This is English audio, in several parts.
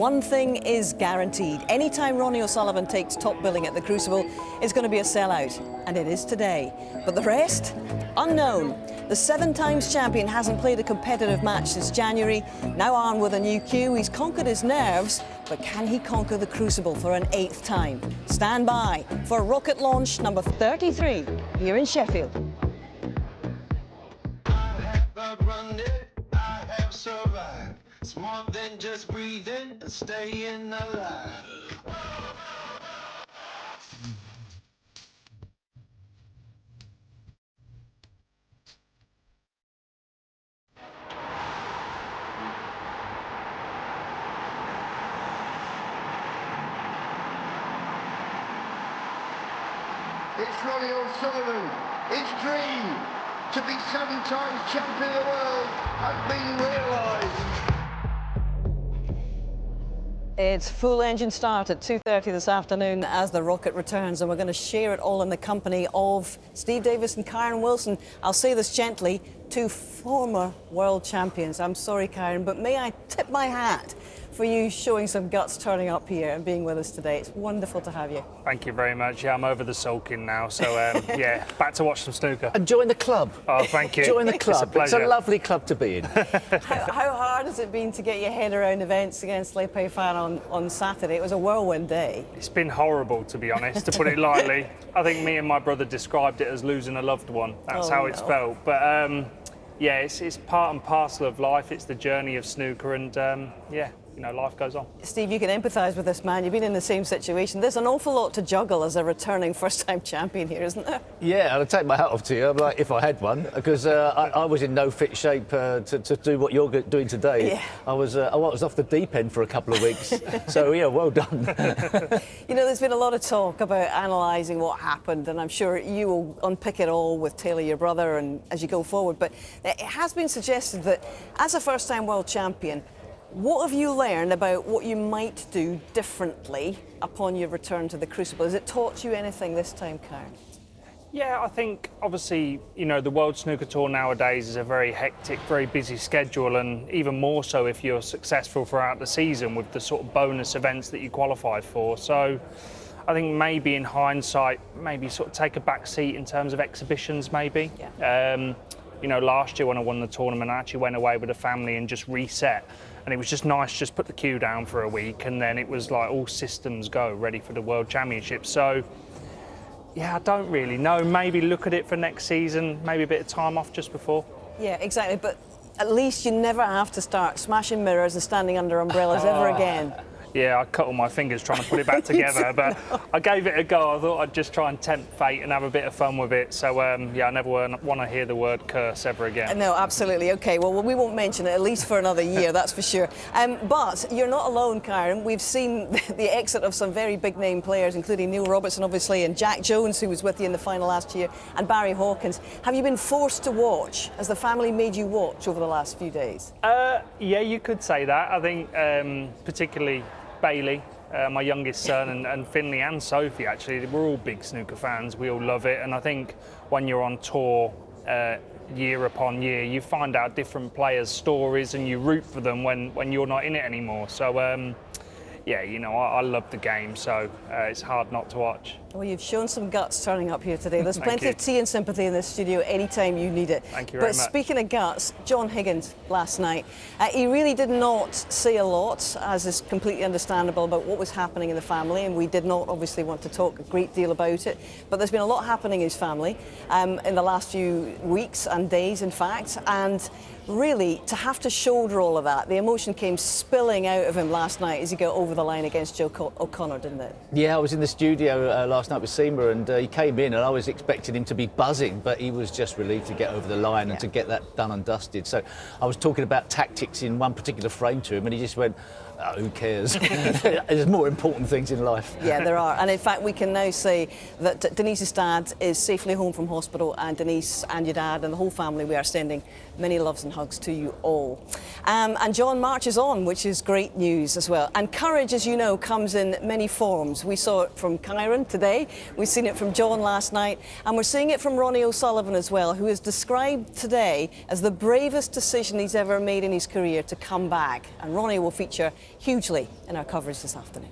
one thing is guaranteed. Anytime Ronnie O'Sullivan takes top billing at the Crucible, it's going to be a sellout, and it is today. But the rest? Unknown. The 7 times champion hasn't played a competitive match since January. Now armed with a new cue, he's conquered his nerves, but can he conquer the Crucible for an 8th time? Stand by for rocket launch number 33 here in Sheffield. Survive. It's more than just breathing and staying alive. It's Ronnie O'Sullivan. His dream to be 7 times champion of the world has been realised. It's full engine start at 2:30 this afternoon as the rocket returns, and we're going to share it all in the company of Steve Davis and Karen Wilson. I'll say this gently, 2 former world champions. I'm sorry, Karen, but may I tip my hat for you showing some guts, turning up here and being with us today. It's wonderful to have you. Thank you very much. Yeah, I'm over the sulking now, so yeah, back to watch some snooker. And join the club. Oh, thank you. Join the club. It's a pleasure. It's a lovely club to be in. How hard has it been to get your head around events against Le Fan on Saturday? It was a whirlwind day. It's been horrible, to be honest, to put it lightly. I think me and my brother described it as losing a loved one. That's how it's felt. But yeah, it's part and parcel of life. It's the journey of snooker, and yeah, you know, life goes on. Steve, you can empathise with this man. You've been in the same situation. There's an awful lot to juggle as a returning first-time champion here, isn't there? Yeah, I'll take my hat off to you. I'm like, if I had one, because I was in no fit shape to do what you're doing today. Yeah. I was off the deep end for a couple of weeks. So yeah, well done. You know, there's been a lot of talk about analysing what happened, and I'm sure you will unpick it all with Taylor, your brother, and as you go forward. But it has been suggested that as a first-time world champion, what have you learned about what you might do differently upon your return to the Crucible? Has it taught you anything this time, Karen? Yeah, I think obviously, you know, the World Snooker Tour nowadays is a very hectic, very busy schedule, and even more so if you're successful throughout the season with the sort of bonus events that you qualify for. So I think maybe in hindsight, maybe sort of take a back seat in terms of exhibitions maybe. Yeah. You know, last year when I won the tournament, I actually went away with a family and just reset. And it was just nice to just put the cue down for a week, and then it was like all systems go, ready for the World Championship. So, yeah, I don't really know. Maybe look at it for next season, maybe a bit of time off just before. Yeah, exactly. But at least you never have to start smashing mirrors and standing under umbrellas ever again. Yeah, I cut all my fingers trying to put it back together, but I gave it a go. I thought I'd just try and tempt fate and have a bit of fun with it. So, yeah, I never want to hear the word curse ever again. No, absolutely. OK, well, we won't mention it, at least for another year, that's for sure. But you're not alone, Karen. We've seen the exit of some very big-name players, including Neil Robertson, obviously, and Jack Jones, who was with you in the final last year, and Barry Hawkins. Have you been forced to watch? Has the family made you watch over the last few days? Yeah, you could say that. I think particularly Bailey, my youngest son, and Finley and Sophie, actually, we're all big snooker fans. We all love it. And I think when you're on tour year upon year, you find out different players' stories and you root for them when you're not in it anymore. So, yeah, you know, I love the game, so it's hard not to watch. Well, you've shown some guts turning up here today. There's plenty of tea and sympathy in this studio anytime you need it. Thank you very much. But speaking of guts, John Higgins last night, he really did not say a lot, as is completely understandable, about what was happening in the family, and we did not obviously want to talk a great deal about it. But there's been a lot happening in his family in the last few weeks and days, in fact, and really, to have to shoulder all of that, the emotion came spilling out of him last night as he got over the line against Joe O'Connor, didn't it? Yeah, I was in the studio last night with Seema, and he came in and I was expecting him to be buzzing, but he was just relieved to get over the line and to get that done and dusted. So I was talking about tactics in one particular frame to him, and he just went, oh, who cares? There's more important things in life. Yeah, there are. And in fact, we can now say that Denise's dad is safely home from hospital, and Denise and your dad and the whole family, we are sending many loves and hugs to you all. And John marches on, which is great news as well. And courage, as you know, comes in many forms. We saw it from Karen today, we've seen it from John last night, and we're seeing it from Ronnie O'Sullivan as well, who is described today as the bravest decision he's ever made in his career to come back. And Ronnie will feature hugely in our coverage this afternoon.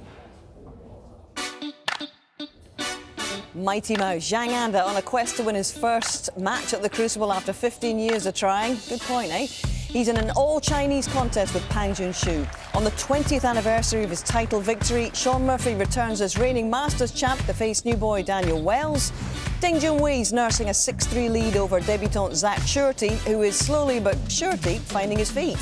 Mighty Mouse Zhang Anda on a quest to win his first match at the Crucible after 15 years of trying. Good point, eh? He's in an all-Chinese contest with Pang Junxu. On the 20th anniversary of his title victory, Shaun Murphy returns as reigning Masters champ to face new boy Daniel Wells. Ding Junhui's nursing a 6-3 lead over debutant Zach Shorty, who is slowly but surely finding his feet.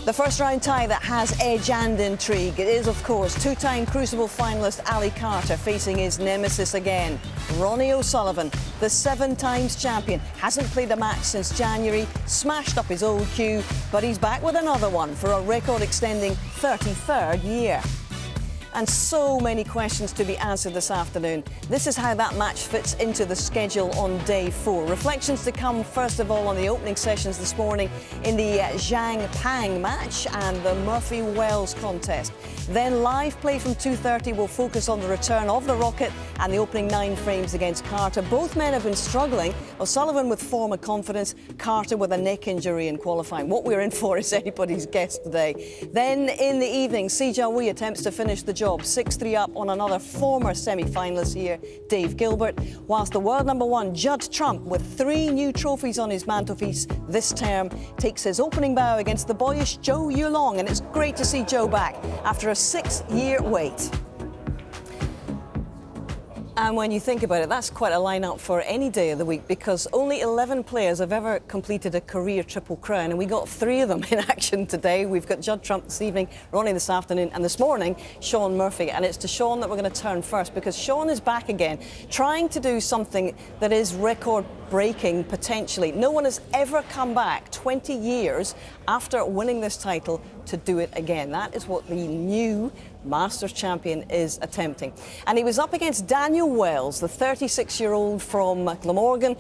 The first round tie that has edge and intrigue. It is, of course, two-time Crucible finalist A.Carter facing his nemesis again. R.O'Sullivan, the 7-times champion, hasn't played a match since January, smashed up his old cue, but he's back with another one for a record-extending 33rd year. And so many questions to be answered this afternoon. This is how that match fits into the schedule on day 4. Reflections to come, first of all, on the opening sessions this morning in the Zhang Pang match and the Murphy-Wells contest. Then live play from 2:30 will focus on the return of the Rocket and the opening 9 frames against Carter. Both men have been struggling. O'Sullivan with form and confidence, Carter with a neck injury in qualifying. What we're in for is anybody's guess today. Then in the evening, Si Jiahui attempts to finish the job, 6-3 up on another former semi-finalist here, Dave Gilbert, whilst the world number 1, Judd Trump, with 3 new trophies on his mantelpiece this term, takes his opening bow against the boyish Zhou Yulong, and it's great to see Zhou back after a 6-year wait. And when you think about it, that's quite a lineup for any day of the week, because only 11 players have ever completed a career Triple Crown, and we got 3 of them in action today. We've got Judd Trump this evening, Ronnie this afternoon, and this morning, Shaun Murphy. And it's to Shaun that we're going to turn first, because Shaun is back again, trying to do something that is record-breaking, potentially. No one has ever come back 20 years after winning this title to do it again. That is what the new Masters champion is attempting. And he was up against Daniel Wells, the 36-year-old from Glamorgan.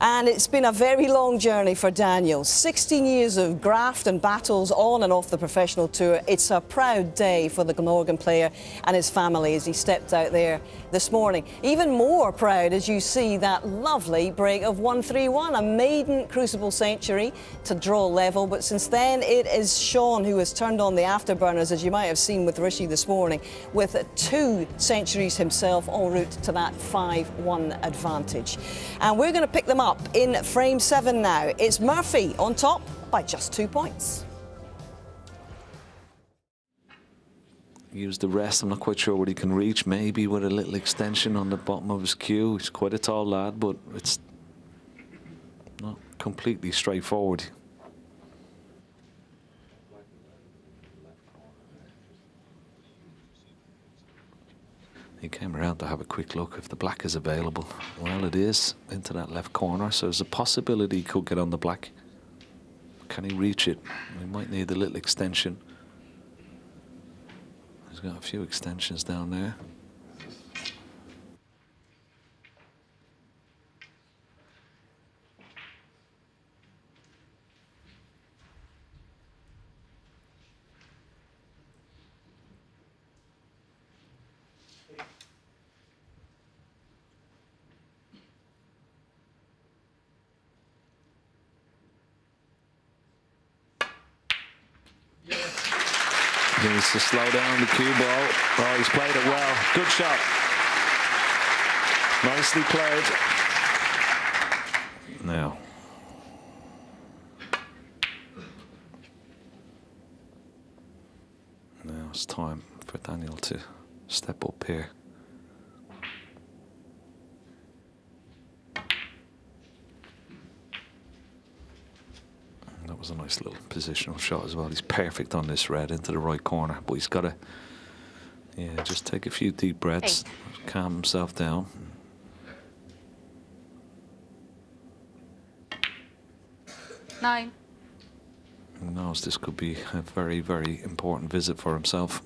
And it's been a very long journey for Daniel. 16 years of graft and battles on and off the professional tour. It's a proud day for the Glamorgan player and his family as he stepped out there this morning. Even more proud as you see that lovely break of 1-3-1, a maiden Crucible century to draw level. But since then, it is Shaun who has turned on the afterburners, as you might have seen with Rishi this morning, with 2 centuries himself en route to that 5-1 advantage. And we're going to pick them up in frame 7 now. It's Murphy on top by just 2 points. Use the rest. I'm not quite sure what he can reach. Maybe with a little extension on the bottom of his cue. He's quite a tall lad, but it's not completely straightforward. He came around to have a quick look if the black is available. Well, it is into that left corner, so there's a possibility he could get on the black. Can he reach it? He might need a little extension. He's got a few extensions down there. He needs to slow down the cue ball. Oh, he's played it well. Good shot. Nicely played. Now. Now it's time for Daniel to step up here. That was a nice little positional shot as well. He's perfect on this red into the right corner, but he's got to, yeah, just take a few deep breaths, calm himself down. 9. Who knows, this could be a very, very important visit for himself.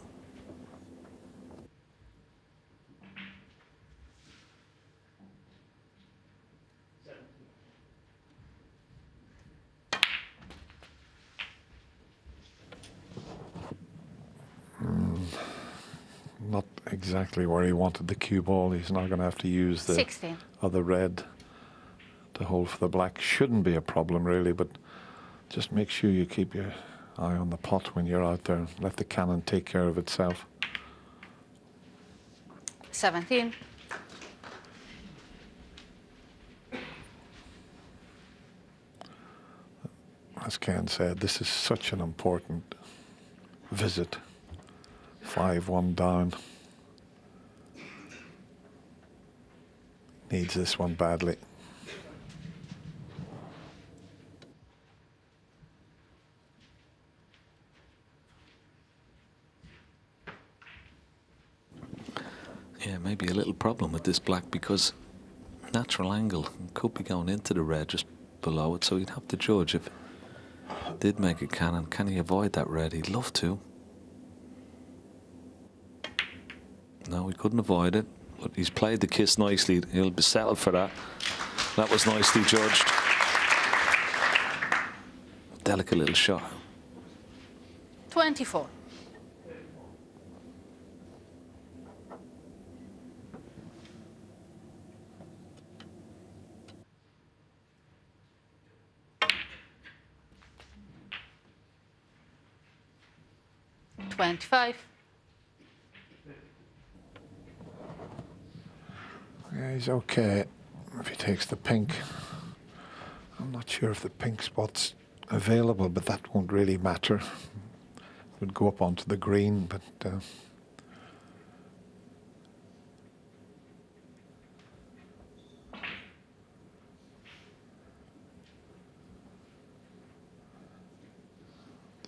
Not exactly where he wanted the cue ball. He's not going to have to use the 16. other red to hold for the black. Shouldn't be a problem really, but just make sure you keep your Eye on the pot when you're out there. Let the cannon take care of itself. 17. As Ken said, this is such an important visit. 5-1 down. Needs this one badly. Yeah, maybe a little problem with this black because natural angle could be going into the red just below it, so he'd have to judge if it did make a cannon. Can he avoid that red? He'd love to. No, he couldn't avoid it, but he's played the kiss nicely. He'll be settled for that. That was nicely judged. Delicate little shot. 24. Yeah, he's okay if he takes the pink. I'm not sure if the pink spot's available, but that won't really matter. It would go up onto the green, but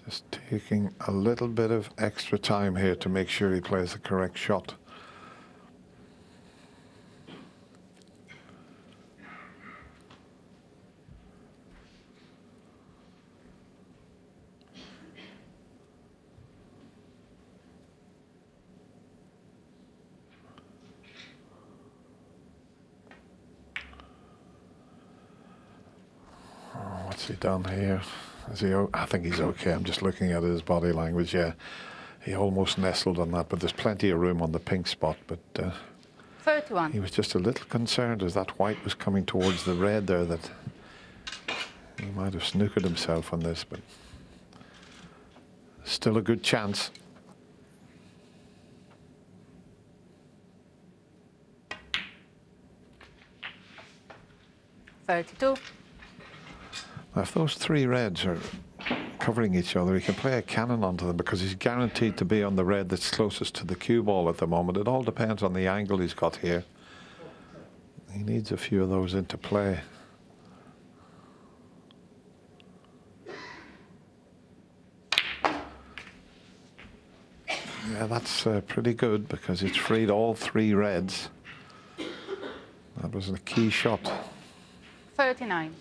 just taking a little bit of extra time here to make sure he plays the correct shot. What's he done here? Is he? I think he's okay. I'm just looking at his body language. Yeah, he almost nestled on that, but there's plenty of room on the pink spot. But 31. he was just a little concerned as that white was coming towards the red there that he might have snookered himself on this, but still a good chance. Thirty-two. Now, if those three reds are covering each other, he can play a cannon onto them because he's guaranteed to be on the red that's closest to the cue ball at the moment. It all depends on the angle he's got here. He needs a few of those into play. Yeah, that's pretty good because it's freed all three reds. That was a key shot. 39.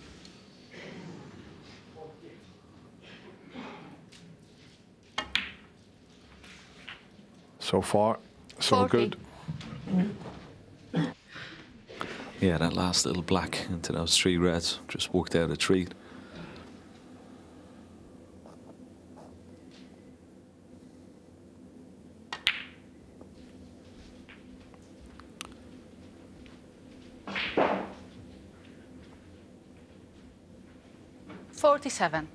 So far, so 40. good. Yeah, that last little black into those three reds just worked out a treat. $47.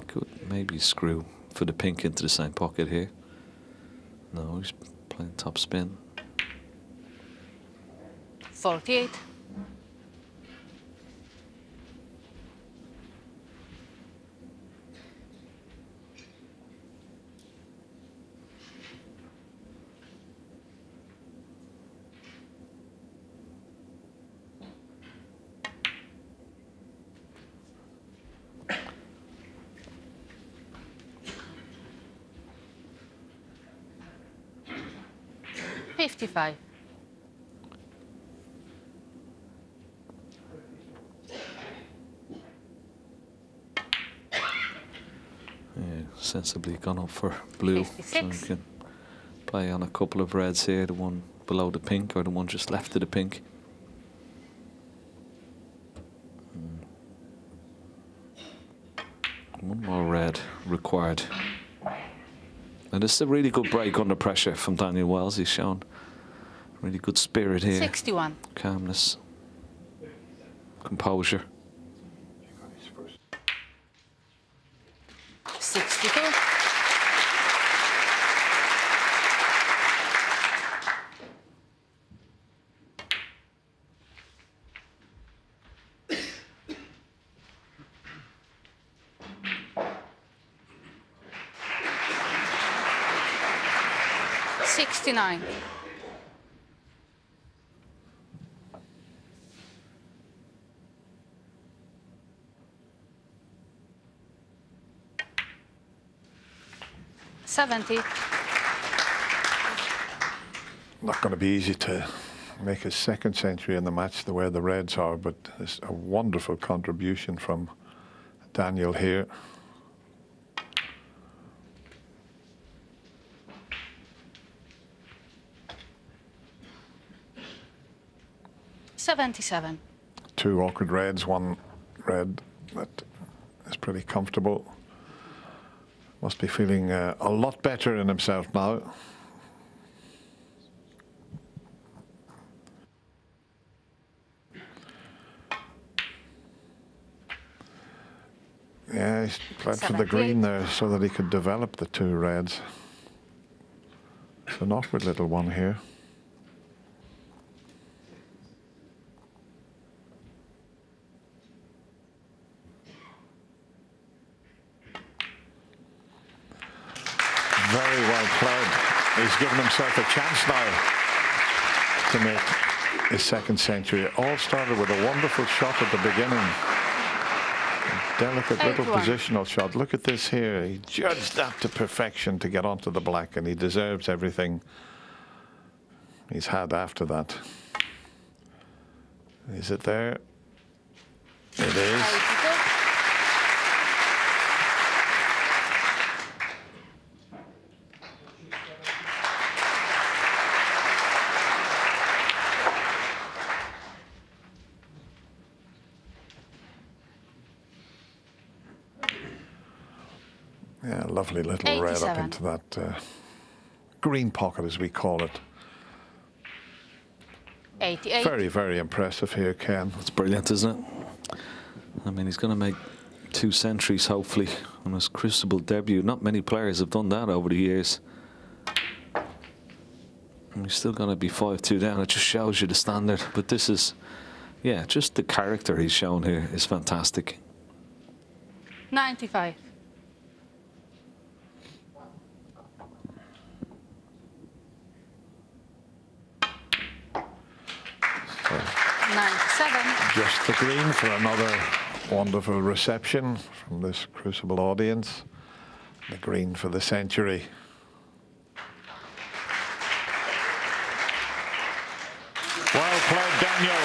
Could maybe screw for the pink into the same pocket here. No, he's playing top spin. 48. $55. Yeah, sensibly gone up for blue. 56. So he can play on a couple of reds here, the one below the pink or the one just left of the pink. One more red required. And this is a really good break under pressure from Daniel Wells. He's shown really good spirit here. 61. Calmness, composure. 62. 69. 70. Not going to be easy to make his second century in the match the way the Reds are, but it's a wonderful contribution from Daniel here. $77. Two awkward Reds, one Red that is pretty comfortable. Must be feeling a lot better in himself now. Yeah, he's played for the green there so that he could develop the two Reds. It's an awkward little one here. Very well played. He's given himself a chance now to make his second century. It all started with a wonderful shot at the beginning. A delicate little positional shot. Look at this here. He judged that to perfection to get onto the black, and he deserves everything he's had after that. Is it there? It is. Yeah, lovely little red up into that green pocket, as we call it. 88. Very, very impressive here, Ken. It's brilliant, isn't it? I mean, he's going to make 2 centuries, hopefully, on his Crucible debut. Not many players have done that over the years. And he's still going to be 5-2 down. It just shows you the standard. But this is, yeah, just the character he's shown here is fantastic. 95. Just the green for another wonderful reception from this Crucible audience. The green for the century. Well played, Daniel.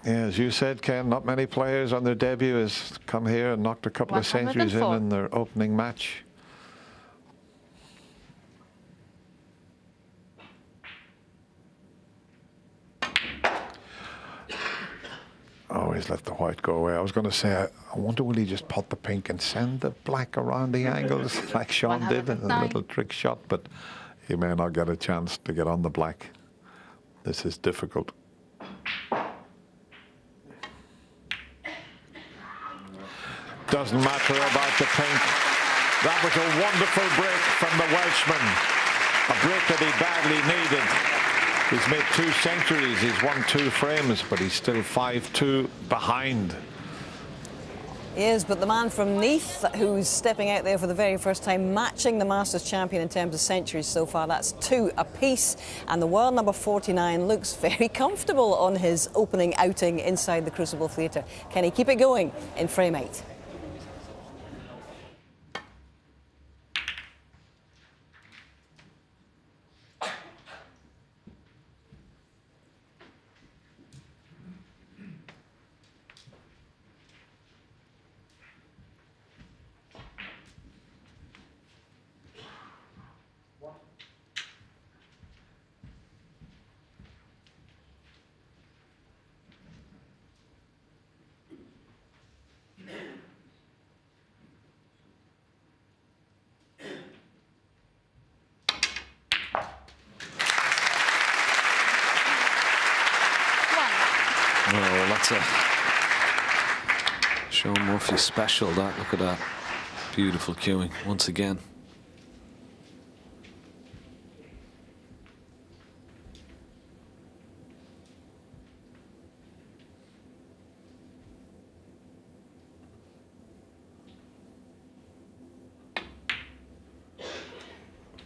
Yeah, as you said, Ken, not many players on their debut has come here and knocked a couple of centuries in their opening match. Oh, he's let the white go away. I was going to say, I wonder will he just pot the pink and send the black around the angles like Sean did in a little trick shot, but he may not get a chance to get on the black. This is difficult. Doesn't matter about the pink. That was a wonderful break from the Welshman. A break that he badly needed. He's made 2 centuries. He's won 2 frames, but he's still 5-2 behind. He is, but the man from Neath, who's stepping out there for the very first time, matching the Masters champion in terms of centuries so far. That's 2 apiece, and the world number 49 looks very comfortable on his opening outing inside the Crucible Theatre. Can he keep it going in frame 8? Oh, that's a Sean Murphy special, that. Look at that. Beautiful cueing once again.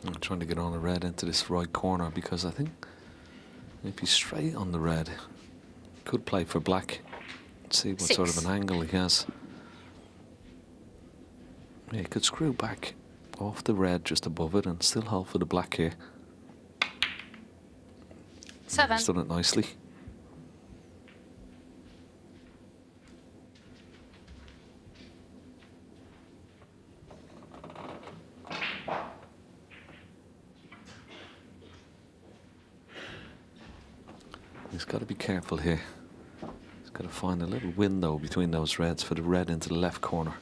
I'm trying to get on the red into this right corner because I think if he's straight on the red, could play for black. See what sort of an angle he has. Yeah, he could screw back off the red just above it and still hold for the black here. 7. He's done it nicely. He's got to be careful here. He's got to find a little window between those reds for the red into the left corner.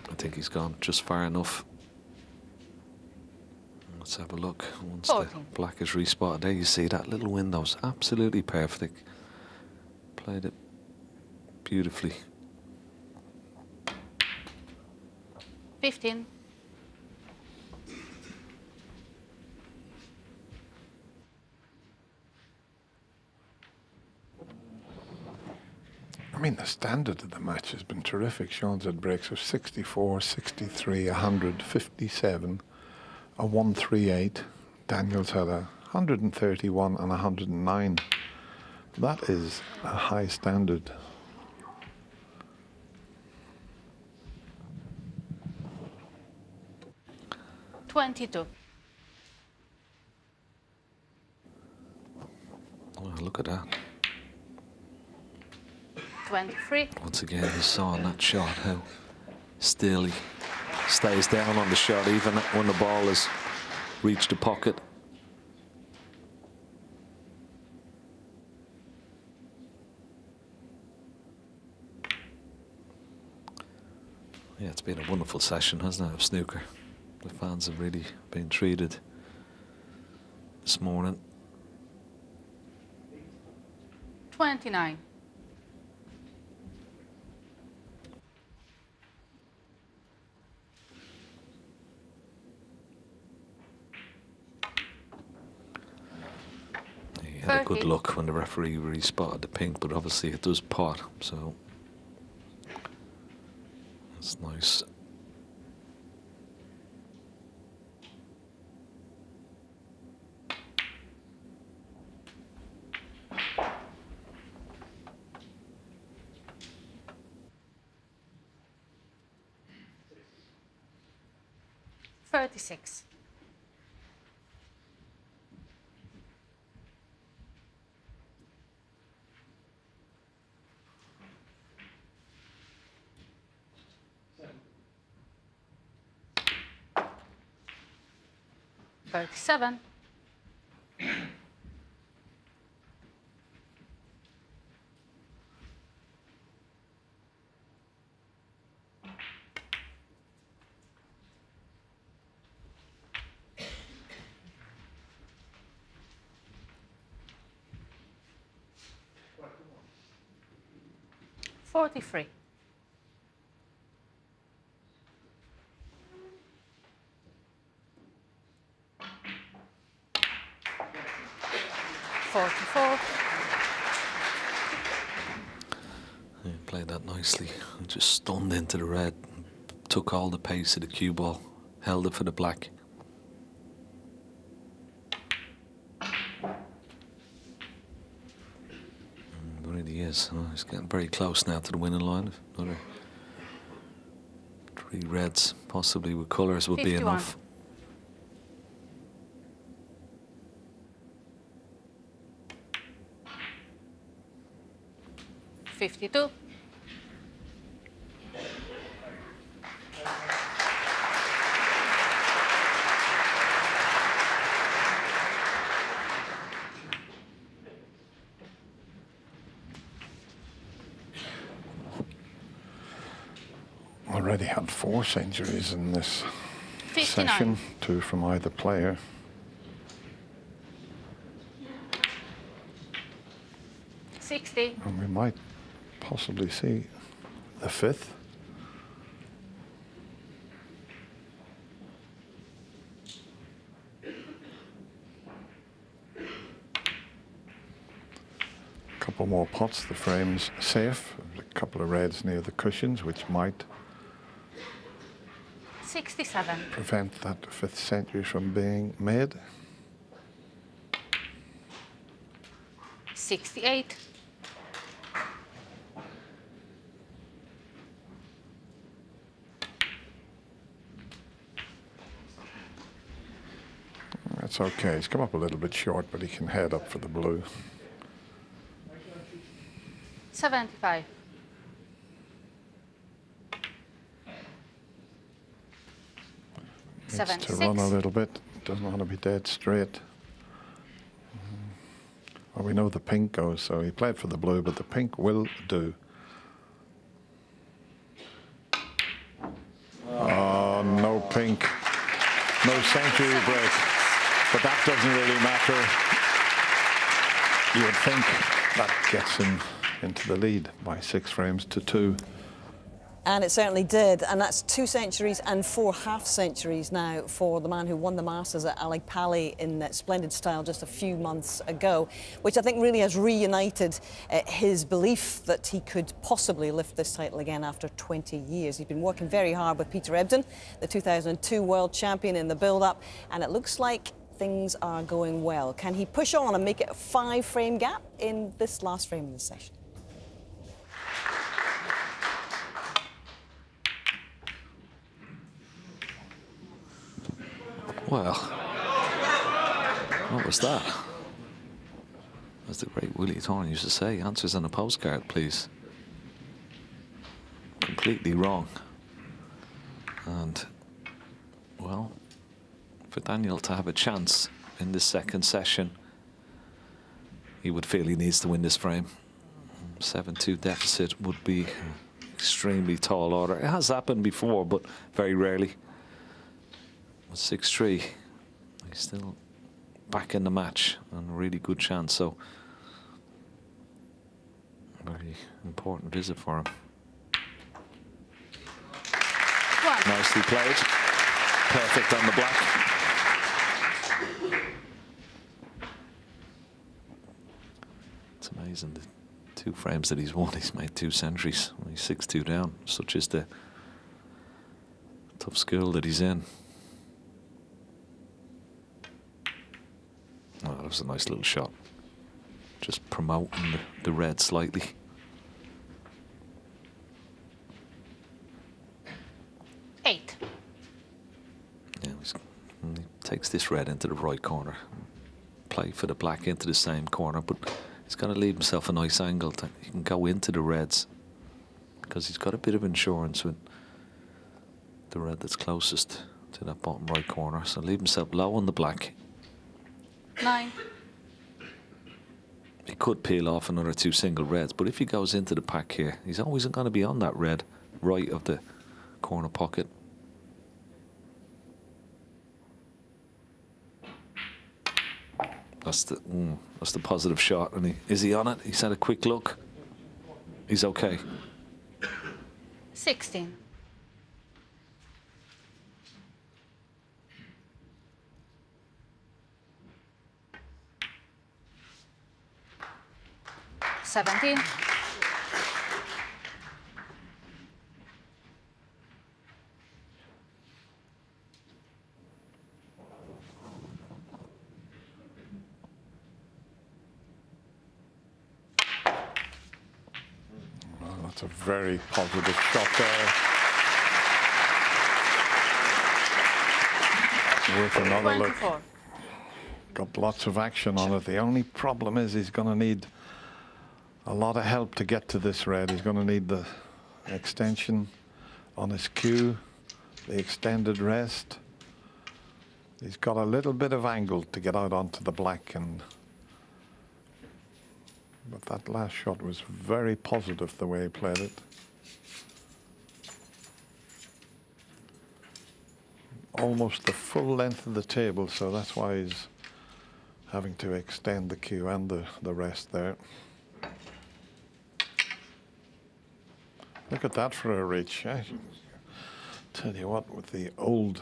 I think he's gone just far enough. Let's have a look. Once the black is respotted, there you see that little window's absolutely perfect. Played it beautifully. 15. I mean, the standard of the match has been terrific. Sean's had breaks of 64, 63, 100, 57, a 138. Daniel's had a 131 and 109. That is a high standard. $22. Oh, look at that. 23. Once again, you saw in that shot how still he stays down on the shot, even when the ball has reached the pocket. Yeah, it's been a wonderful session, hasn't it, of snooker? The fans have really been treated this morning. 29. He had a good look when the referee really spotted the pink, but obviously it does pot, so that's nice. $36. $37. $43. $44. He played that nicely. Just stunned into the red, took all the pace of the cue ball, held it for the black. It really is. Oh, he's getting very close now to the winning line. Another 3 reds, possibly with colours, would 51. be enough. $52. already had 4 centuries in this 59. session, 2 from either player. 60. And we might possibly see the 5th. Couple more pots, the frame's safe. There's a couple of reds near the cushions, which might 67. prevent that 5th century from being made. 68. That's okay. He's come up a little bit short, but he can head up for the blue. 75. Needs to run a little bit. Doesn't want to be dead straight. Well, we know the pink goes, so he played for the blue, but the pink will do. Oh, no pink. No century break. But that doesn't really matter. You would think that gets him into the lead by 6 frames to 2. And it certainly did, and that's 2 centuries and 4 half-centuries now for the man who won the Masters at Alec Pally in splendid style just a few months ago, which I think really has reunited his belief that he could possibly lift this title again after 20 years. He's been working very hard with Peter Ebdon, the 2002 world champion, in the build-up, and it looks like things are going well. Can he push on and make it a 5-frame gap in this last frame of the session? Well, what was that? As the great Willie Thorne used to say, answers on a postcard, please. Completely wrong. And, well, for Daniel to have a chance in this second session, he would feel he needs to win this frame. 7-2 deficit would be extremely tall order. It has happened before, but very rarely. 6-3, he's still back in the match and a really good chance, so very important visit for him. Nicely played, perfect on the black. It's amazing, the 2 frames that he's won, he's made 2 centuries. He's 6-2 down, such is the tough school that he's in. Oh, that was a nice little shot. Just promoting the red slightly. Yeah, he takes this red into the right corner. Play for the black into the same corner, but he's got to leave himself a nice angle that he can go into the reds, because he's got a bit of insurance with the red that's closest to that bottom right corner. So leave himself low on the black. 9. He could peel off another 2 single reds, but if he goes into the pack here, he's always going to be on that red right of the corner pocket. That's the positive shot. And is he on it? He's had a quick look. He's okay. 16. 17. Well, that's a very positive shot there. Worth another 24. look. Got lots of action on it. The only problem is he's going to need a lot of help to get to this red. He's going to need the extension on his cue, the extended rest. He's got a little bit of angle to get out onto the black, but that last shot was very positive the way he played it. almost the full length of the table, so that's why he's having to extend the cue and the rest there. Look at that for a reach. I tell you what, with the old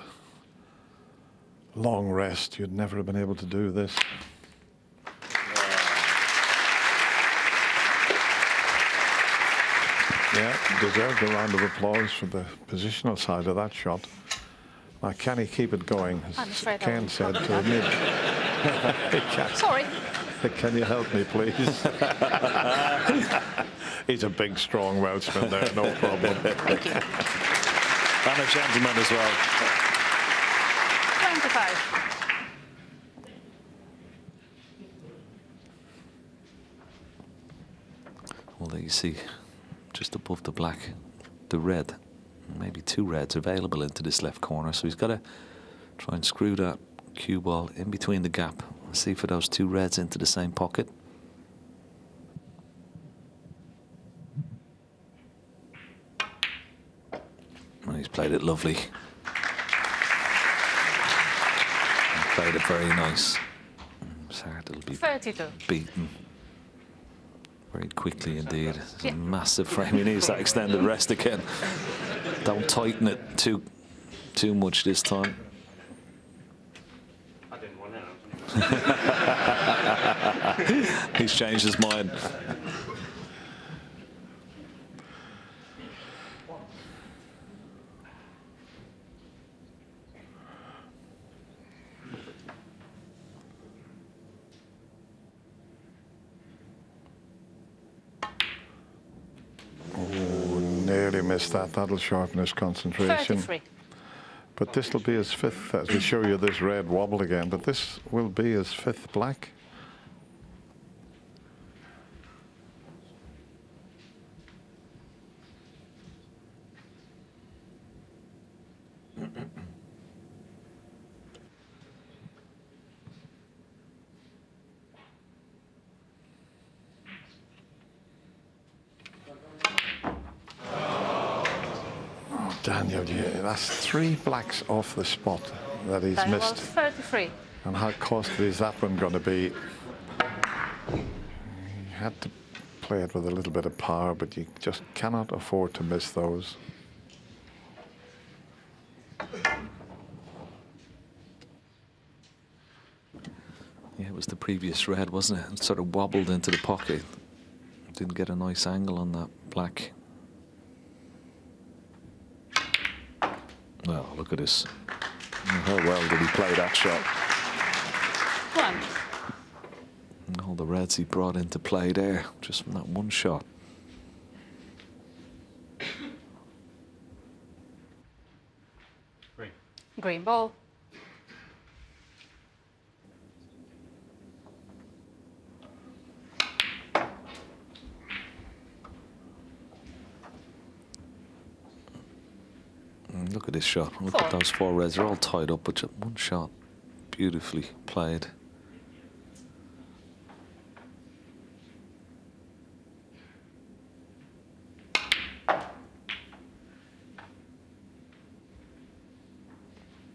long rest, you'd never have been able to do this. Yeah, deserved a round of applause for the positional side of that shot. Now, can he keep it going? As Ken said to me. Sorry. Can you help me, please? He's a big, strong Welshman there, no problem. Thank you. And a gentleman as well. 25. Well, there you see, just above the black, the red, maybe 2 reds available into this left corner. So he's got to try and screw that cue ball in between the gap and see for those 2 reds into the same pocket. And he's played it lovely. He played it very nice. Sartre will be 32. beaten very quickly indeed. It's a massive frame. He needs that extended rest again. Don't tighten it too much this time. I didn't want it. He's changed his mind. Nearly missed that. That'll sharpen his concentration. 33. But this will be his 5th, as we show you this red wobble again, but this will be his 5th black. Daniel, that's 3 blacks off the spot that he's That missed. was 33. And how costly is that one going to be? You had to play it with a little bit of power, but you just cannot afford to miss those. Yeah, it was the previous red, wasn't it? It sort of wobbled into the pocket. Didn't get a nice angle on that black. Well, look at this. How well did he play that shot? 1. And all the reds he brought into play there, just from that one shot. Green ball. And look at this shot. Look at those 4 reds. They're all tied up, but just one shot. Beautifully played.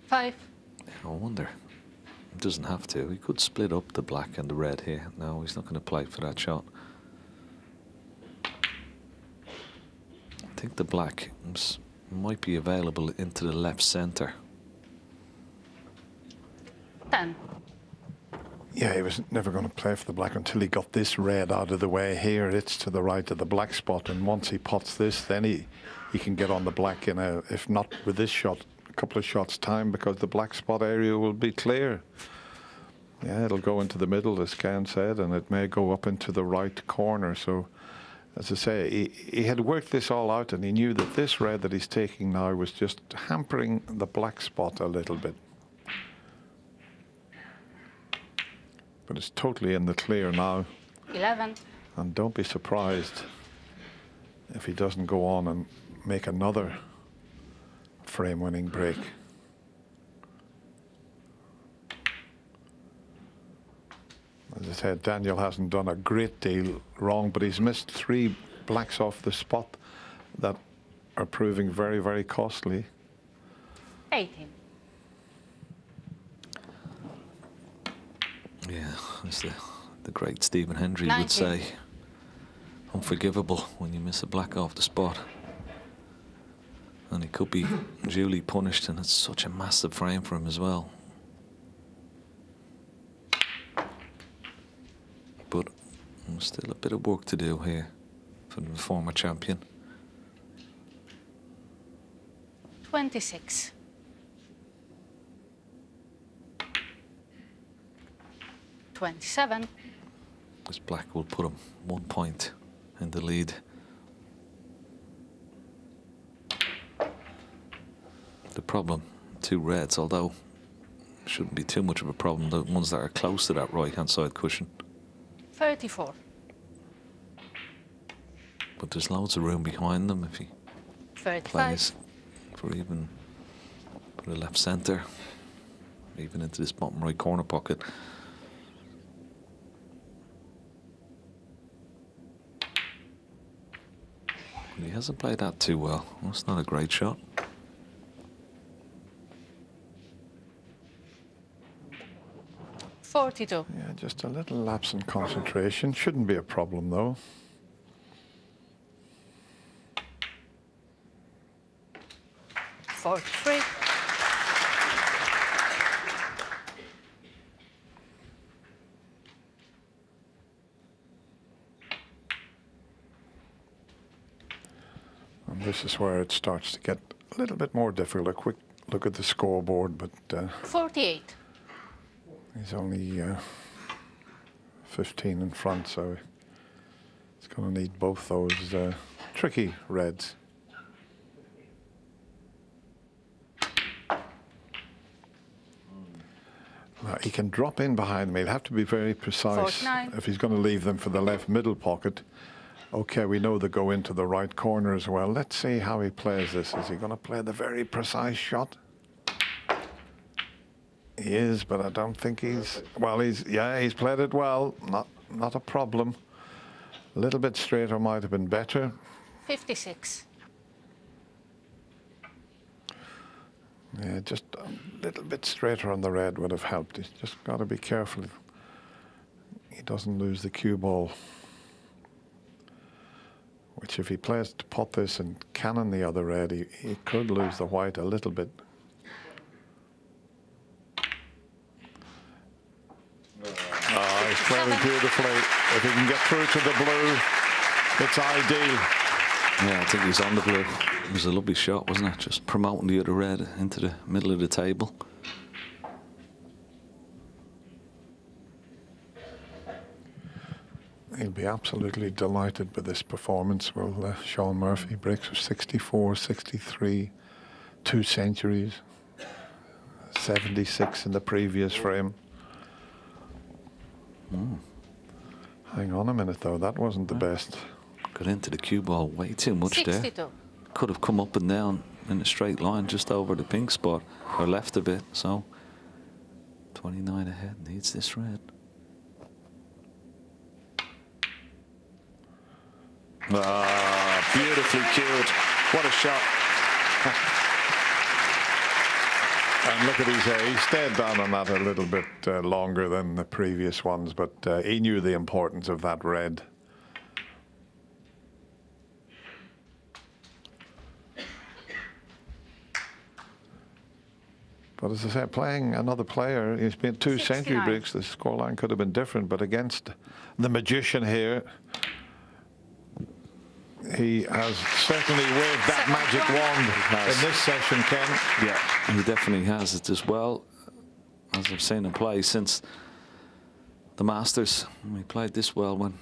Five. No wonder. He doesn't have to. He could split up the black and the red here. No, he's not going to play for that shot. I think the black might be available into the left centre. 10. Yeah, he was never going to play for the black until he got this red out of the way here. It's to the right of the black spot, and once he pots this, then he can get on the black in a, if not with this shot, a couple of shots time, because the black spot area will be clear. Yeah, it'll go into the middle, as Ken said, and it may go up into the right corner. So, as I say, he had worked this all out, and he knew that this red that he's taking now was just hampering the black spot a little bit. But it's totally in the clear now. 11. And don't be surprised if he doesn't go on and make another frame-winning break. As I said, Daniel hasn't done a great deal wrong, but he's missed 3 blacks off the spot that are proving very, very costly. 18. Yeah, as the great Stephen Hendry 90. would say, unforgivable when you miss a black off the spot. And he could be duly punished, and it's such a massive frame for him as well. But still a bit of work to do here for the former champion. 26. 27. This black will put him 1 point in the lead. The problem, 2 reds, although shouldn't be too much of a problem, the ones that are close to that right-hand side cushion. 34. But there's loads of room behind them if he 35. plays for even for the left centre, even into this bottom right corner pocket. He hasn't played that too well. That's not a great shot. $42. Yeah, just a little lapse in concentration. Shouldn't be a problem, though. $43. And this is where it starts to get a little bit more difficult. A quick look at the scoreboard, but 48. he's only 15 in front, so it's going to need both those tricky reds. Now, he can drop in behind them. He'll have to be very precise 49. if he's going to leave them for the left middle pocket. Okay, we know they go into the right corner as well. Let's see how he plays this. Is he going to play the very precise shot? He is, but I don't think he's... Well, he's played it well. Not a problem. A little bit straighter might have been better. 56. Yeah, just a little bit straighter on the red would have helped. He's just got to be careful he doesn't lose the cue ball. Which, if he plays to pot this and cannon the other red, he could lose the white a little bit. Oh, he's playing it beautifully. If he can get through to the blue, it's ideal. Yeah, I think he's on the blue. It was a lovely shot, wasn't it? Just promoting the other red into the middle of the table. He'll be absolutely delighted with this performance. Well, Sean Murphy breaks for 64, 63, 2 centuries, 76 in the previous frame. Hang on a minute, though. That wasn't the best. Got into the cue ball way too much 62. there. Could have come up and down in a straight line just over the pink spot, or left a bit. So 29 ahead, needs this red. Ah, beautifully cued. What a shot. And look at he stayed down on that a little bit longer than the previous ones, but he knew the importance of that red. But as I said, playing another player, he's been 2 century 69. breaks, the scoreline could have been different, but against the magician here, he has certainly waved that magic wand in this session, Ken. Yeah, he definitely has it as well. As I've seen him play since the Masters, he played this well when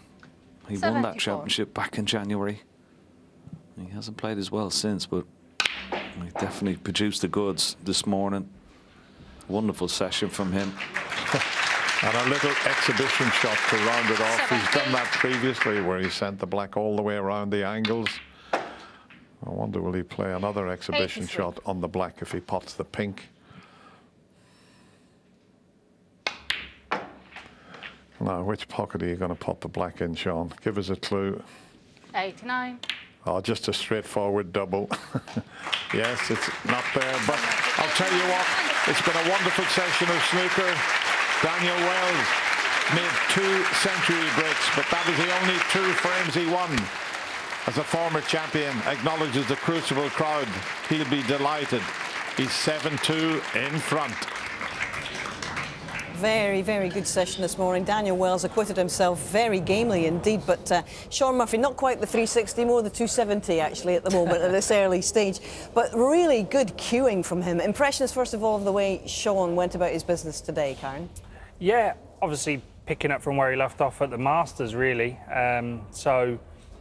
he won that 74. championship back in January. He hasn't played as well since, but he definitely produced the goods this morning. Wonderful session from him. And a little exhibition shot to round it off. He's done 78. that previously where he sent the black all the way around the angles. I wonder, will he play another exhibition 83. shot on the black if he pots the pink? Now, which pocket are you going to pot the black in, Sean? Give us a clue. 89. Oh, just a straightforward double. Yes, it's not there, but I'll tell you what, it's been a wonderful session of snooker. Daniel Wells, made 2 century breaks, but that was the only 2 frames he won. As a former champion acknowledges the Crucible crowd, he'll be delighted. He's 7-2 in front. Very, very good session this morning. Daniel Wells acquitted himself very gamely indeed, but Sean Murphy, not quite the 360, more the 270 actually at the moment at this early stage, but really good cueing from him. Impressions, first of all, of the way Sean went about his business today, Karen? Yeah, obviously picking up from where he left off at the Masters, really. So,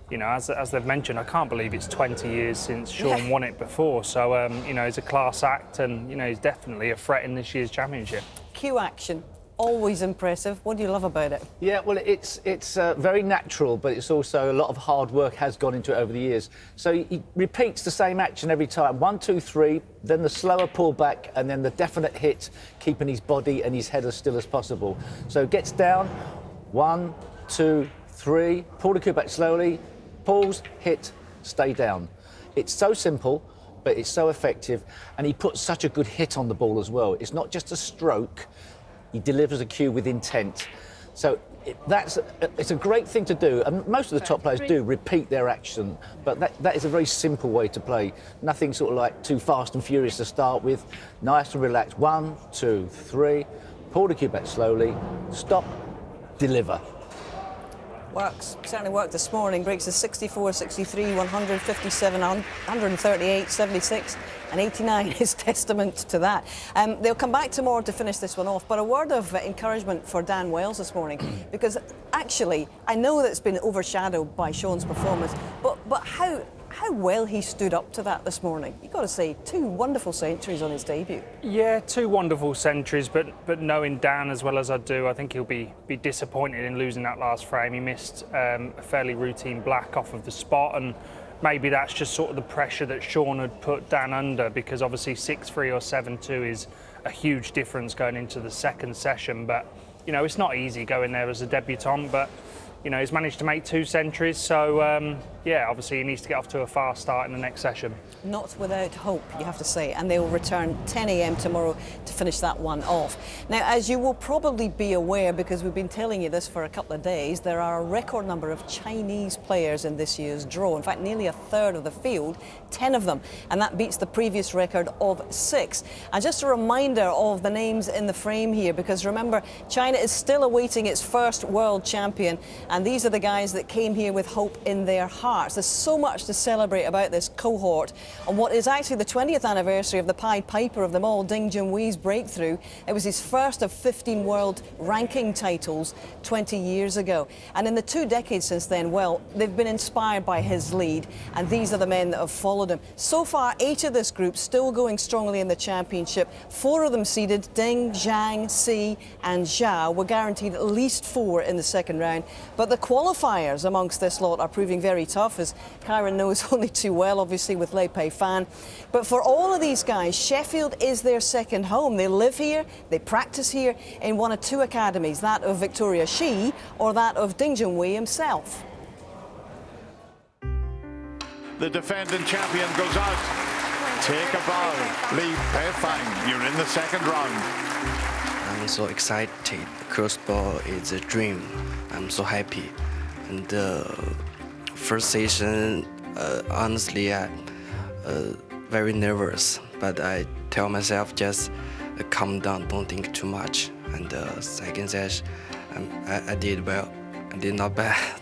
you know, as they've mentioned, I can't believe it's 20 years since Sean won it before. So, you know, he's a class act and, you know, he's definitely a threat in this year's championship. Cue action, always impressive. What do you love about it? Yeah, well, it's very natural, but it's also a lot of hard work has gone into it over the years. So he repeats the same action every time. 1, 2, 3, then the slower pullback, and then the definite hit, keeping his body and his head as still as possible. So gets down, 1, 2, 3, pull the cue back slowly, pause, hit, stay down. It's so simple, but it's so effective, and he puts such a good hit on the ball as well. It's not just a stroke, he delivers a cue with intent. So it's a great thing to do, and most of the top players do repeat their action, but that is a very simple way to play. Nothing sort of like too fast and furious to start with. Nice and relaxed. 1, 2, 3, pull the cue back slowly, stop, deliver. Works, certainly worked this morning. Breaks the 64, 63, 157, 138, 76 and 89 is testament to that. They'll come back tomorrow to finish this one off, but a word of encouragement for Dan Wells this morning, because actually I know that it's been overshadowed by Sean's performance, but how well he stood up to that this morning. You've got to say, 2 wonderful centuries on his debut. Yeah, 2 wonderful centuries, but knowing Dan as well as I do, I think he'll be disappointed in losing that last frame. He missed a fairly routine black off of the spot, and maybe that's just sort of the pressure that Sean had put Dan under, because obviously 6-3 or 7-2 is a huge difference going into the second session. But, you know, it's not easy going there as a debutant, but you know, he's managed to make 2 centuries, so yeah, obviously he needs to get off to a fast start in the next session. Not without hope, you have to say, and they will return 10 a.m. tomorrow to finish that one off. Now, as you will probably be aware, because we've been telling you this for a couple of days, there are a record number of Chinese players in this year's draw. In fact, nearly a third of the field, 10 of them, and that beats the previous record of 6. And just a reminder of the names in the frame here, because remember, China is still awaiting its first world champion, and these are the guys that came here with hope in their hearts. There's so much to celebrate about this cohort on what is actually the 20th anniversary of the Pied Piper of them all, Ding Junhui's breakthrough. It was his first of 15 world ranking titles 20 years ago. And in the 2 decades since then, well, they've been inspired by his lead, and these are the men that have followed him. So far, 8 of this group still going strongly in the championship. 4 of them seeded, Ding, Zhang, Si and Zhao, were guaranteed at least 4 in the second round. But the qualifiers amongst this lot are proving very tough, as Karen knows only too well, obviously, with Lei Pei Fan. But for all of these guys, Sheffield is their second home. They live here, they practice here in one of 2 academies, that of Victoria Shi or that of Ding Junhui himself. The defending champion goes out. Take a bow. Lei Pei Fan, you're in the second round. I'm so excited. Crossbar is a dream. I'm so happy. And first session, honestly, I very nervous. But I tell myself just calm down, don't think too much. And second session, I did well. I did not bad.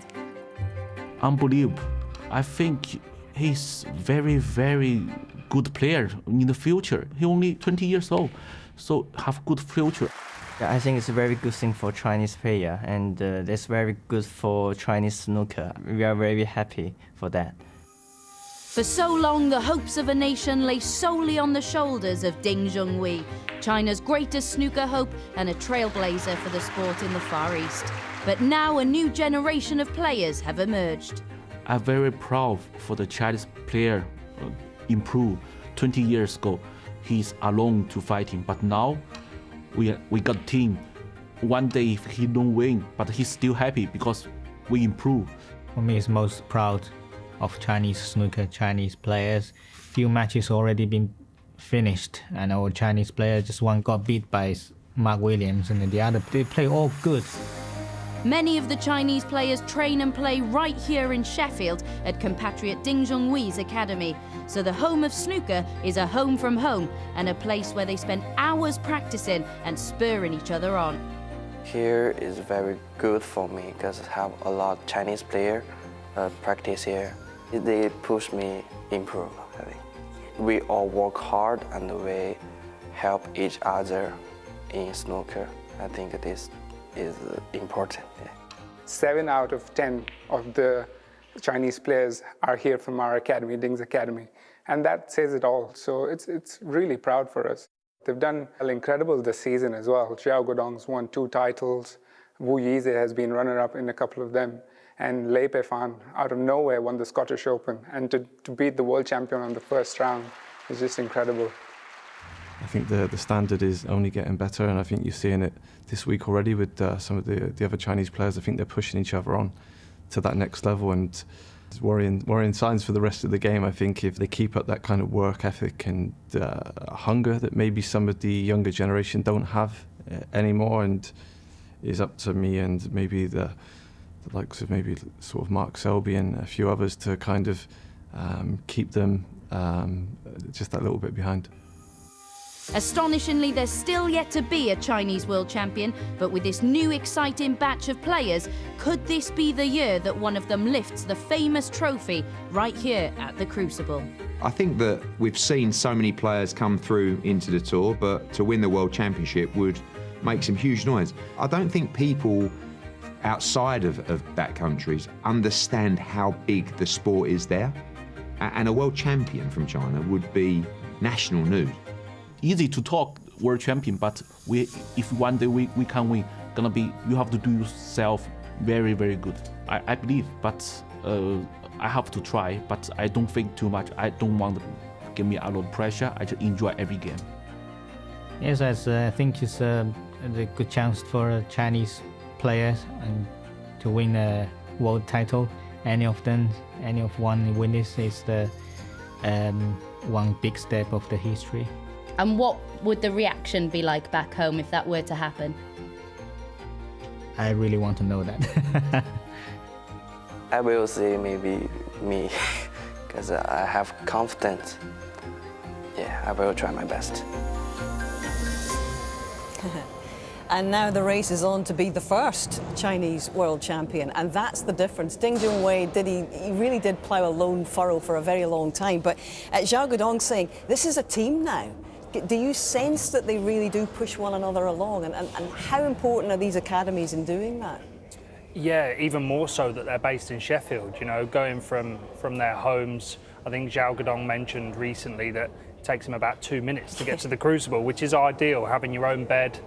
Unbelievable. I think he's very, very good player in the future. He only 20 years old, so have good future. Yeah, I think it's a very good thing for Chinese player, and that's very good for Chinese snooker. We are very happy for that. For so long, the hopes of a nation lay solely on the shoulders of Ding Junhui, China's greatest snooker hope and a trailblazer for the sport in the Far East. But now a new generation of players have emerged. I'm very proud for the Chinese player improve. 20 years ago, he's alone to fighting, but now we got a team. One day if he don't win, but he's still happy because we improve. For me, it's most proud of Chinese snooker, Chinese players. Few matches already been finished, and our Chinese player just one got beat by Mark Williams, and then the other they play all good. Many of the Chinese players train and play right here in Sheffield at compatriot Ding Junhui's academy. So the home of snooker is a home from home and a place where they spend hours practicing and spurring each other on. Here is very good for me because I have a lot of Chinese players practice here. They push me improve, I think. We all work hard and we help each other in snooker. I think this is important. Yeah. 7 out of 10 of the Chinese players are here from our academy, Ding's academy, and that says it all. So it's really proud for us. They've done incredible this season as well. Xiao Guodong's won 2 titles. Wu Yize has been runner-up in a couple of them. And Lei Peifan, out of nowhere, won the Scottish Open. And to beat the world champion on the first round is just incredible. I think the standard is only getting better, and I think you're seeing it this week already with some of the other Chinese players. I think they're pushing each other on to that next level, and it's worrying signs for the rest of the game. I think if they keep up that kind of work ethic and hunger that maybe some of the younger generation don't have anymore, and it's up to me and maybe the likes of maybe sort of Mark Selby and a few others to kind of keep them just that little bit behind. Astonishingly, there's still yet to be a Chinese world champion, but with this new exciting batch of players, could this be the year that one of them lifts the famous trophy right here at the Crucible? I think that we've seen so many players come through into the tour, but to win the World Championship would make some huge noise. I don't think people outside of that countries understand how big the sport is there, and a world champion from China would be national news. Easy to talk world champion, but if one day we can win, you have to do yourself very, very good. I believe, but I have to try, but I don't think too much. I don't want to give me a lot of pressure. I just enjoy every game. Yes, I think it's a good chance for Chinese players and to win a world title. Any of one win this is the one big step of the history. And what would the reaction be like back home if that were to happen? I really want to know that. I will say maybe me, because I have confidence. Yeah, I will try my best. And now the race is on to be the first Chinese world champion, and that's the difference. Ding Junhui he really did plough a lone furrow for a very long time, but Xiao Guodong saying this is a team now. Do you sense that they really do push one another along, and how important are these academies in doing that? Yeah, even more so that they're based in Sheffield, you know, going from their homes. I think Xiao Guodong mentioned recently that it takes him about 2 minutes to get to the Crucible, which is ideal, having your own bed.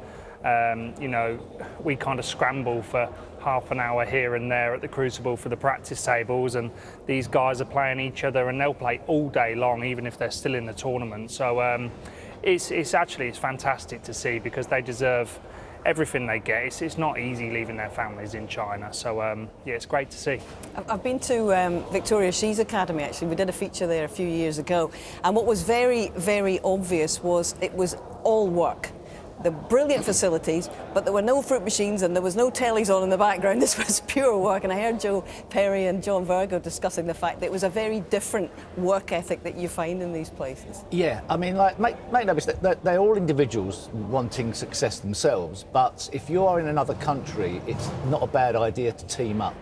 You know, we kind of scramble for half an hour here and there at the Crucible for the practice tables, and these guys are playing each other, and they'll play all day long, even if they're still in the tournament. So it's fantastic to see, because they deserve everything they get. It's not easy leaving their families in China, so yeah, it's great to see. I've been to Victoria Xi's academy, actually. We did a feature there a few years ago, and what was very, very obvious was it was all work. The brilliant facilities, but there were no fruit machines and there was no tellies on in the background. This was pure work, and I heard Joe Perry and John Virgo discussing the fact that it was a very different work ethic that you find in these places. Yeah, I mean, like, make no mistake, they're all individuals wanting success themselves, but if you are in another country, it's not a bad idea to team up.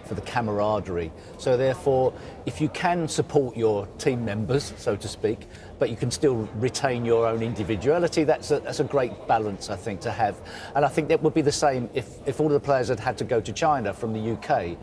For the camaraderie. So therefore, if you can support your team members, so to speak, but you can still retain your own individuality, that's a great balance, I think, to have. And I think that would be the same if all of the players had to go to China from the UK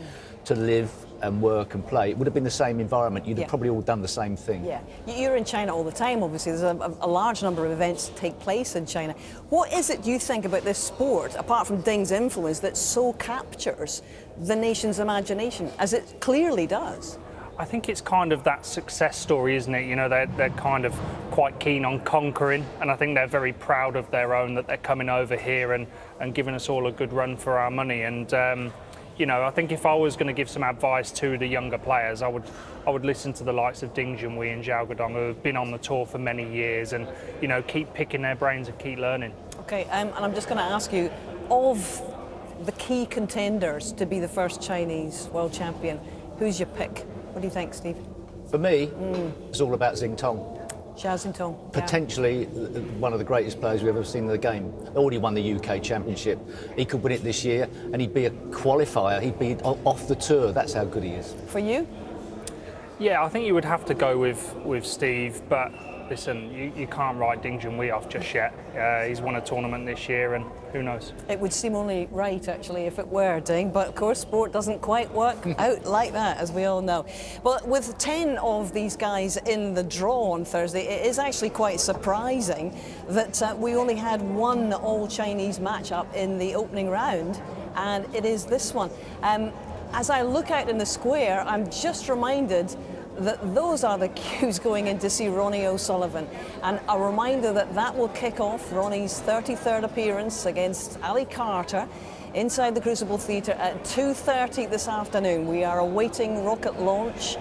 to live and work and play. It would have been the same environment. You'd have probably all done the same thing. Yeah, you're in China all the time, obviously. There's a large number of events that take place in China. What is it you think about this sport, apart from Ding's influence, that so captures the nation's imagination, as it clearly does? I think it's kind of that success story, isn't it? You know, they're kind of quite keen on conquering, and I think they're very proud of their own, that they're coming over here and giving us all a good run for our money. And you know, I think if I was going to give some advice to the younger players, I would listen to the likes of Ding Junhui and Xiao Guodong, who have been on the tour for many years, and, you know, keep picking their brains and keep learning. Okay, and I'm just going to ask you, of the key contenders to be the first Chinese world champion, who's your pick? What do you think, Steve? For me, it's all about Xing Tong. Xia Xintong. Potentially one of the greatest players we've ever seen in the game. Already won the UK Championship. He could win it this year, and he'd be a qualifier. He'd be off the tour. That's how good he is. For you? Yeah, I think you would have to go with Steve, but listen, you can't write Ding Junhui off just yet. He's won a tournament this year, and who knows? It would seem only right, actually, if it were, Ding, but of course sport doesn't quite work out like that, as we all know. Well, with 10 of these guys in the draw on Thursday, it is actually quite surprising that we only had one all-Chinese matchup in the opening round, and it is this one. As I look out in the square, I'm just reminded that those are the cues going in to see Ronnie O'Sullivan, and a reminder that that will kick off Ronnie's 33rd appearance against A.Carter inside the Crucible Theatre at 2:30 this afternoon. We are awaiting rocket launch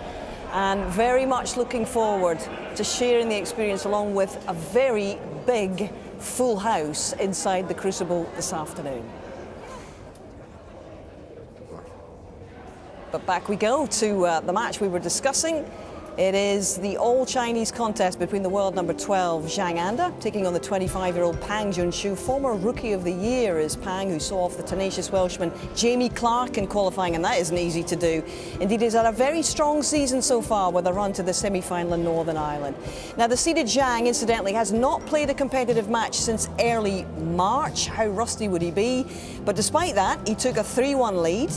and very much looking forward to sharing the experience along with a very big full house inside the Crucible this afternoon. But back we go to the match we were discussing. It is the all-Chinese contest between the world number 12, Zhang Anda, taking on the 25-year-old Pang Junxu. Former Rookie of the Year is Pang, who saw off the tenacious Welshman Jamie Clark in qualifying, and that isn't easy to do. Indeed, he's had a very strong season so far with a run to the semi-final in Northern Ireland. Now, the seeded Zhang, incidentally, has not played a competitive match since early March. How rusty would he be? But despite that, he took a 3-1 lead.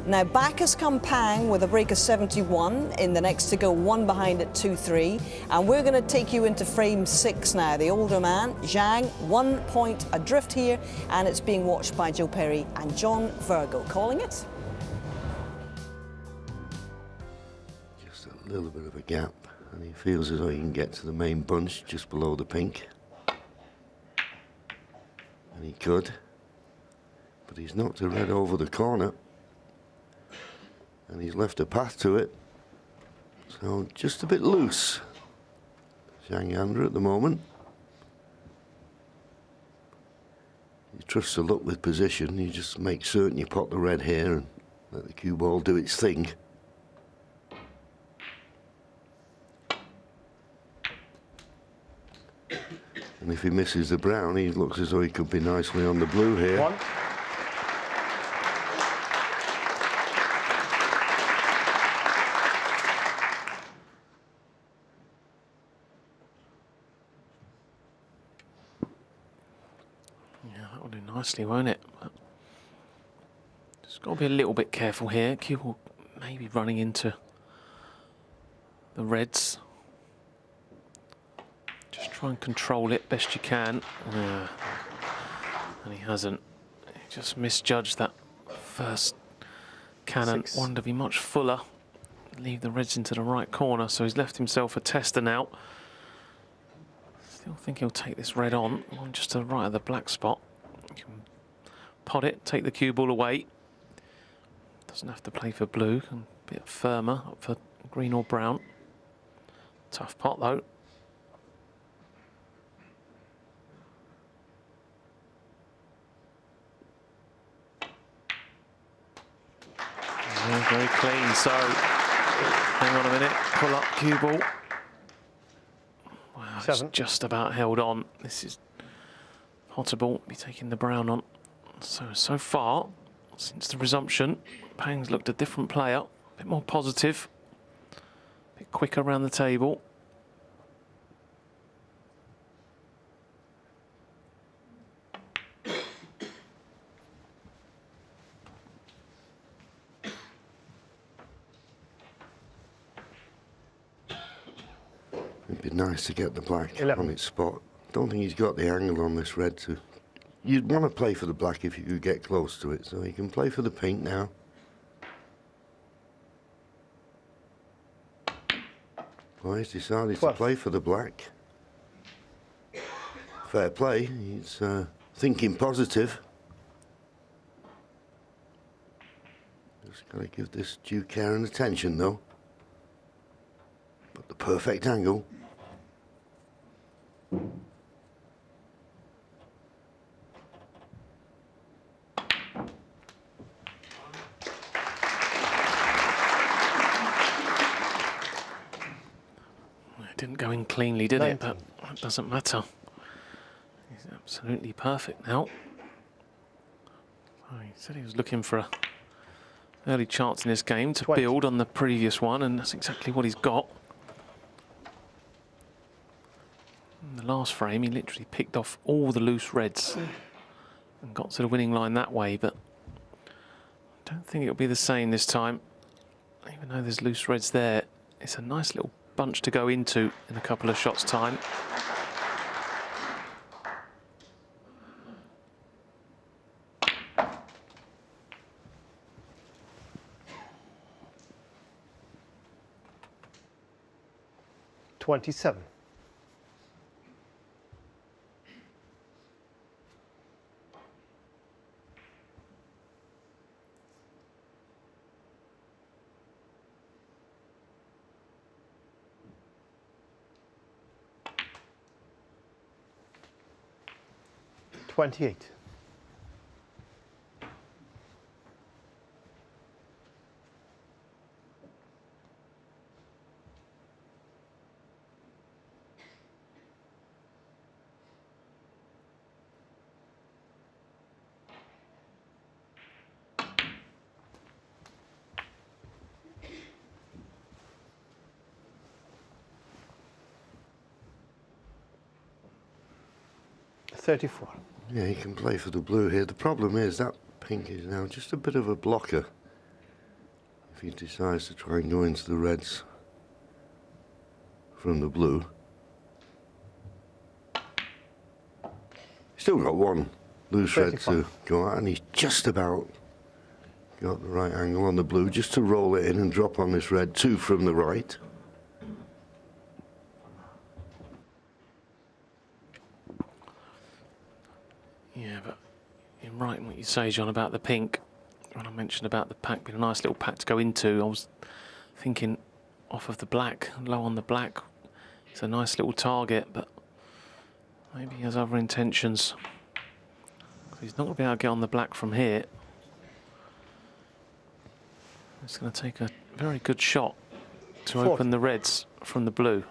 Now back has come Pang with a break of 71 in the next to go, one behind at 2-3. And we're going to take you into frame 6 now. The older man, Zhang, 1 point adrift here, and it's being watched by Joe Perry and John Virgo. Calling it? Just a little bit of a gap, and he feels as though he can get to the main bunch just below the pink. And he could, but he's knocked the red over the corner. And he's left a path to it, so just a bit loose. Zhang Anda at the moment. He trusts the luck with position. You just make certain you pot the red here and let the cue ball do its thing. And if he misses the brown, he looks as though he could be nicely on the blue here. One. Nicely, won't it? Just got to be a little bit careful here. Cue ball maybe running into the reds. Just try and control it best you can. Yeah. And he hasn't. He just misjudged that first cannon. Wanted to be much fuller. Leave the reds into the right corner, so he's left himself a tester now. Still think he'll take this red on just to the right of the black spot. You can pot it, take the cue ball away. Doesn't have to play for blue, and a bit firmer up for green or brown. Tough pot though. Yeah, very clean, so hang on a minute, pull up cue ball. Wow, it's just about held on. This is Potable, be taking the brown on. So far, since the resumption, Pang's looked a different player, a bit more positive, a bit quicker around the table. It'd be nice to get the black on its spot. Don't think he's got the angle on this red to. You'd want to play for the black if you could get close to it, so he can play for the pink now. Well, he's decided to play for the black. Fair play, he's thinking positive. Just got to give this due care and attention though. But the perfect angle. Didn't go in cleanly, did it? But it doesn't matter. He's absolutely perfect now. Oh, he said he was looking for a early chance in this game to build on the previous one, and that's exactly what he's got. In the last frame, he literally picked off all the loose reds and got to the winning line that way, but I don't think it'll be the same this time. Even though there's loose reds there, it's a nice little bunch to go into in a couple of shots' time. .27. .28. .34. Yeah, he can play for the blue here. The problem is that pink is now just a bit of a blocker if he decides to try and go into the reds from the blue. Still got one loose red to go out, and he's just about got the right angle on the blue just to roll it in and drop on this red, 2 from the right. Yeah, but you're right in what you say, John, about the pink. When I mentioned about the pack being a nice little pack to go into, I was thinking off of the black, low on the black. It's a nice little target, but maybe he has other intentions. He's not going to be able to get on the black from here. It's going to take a very good shot to open the reds from the blue.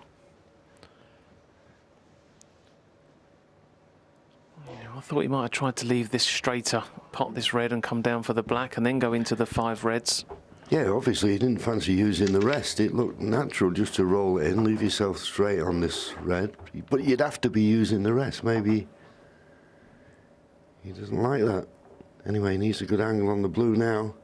I thought he might have tried to leave this straighter, pot this red and come down for the black and then go into the 5 reds. Yeah, obviously he didn't fancy using the rest. It looked natural just to roll it in, leave yourself straight on this red. But you'd have to be using the rest. Maybe he doesn't like that. Anyway, he needs a good angle on the blue now.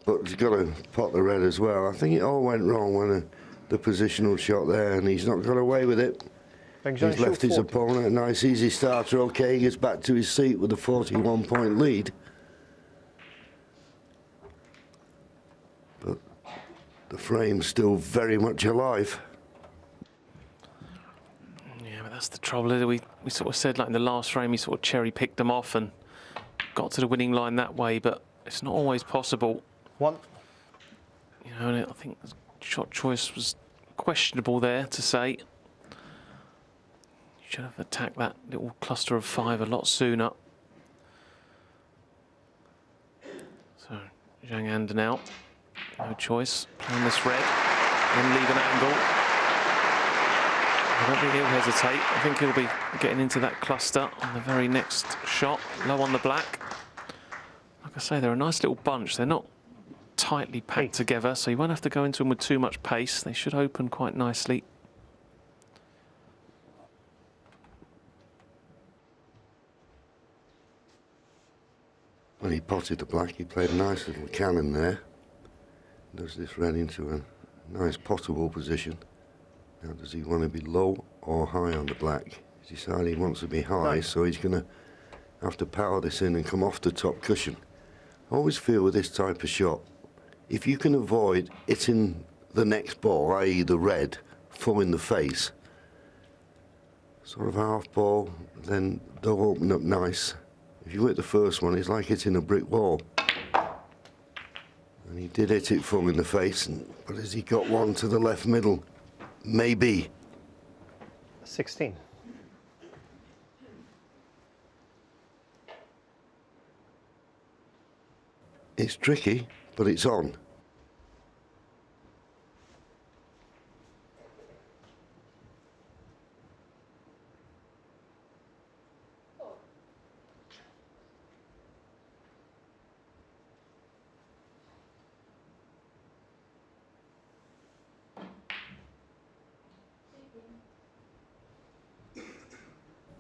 But he's got to pot the red as well. I think it all went wrong when the positional shot there, and he's not got away with it. He's left his opponent a nice easy starter. Okay, he gets back to his seat with a 41-point lead. But the frame's still very much alive. Yeah, but that's the trouble. We sort of said, like in the last frame, he sort of cherry-picked them off and got to the winning line that way, but it's not always possible. You know, and I think the shot choice was questionable there, to say. You should have attacked that little cluster of 5 a lot sooner. So, Zhang Anda now, no choice. Playing this red, then leave an angle. I don't think he'll hesitate. I think he'll be getting into that cluster on the very next shot, low on the black. Like I say, they're a nice little bunch. They're not tightly packed together, so you won't have to go into them with too much pace. They should open quite nicely. When he potted the black, he played a nice little cannon there. Does this red into a nice pottable position. Now, does he want to be low or high on the black? He's decided he wants to be high, so he's going to have to power this in and come off the top cushion. I always feel with this type of shot, if you can avoid hitting the next ball, i.e. the red, full in the face, sort of half ball, then they'll open up nice. If you hit the first one, it's like hitting a brick wall. And he did hit it full in the face, but has he got one to the left middle? Maybe. 16. It's tricky, but it's on.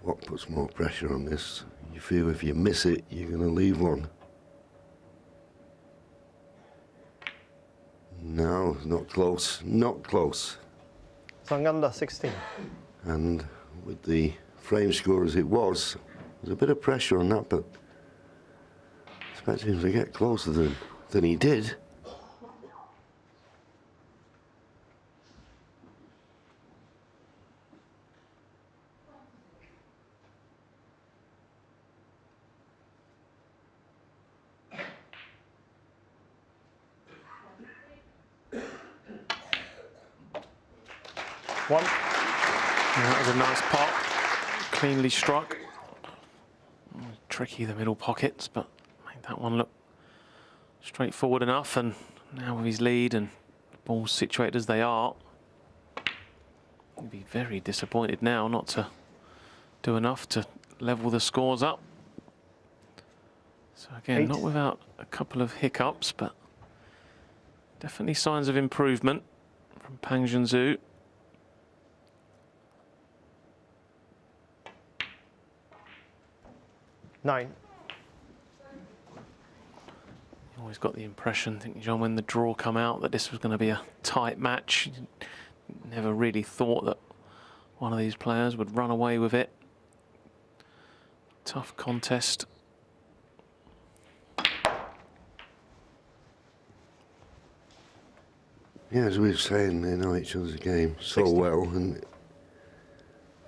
What puts more pressure on this? You feel if you miss it, you're going to leave one. No, not close, not close. So under 16. And with the frame score as it was, there's a bit of pressure on that, but expecting him to get closer than he did. One. Yeah, that was a nice pot, cleanly struck. Tricky, the middle pockets, but made that one look straightforward enough. And now with his lead and the balls situated as they are, he'd be very disappointed now not to do enough to level the scores up. So again, 8. not without a couple of hiccups, but definitely signs of improvement from Pang Junzhu. Nine. Always got the impression, I think, John, when the draw come out, that this was going to be a tight match. Never really thought that one of these players would run away with it. Tough contest. Yeah, as we were saying, they know each other's game so 60. well, and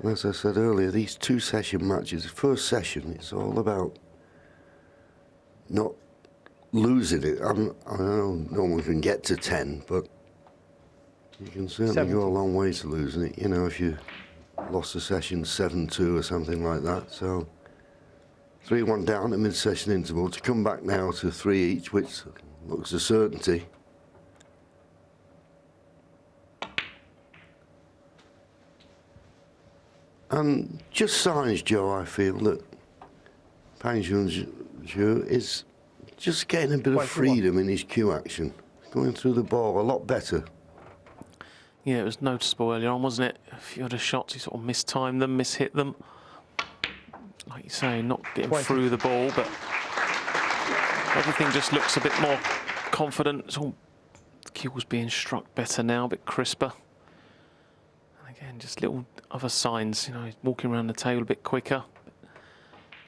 as I said earlier, these two-session matches, the first session, it's all about not losing it. I know no one can get to 10, but you can certainly 70. go a long way to losing it. You know, if you lost a session 7-2 or something like that. So 3-1 down at mid-session interval to come back now to 3 each, which looks a certainty. And just signs, Joe, I feel that Pang Junzhu is just getting a bit of freedom in his cue action, going through the ball a lot better. Yeah, it was noticeable earlier on, wasn't it? A few of the shots, he sort of mistimed them, mishit them. Like you say, not getting through the ball, but everything just looks a bit more confident. It's all, the cue was being struck better now, a bit crisper. And again, just little other signs, you know, he's walking around the table a bit quicker,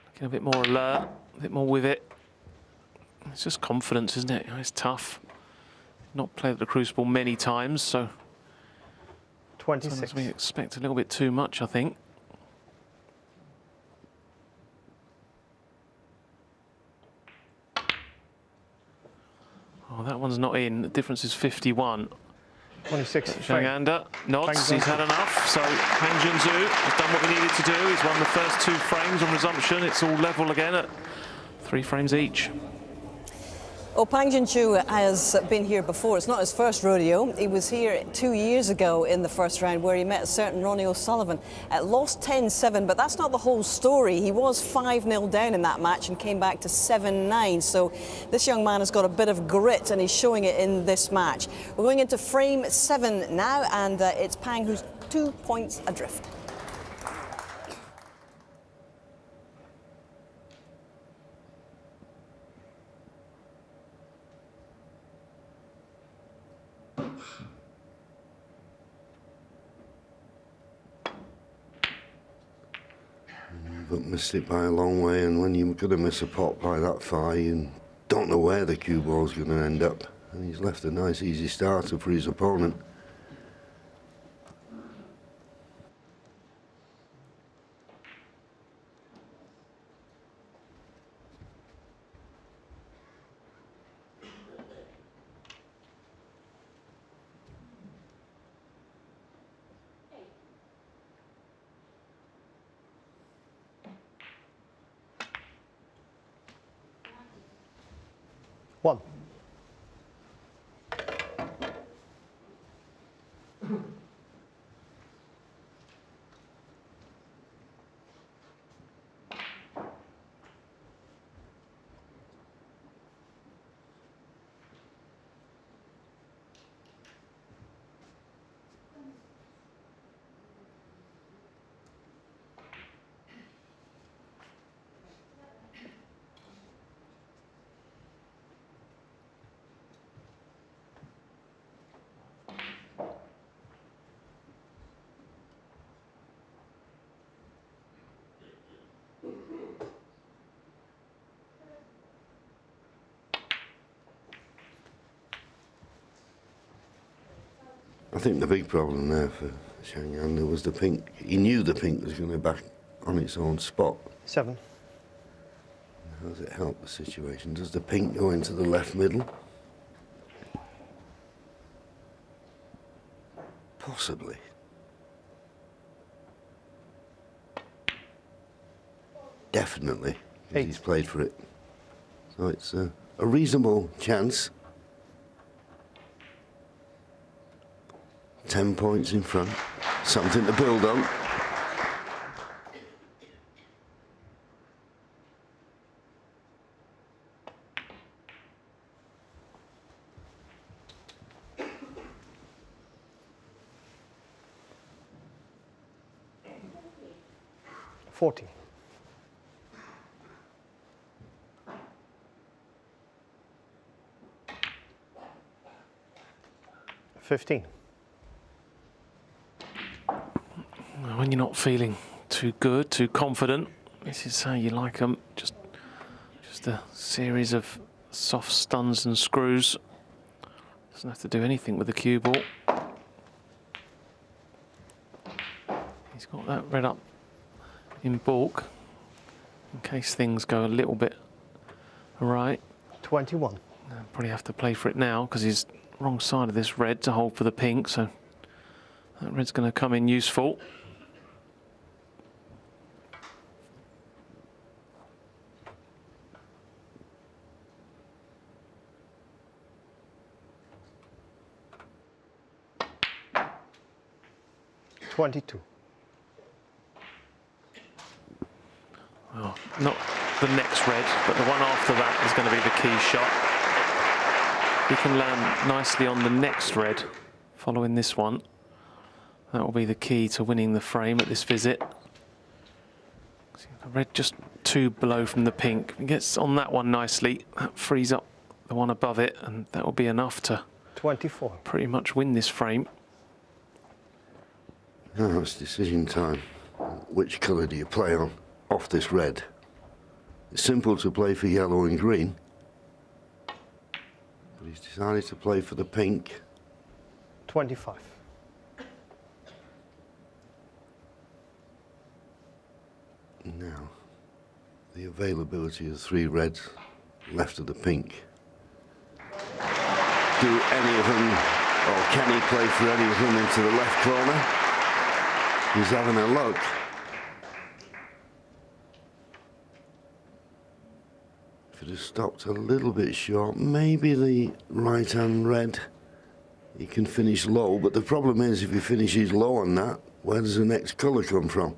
looking a bit more alert, a bit more with it. It's just confidence, isn't it? You know, it's tough. Not played at the Crucible many times, so 26. sometimes we expect a little bit too much, I think. Oh, that one's not in. The difference is 51. 26. Zhang nods, he's had enough. So Pang Junzhu has done what we needed to do. He's won the first 2 frames on resumption. It's all level again at 3 frames each. Well, Pang Junzhu has been here before. It's not his first rodeo. He was here 2 years ago in the first round where he met a certain R.O'Sullivan. Lost 10-7, but that's not the whole story. He was 5-0 down in that match and came back to 7-9. So this young man has got a bit of grit and he's showing it in this match. We're going into frame 7 now, and it's Pang who's 2 points adrift. But missed it by a long way, and when you're going to miss a pot by that far, you don't know where the cue ball's going to end up. And he's left a nice easy starter for his opponent. One. I think the big problem there for Shangan was the pink. He knew the pink was going to be back on its own spot. 7. How does it help the situation? Does the pink go into the left middle? Possibly. Definitely, because he's played for it. So it's a reasonable chance. 10 points in front. Something to build on. $40. 15. When you're not feeling too good, too confident, this is how you like them. Just a series of soft stuns and screws. Doesn't have to do anything with the cue ball. He's got that red up in baulk in case things go a little bit awry. 21. Probably have to play for it now because he's wrong side of this red to hold for the pink, so that red's going to come in useful. $22. Well, not the next red, but the one after that is going to be the key shot. He can land nicely on the next red following this one. That will be the key to winning the frame at this visit. The red just 2 below from the pink. If he gets on that one nicely, that frees up the one above it, and that will be enough to 24. Pretty much win this frame. Now it's decision time. Which colour do you play on off this red? It's simple to play for yellow and green, but he's decided to play for the pink. 25. Now, the availability of 3 reds left of the pink. Do any of them, or can he play for any of them into the left corner? He's having a look. If it had stopped a little bit short, maybe the right-hand red, he can finish low, but the problem is if he finishes low on that, where does the next colour come from?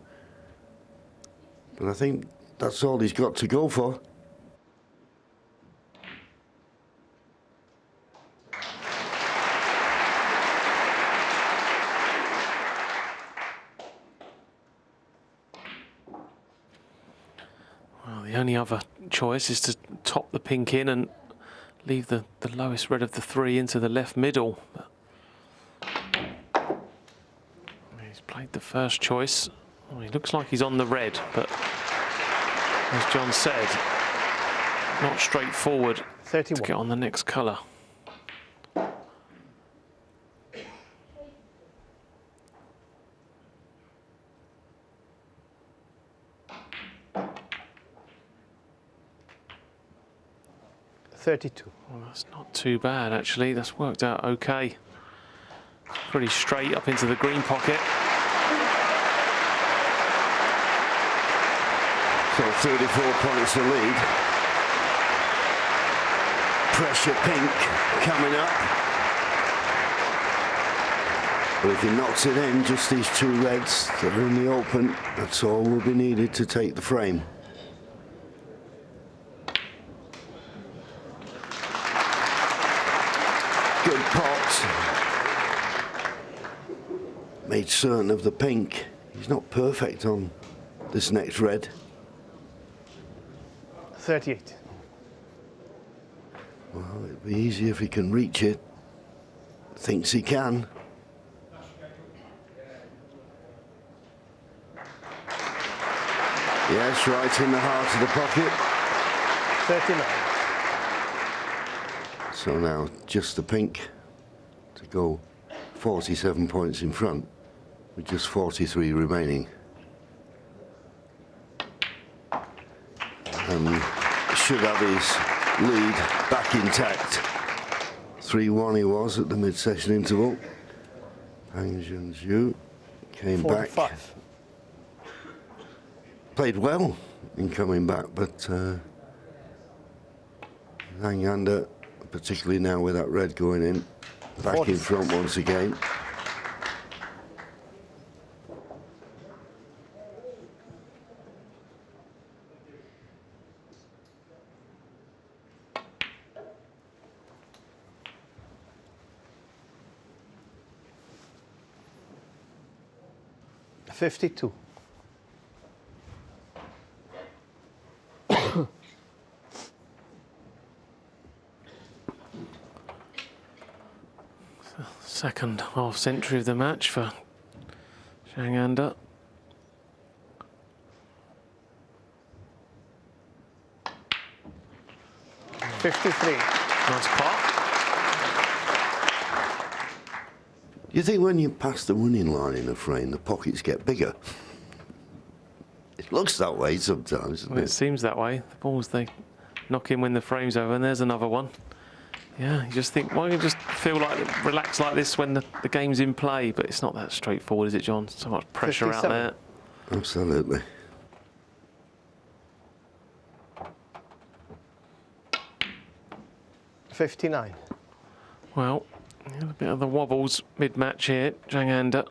But I think that's all he's got to go for. Well, the only other choice is to top the pink in and leave the lowest red of the 3 into the left middle. He's played the first choice. Well, he looks like he's on the red, but as John said, not straightforward 31. to get on the next colour. $32. Well, that's not too bad, actually. That's worked out okay. Pretty straight up into the green pocket. So 34 points to lead. Pressure pink coming up. But if he knocks it in, just these 2 reds that are in the open, that's all will be needed to take the frame. Good pot. Made certain of the pink. He's not perfect on this next red. 38. Well, it'd be easy if he can reach it. Thinks he can. Yes, right in the heart of the pocket. 39. So now just the pink to go 47 points in front, with just 43 remaining. And should have his lead back intact. 3-1 he was at the mid-session interval. Pang Junzhu came 45. back. Played well in coming back, but Zhang Anda, particularly now with that red going in, back in front once again. $52. Second half century of the match for Zhang Anda. $53. Nice pot. You think when you pass the winning line in a frame, the pockets get bigger? It looks that way sometimes, doesn't Well, it seems that way. The balls, they knock in when the frame's over, and there's another one. Yeah, you just think, why don't you just feel like, relax like this when the game's in play? But it's not that straightforward, is it, John? So much pressure 57. out there. Absolutely. $59. Well, a bit of the wobbles mid-match here, Zhang Anda.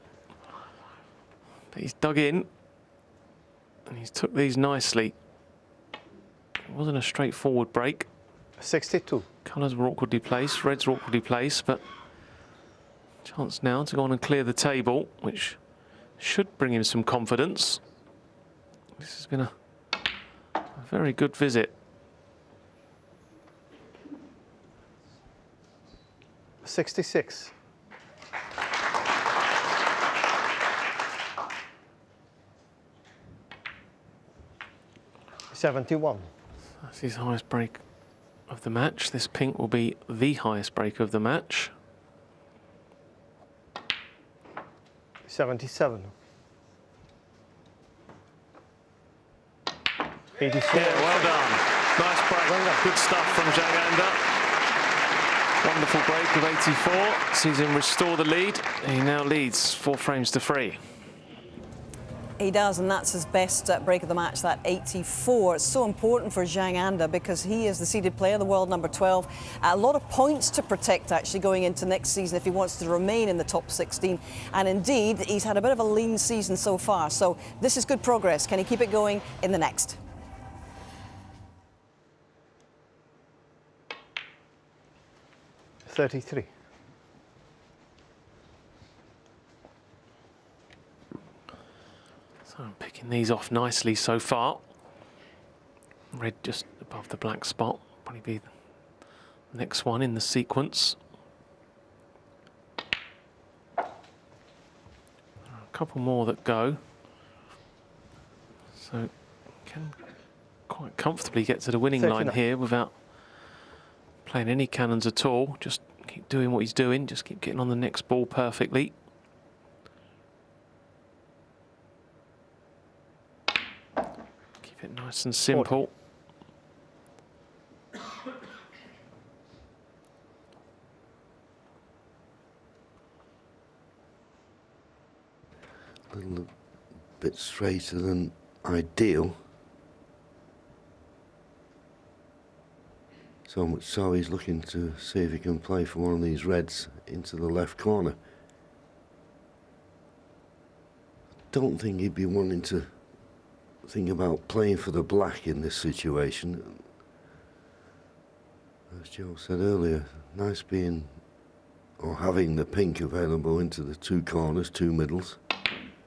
But he's dug in, and he's took these nicely. It wasn't a straightforward break. 62. Colours were awkwardly placed, reds were awkwardly placed, but chance now to go on and clear the table, which should bring him some confidence. This has been a very good visit. 66. $71. That's his highest break of the match. This pink will be the highest break of the match. 77. 84. Yeah, well done. Nice break. Good stuff from Zhang Anda. Wonderful break of 84. Sees him restore the lead. He now leads 4 frames to 3. He does, and that's his best break of the match, that 84. It's so important for Zhang Anda because he is the seeded player, the world number 12. A lot of points to protect, actually, going into next season if he wants to remain in the top 16. And indeed, he's had a bit of a lean season so far. So this is good progress. Can he keep it going in the next? $33. So I'm picking these off nicely so far. Red just above the black spot. Probably be the next one in the sequence. There are a couple more that go. So can quite comfortably get to the winning 39. line here without playing any cannons at all. Just keep doing what he's doing. Just keep getting on the next ball perfectly. Keep it nice and simple. 40. A little bit straighter than ideal. So much so he's looking to see if he can play for one of these reds into the left corner. Don't think he'd be wanting to think about playing for the black in this situation. As Joe said earlier, nice being or having the pink available into the 2 corners, 2 middles.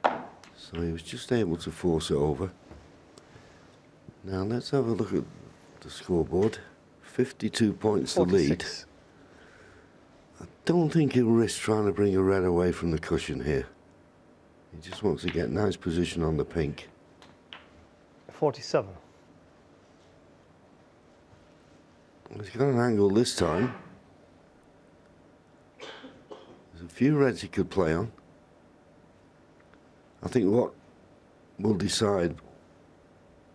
So he was just able to force it over. Now let's have a look at the scoreboard. 52 points to lead. I don't think he'll risk trying to bring a red away from the cushion here. He just wants to get nice position on the pink. 47. He's got an angle this time. There's a few reds he could play on. I think what will decide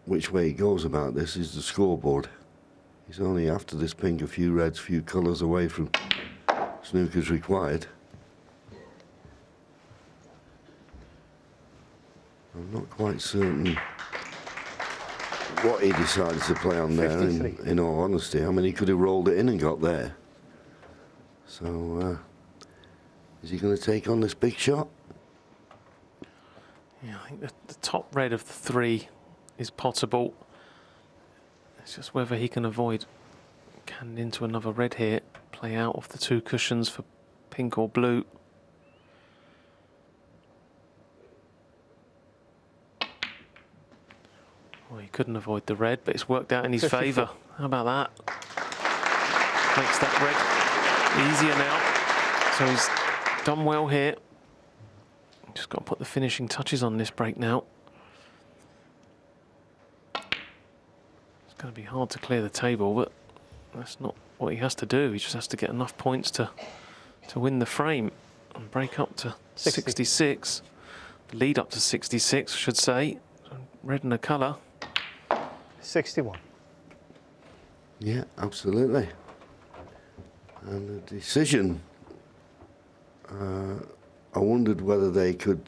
which way he goes about this is the scoreboard. He's only after this pink a few reds, few colours away from snooker's required. I'm not quite certain what he decided to play on there, in all honesty. I mean, he could have rolled it in and got there. So, is he going to take on this big shot? Yeah, I think the top red of the three is potable. It's just whether he can avoid canning into another red here, play out of the two cushions for pink or blue. Well, he couldn't avoid the red, but it's worked out in his favour. How about that? Makes that red easier now. So he's done well here. Just got to put the finishing touches on this break now. It's going to be hard to clear the table, but that's not what he has to do. He just has to get enough points to win the frame and break up to 66. The lead up to 66, I should say. Red in a colour. 61. Yeah, absolutely. And the decision, I wondered whether they could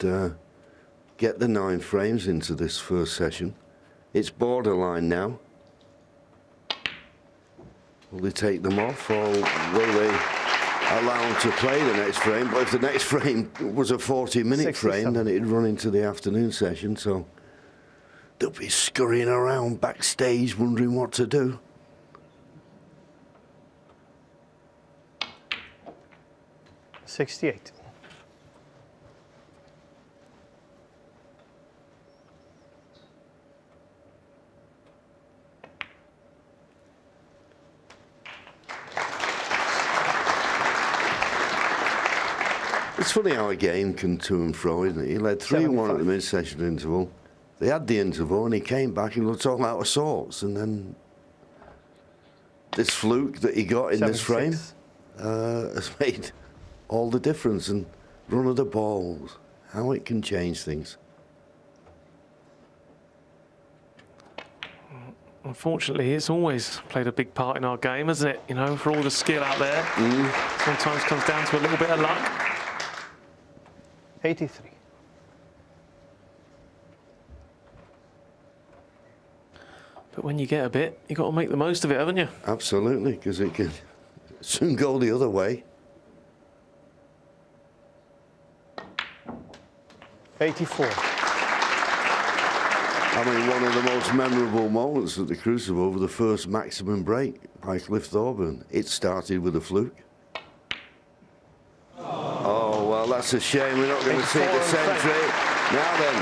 get the 9 frames into this first session. It's borderline now. Will they take them off, or will they allow them to play the next frame? But if the next frame was a 40-minute frame, then it'd run into the afternoon session, so they'll be scurrying around backstage wondering what to do. $68. It's funny how a game can to and fro, isn't it? He led 3-1 at the mid-session interval. They had the interval, and he came back and looked all out of sorts. And then this fluke that he got in this frame has made all the difference. And run of the balls, how it can change things. Unfortunately, it's always played a big part in our game, hasn't it? You know, for all the skill out there, sometimes comes down to a little bit of luck. 83. But when you get a bit, you've got to make the most of it, haven't you? Absolutely, because it can soon go the other way. 84. I mean, one of the most memorable moments at the Crucible over the first maximum break by Cliff Thorburn. It started with a fluke. Oh, well, that's a shame. We're not going to see the century. Now then,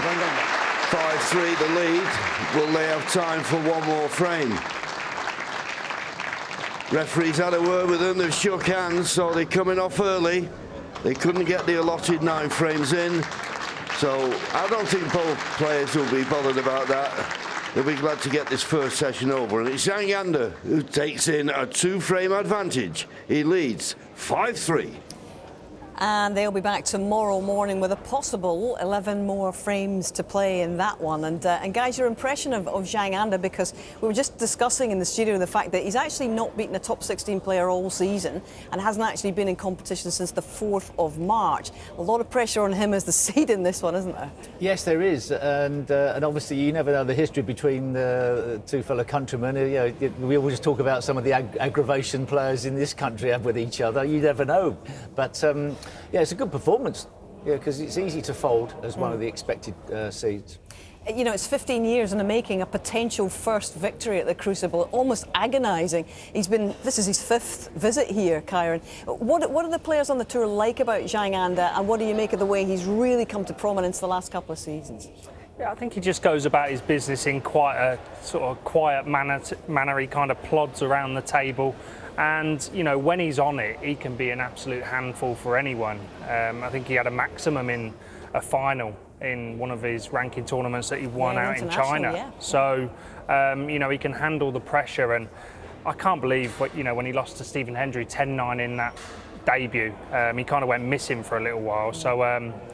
5-3 the lead. Will they have time for one more frame? Referee's had a word with them. They've shook hands, so they're coming off early. They couldn't get the allotted 9 frames in. So I don't think both players will be bothered about that. They'll be glad to get this first session over. And it's Zhang Yanda who takes in a 2-frame advantage. He leads 5-3. And they'll be back tomorrow morning with a possible 11 more frames to play in that one. And guys, your impression of Zhang Yanda, because we were just discussing in the studio the fact that he's actually not beaten a top 16 player all season and hasn't actually been in competition since the 4th of March. A lot of pressure on him as the seed in this one, isn't there? Yes, there is, and obviously you never know the history between the two fellow countrymen. You know, we always talk about some of the aggravation players in this country have with each other. You never know, but. Yeah, it's a good performance, because it's easy to fold as one of the expected seeds. You know, it's 15 years in the making, a potential first victory at the Crucible, almost agonising. This is his 5th visit here, Kyron. What are the players on the tour like about Zhang Yanda, and what do you make of the way he's really come to prominence the last couple of seasons? Yeah, I think he just goes about his business in quite a sort of quiet manner. He kind of plods around the table. And, you know, when he's on it, he can be an absolute handful for anyone. I think he had a maximum in a final in one of his ranking tournaments that he won out in China. Yeah. So, you know, he can handle the pressure. And I can't believe, when he lost to Stephen Hendry 10-9 in that debut. He kind of went missing for a little while, so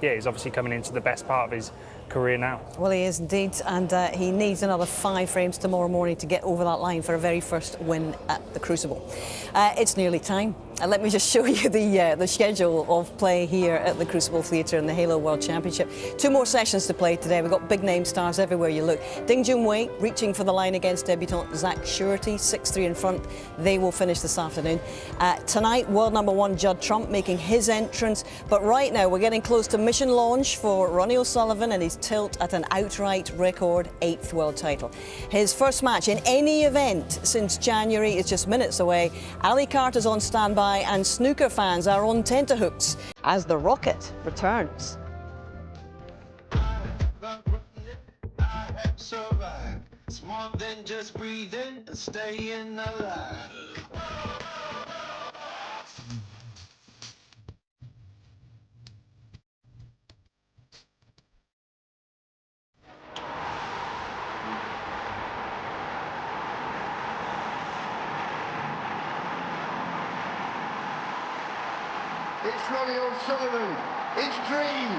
yeah, he's obviously coming into the best part of his career now. Well, he is indeed, and he needs another 5 frames tomorrow morning to get over that line for a very first win at the Crucible. It's nearly time. Let me just show you the schedule of play here at the Crucible Theatre in the Halo World Championship. 2 more sessions to play today. We've got big name stars everywhere you look. Ding Junhui reaching for the line against debutant Zach Surety, 6-3 in front. They will finish this afternoon. Tonight, world number 1 Judd Trump making his entrance. But right now, we're getting close to mission launch for R.O'Sullivan and his tilt at an outright record 8th world title. His first match in any event since January is just minutes away. A.Carter's on standby and snooker fans are on tenterhooks as the rocket returns. It's more than just breathing and staying alive. It's R.O'Sullivan. His dream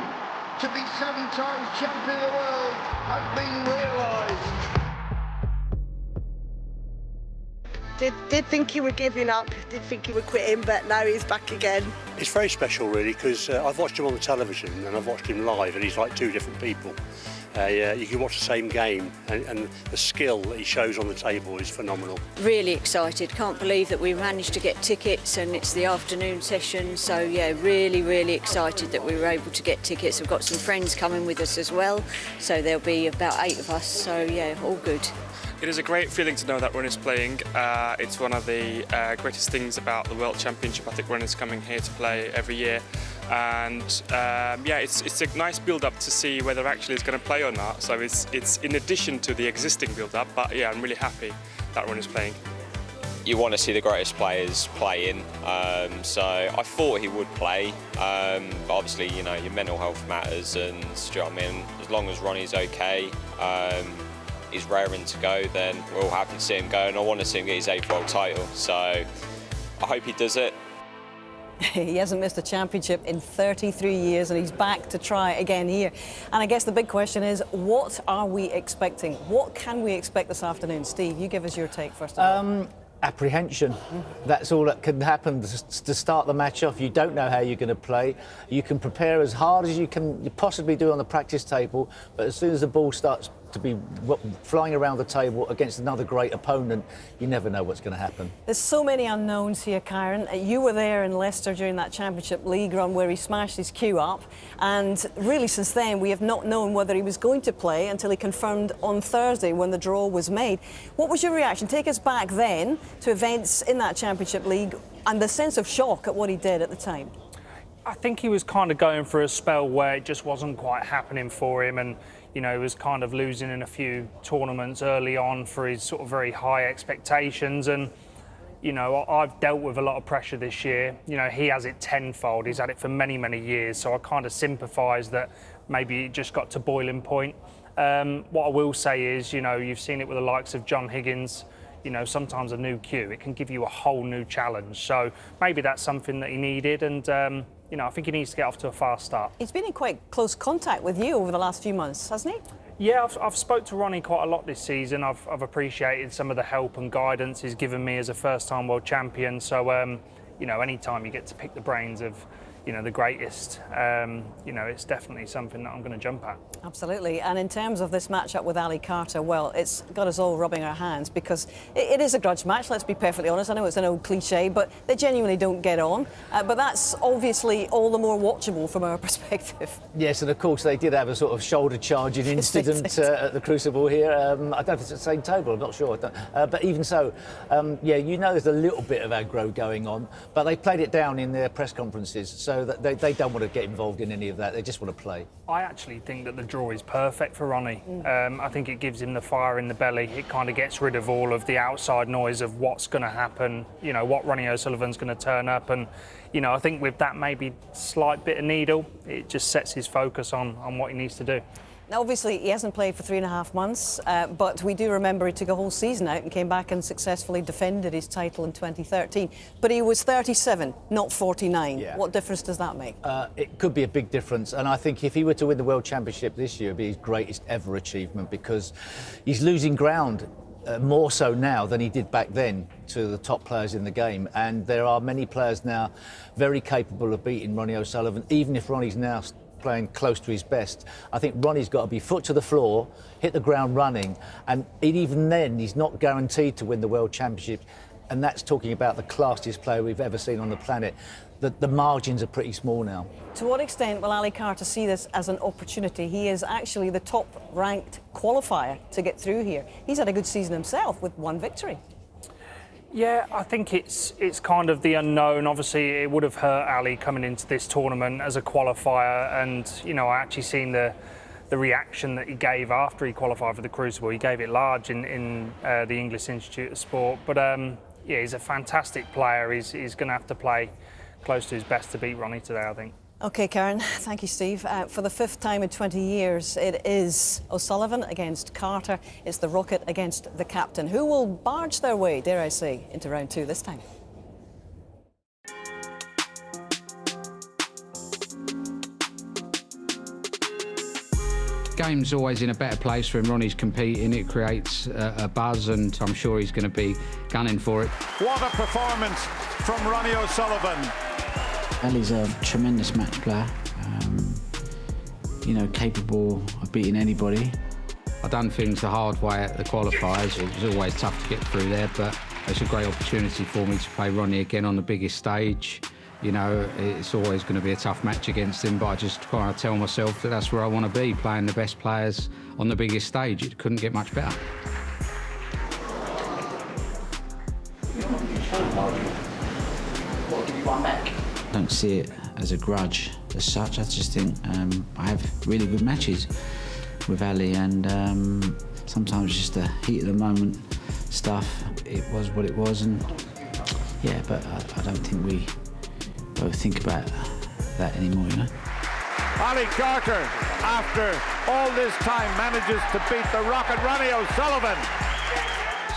to be 7 times champion of the world has been realised. Did think he were giving up, did think he were quitting, but now he's back again. It's very special, really, because I've watched him on the television and I've watched him live, and he's like 2 different people. You can watch the same game, and the skill that he shows on the table is phenomenal. Really excited, can't believe that we managed to get tickets, and it's the afternoon session, so yeah, really excited that we were able to get tickets. We've got some friends coming with us as well, so there'll be about 8 of us, so yeah, all good. It is a great feeling to know that Ron is playing. It's one of the greatest things about the World Championship. I think Ron is coming here to play every year. And yeah, it's a nice build-up to see whether actually he's going to play or not. So it's in addition to the existing build-up, but yeah, I'm really happy that Ron is playing. You want to see the greatest players playing, so I thought he would play, but obviously, you know, your mental health matters, and do you know what I mean? As long as Ronnie's okay, he's raring to go, then we're all happy to see him go, and I want to see him get his 8th world title, so I hope he does it. He hasn't missed a championship in 33 years and he's back to try again here. And I guess the big question is, what are we expecting? What can we expect this afternoon? Steve, you give us your take first of all. Apprehension. That's all that can happen to start the match off. You don't know how you're going to play. You can prepare as hard as you can possibly do on the practice table, but as soon as the ball starts to be flying around the table against another great opponent, you never know what's going to happen. There's so many unknowns here, Karen. You were there in Leicester during that Championship League run where he smashed his cue up, and really since then we have not known whether he was going to play until he confirmed on Thursday when the draw was made. What was your reaction? Take us back then to events in that Championship League and the sense of shock at what he did at the time. I think he was kind of going for a spell where it just wasn't quite happening for him, and you know, he was kind of losing in a few tournaments early on for his sort of very high expectations. And you know, I've dealt with a lot of pressure this year. You know, he has it tenfold. He's had it for many years, so I kind of sympathise that maybe it just got to boiling point. What I will say is, you know, you've seen it with the likes of John Higgins. You know, sometimes a new cue, it can give you a whole new challenge. So maybe that's something that he needed, and you know, I think he needs to get off to a fast start. He's been in quite close contact with you over the last few months, hasn't he? Yeah, I've spoke to Ronnie quite a lot this season. I've appreciated some of the help and guidance he's given me as a first-time world champion. So, you know, anytime you get to pick the brains of, you know, the greatest, you know, it's definitely something that I'm going to jump at. Absolutely. And in terms of this matchup with A.Carter, well, it's got us all rubbing our hands because it is a grudge match, let's be perfectly honest. I know it's an old cliche, but they genuinely don't get on. But that's obviously all the more watchable from our perspective. Yes, and of course they did have a sort of shoulder-charging incident at the Crucible here. I don't know if it's at the same table, I'm not sure. But even so, yeah, you know there's a little bit of aggro going on, but they played it down in their press conferences, so that they don't want to get involved in any of that. They just want to play. I actually think that the draw is perfect for Ronnie. I think it gives him the fire in the belly. It kind of gets rid of all of the outside noise of what's going to happen, you know, what Ronnie O'Sullivan's going to turn up. And, you know, I think with that maybe slight bit of needle, it just sets his focus on what he needs to do. Now, obviously, he hasn't played for 3.5 months, but we do remember he took a whole season out and came back and successfully defended his title in 2013. But he was 37, not 49. Yeah. What difference does that make? It could be a big difference, and I think if he were to win the World Championship this year, it'd be his greatest ever achievement, because he's losing ground more so now than he did back then to the top players in the game. And there are many players now very capable of beating Ronnie O'Sullivan, even if Ronnie's now playing close to his best. I think Ronnie's got to be foot to the floor, hit the ground running, and even then he's not guaranteed to win the World Championship. And that's talking about the classiest player we've ever seen on the planet. The margins are pretty small now. To what extent will A.Carter see this as an opportunity? He is actually the top-ranked qualifier to get through here. He's had a good season himself with 1 victory. Yeah, I think it's kind of the unknown. Obviously, it would have hurt Ali coming into this tournament as a qualifier, and you know, I actually seen the reaction that he gave after he qualified for the Crucible. He gave it large in the English Institute of Sport. But yeah, he's a fantastic player. He's going to have to play close to his best to beat Ronnie today, I think. OK, Karen. Thank you, Steve. For the 5th time in 20 years, it is O'Sullivan against Carter. It's the Rocket against the captain, who will barge their way, dare I say, into round 2 this time. Game's always in a better place when Ronnie's competing. It creates a buzz, and I'm sure he's going to be gunning for it. What a performance from Ronnie O'Sullivan. Ali's a tremendous match player, you know, capable of beating anybody. I've done things the hard way at the qualifiers. It was always tough to get through there, but it's a great opportunity for me to play Ronnie again on the biggest stage. You know, it's always going to be a tough match against him, but I just kind of tell myself that that's where I want to be, playing the best players on the biggest stage. It couldn't get much better. I don't see it as a grudge as such. I just think I have really good matches with Ali, and sometimes just the heat of the moment stuff, it was what it was, and yeah, but I don't think we both think about that anymore, you know. A.Carter, after all this time, manages to beat the Rocket Ronnie O'Sullivan.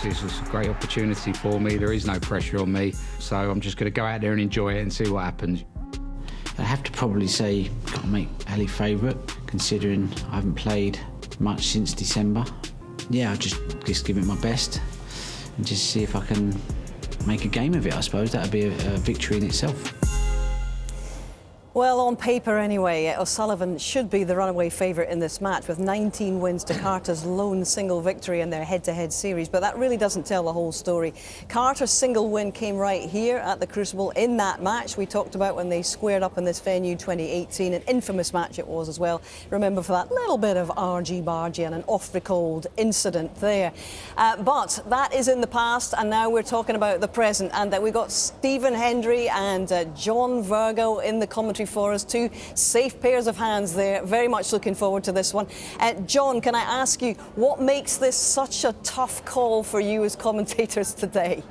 This was a great opportunity for me. There is no pressure on me, so I'm just going to go out there and enjoy it and see what happens. I have to probably say, got to make Ali favourite, considering I haven't played much since December. Yeah, I'll just give it my best and just see if I can make a game of it, I suppose. That would be a victory in itself. Well, on paper anyway, O'Sullivan should be the runaway favourite in this match, with 19 wins to Carter's lone single victory in their head-to-head series. But that really doesn't tell the whole story. Carter's single win came right here at the Crucible in that match we talked about when they squared up in this venue 2018. An infamous match it was as well. Remember, for that little bit of argy-bargy and an off-the-cold incident there. But that is in the past, and now we're talking about the present. And we've got Stephen Hendry and John Virgo in the commentary for us, 2 safe pairs of hands there. Very much looking forward to this one. John, can I ask you, what makes this such a tough call for you as commentators today?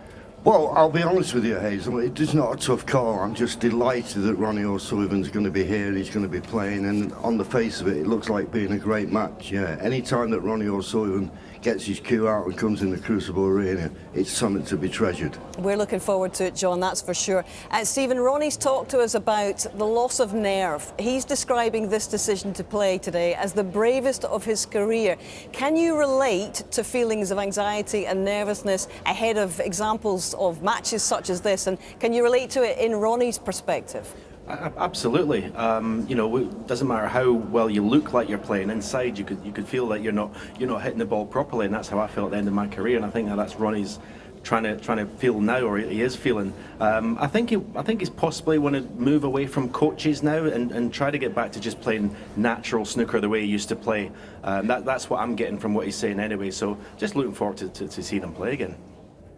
Well, I'll be honest with you, Hazel, it is not a tough call. I'm just delighted that Ronnie O'Sullivan's going to be here and he's going to be playing, and on the face of it, it looks like being a great match. Yeah, any time that Ronnie O'Sullivan gets his cue out and comes in the Crucible Arena, it's something to be treasured. We're looking forward to it, John, that's for sure. Stephen, Ronnie's talked to us about the loss of nerve. He's describing this decision to play today as the bravest of his career. Can you relate to feelings of anxiety and nervousness ahead of examples of matches such as this, and can you relate to it in Ronnie's perspective? Absolutely. You know, it doesn't matter how well you look like you're playing inside. You could feel that you're not hitting the ball properly, and that's how I felt at the end of my career. And I think that's Ronnie's trying to feel now, or he is feeling. I think he's possibly want to move away from coaches now and try to get back to just playing natural snooker the way he used to play. That's what I'm getting from what he's saying anyway. So just looking forward to seeing him play again.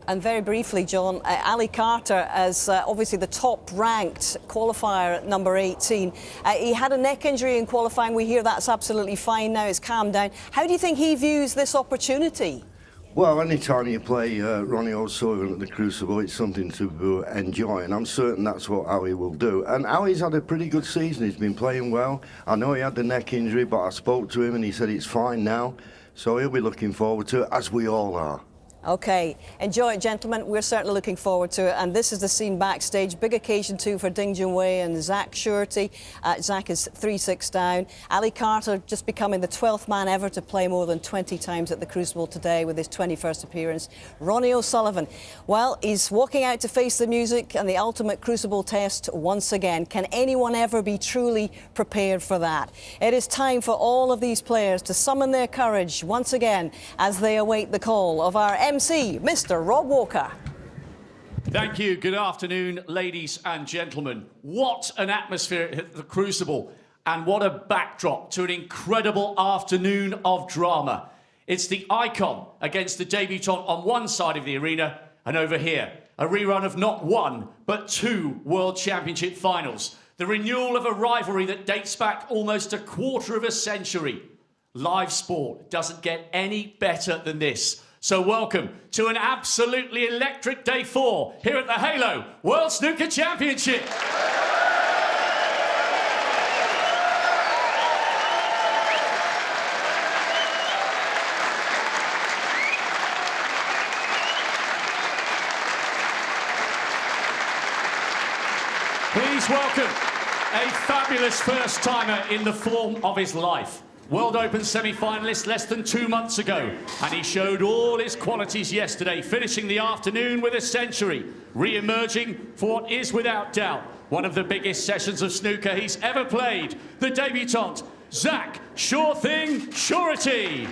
And very briefly, John, A.Carter, as obviously the top-ranked qualifier at number 18. He had a neck injury in qualifying. We hear that's absolutely fine now. It's calmed down. How do you think he views this opportunity? Well, any time you play Ronnie O'Sullivan at the Crucible, it's something to enjoy, and I'm certain that's what Ali will do. And Ali's had a pretty good season. He's been playing well. I know he had the neck injury, but I spoke to him and he said it's fine now. So he'll be looking forward to it, as we all are. Okay, enjoy it, gentlemen. We're certainly looking forward to it. And this is the scene backstage. Big occasion too for Ding Junhui and Zach Shorty. Zach is 3-6 down. Ali Carter just becoming the 12th man ever to play more than 20 times at the Crucible today with his 21st appearance. Ronnie O'Sullivan, well, he's walking out to face the music and the ultimate Crucible test once again. Can anyone ever be truly prepared for that? It is time for all of these players to summon their courage once again as they await the call of our MC, Mr. Rob Walker. Thank you. Good afternoon, ladies and gentlemen. What an atmosphere at the Crucible, and what a backdrop to an incredible afternoon of drama. It's the icon against the debutant on one side of the arena, and over here, a rerun of not one, but 2 World Championship finals. The renewal of a rivalry that dates back almost a quarter of a century. Live sport doesn't get any better than this. So welcome to an absolutely electric day 4 here at the Halo World Snooker Championship. Please welcome a fabulous first-timer in the form of his life. World Open semi-finalist less than 2 months ago, and he showed all his qualities yesterday, finishing the afternoon with a century, re-emerging for what is without doubt one of the biggest sessions of snooker he's ever played, the debutant, Zach Sure Thing Shorty.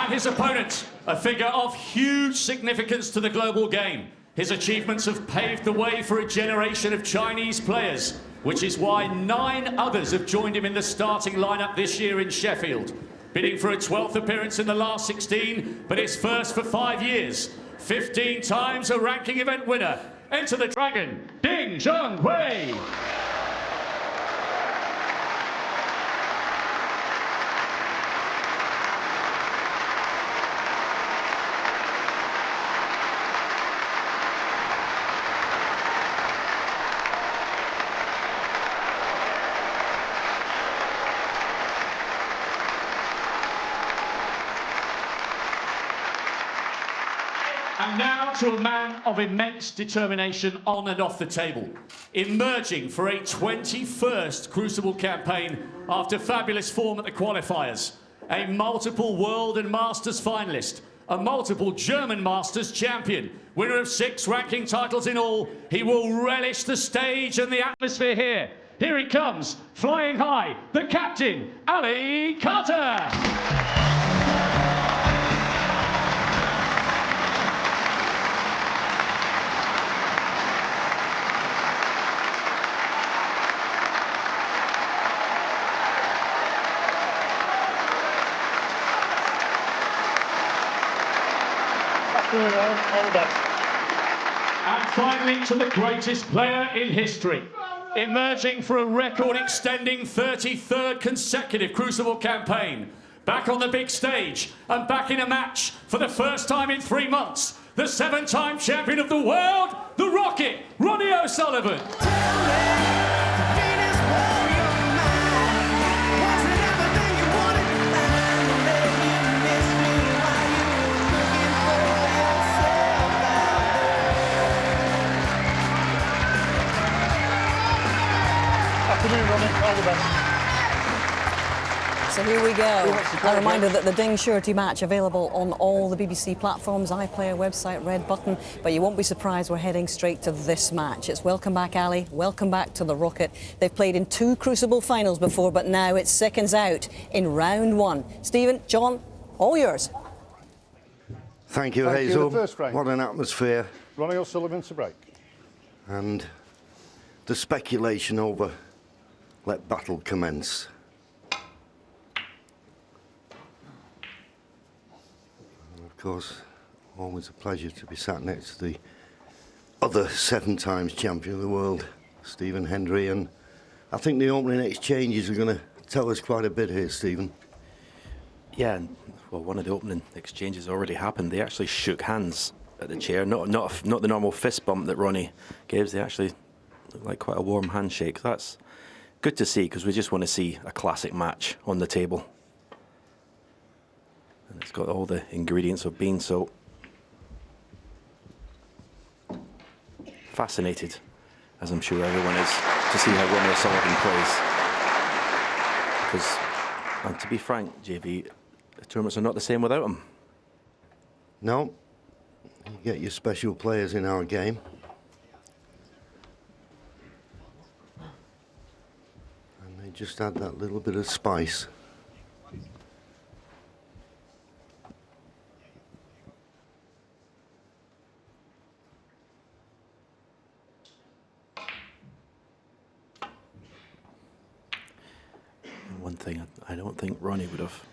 His opponent, a figure of huge significance to the global game. His achievements have paved the way for a generation of Chinese players, which is why 9 others have joined him in the starting lineup this year in Sheffield. Bidding for a 12th appearance in the last 16, but his first for 5 years. 15 times a ranking event winner. Enter the Dragon, Ding Junhui. And now to a man of immense determination on and off the table, emerging for a 21st Crucible campaign after fabulous form at the qualifiers, a multiple World and Masters finalist, a multiple German Masters champion, winner of 6 ranking titles in all. He will relish the stage and the atmosphere here. Here he comes, flying high, the captain, Ali Carter. And finally to the greatest player in history, emerging for a record-extending 33rd consecutive Crucible campaign, back on the big stage and back in a match for the first time in 3 months, the 7-time champion of the world, the Rocket, Ronnie O'Sullivan. All the best. So here we go. A reminder that the Ding Shorty match available on all the BBC platforms, iPlayer, website, Red Button. But you won't be surprised we're heading straight to this match. It's welcome back, Ali. Welcome back to the Rocket. They've played in 2 Crucible finals before, but now it's seconds out in round 1. Stephen, John, all yours. Thank you, Thank Hazel. you. The first round. What an atmosphere. Ronnie O'Sullivan to break. And the speculation over let battle commence. And of course, always a pleasure to be sat next to the other 7 times champion of the world, Stephen Hendry, and I think the opening exchanges are going to tell us quite a bit here, Stephen. Yeah, well, one of the opening exchanges already happened. They actually shook hands at the chair, not the normal fist bump that Ronnie gives. They actually look like quite a warm handshake. That's good to see, because we just want to see a classic match on the table. And it's got all the ingredients of being so. Fascinated, as I'm sure everyone is, to see how Ronnie O'Sullivan plays. Because, and to be frank, JV, the tournaments are not the same without him. No, you get your special players in our game. And they just add that little bit of spice. One thing, I don't think Ronnie would have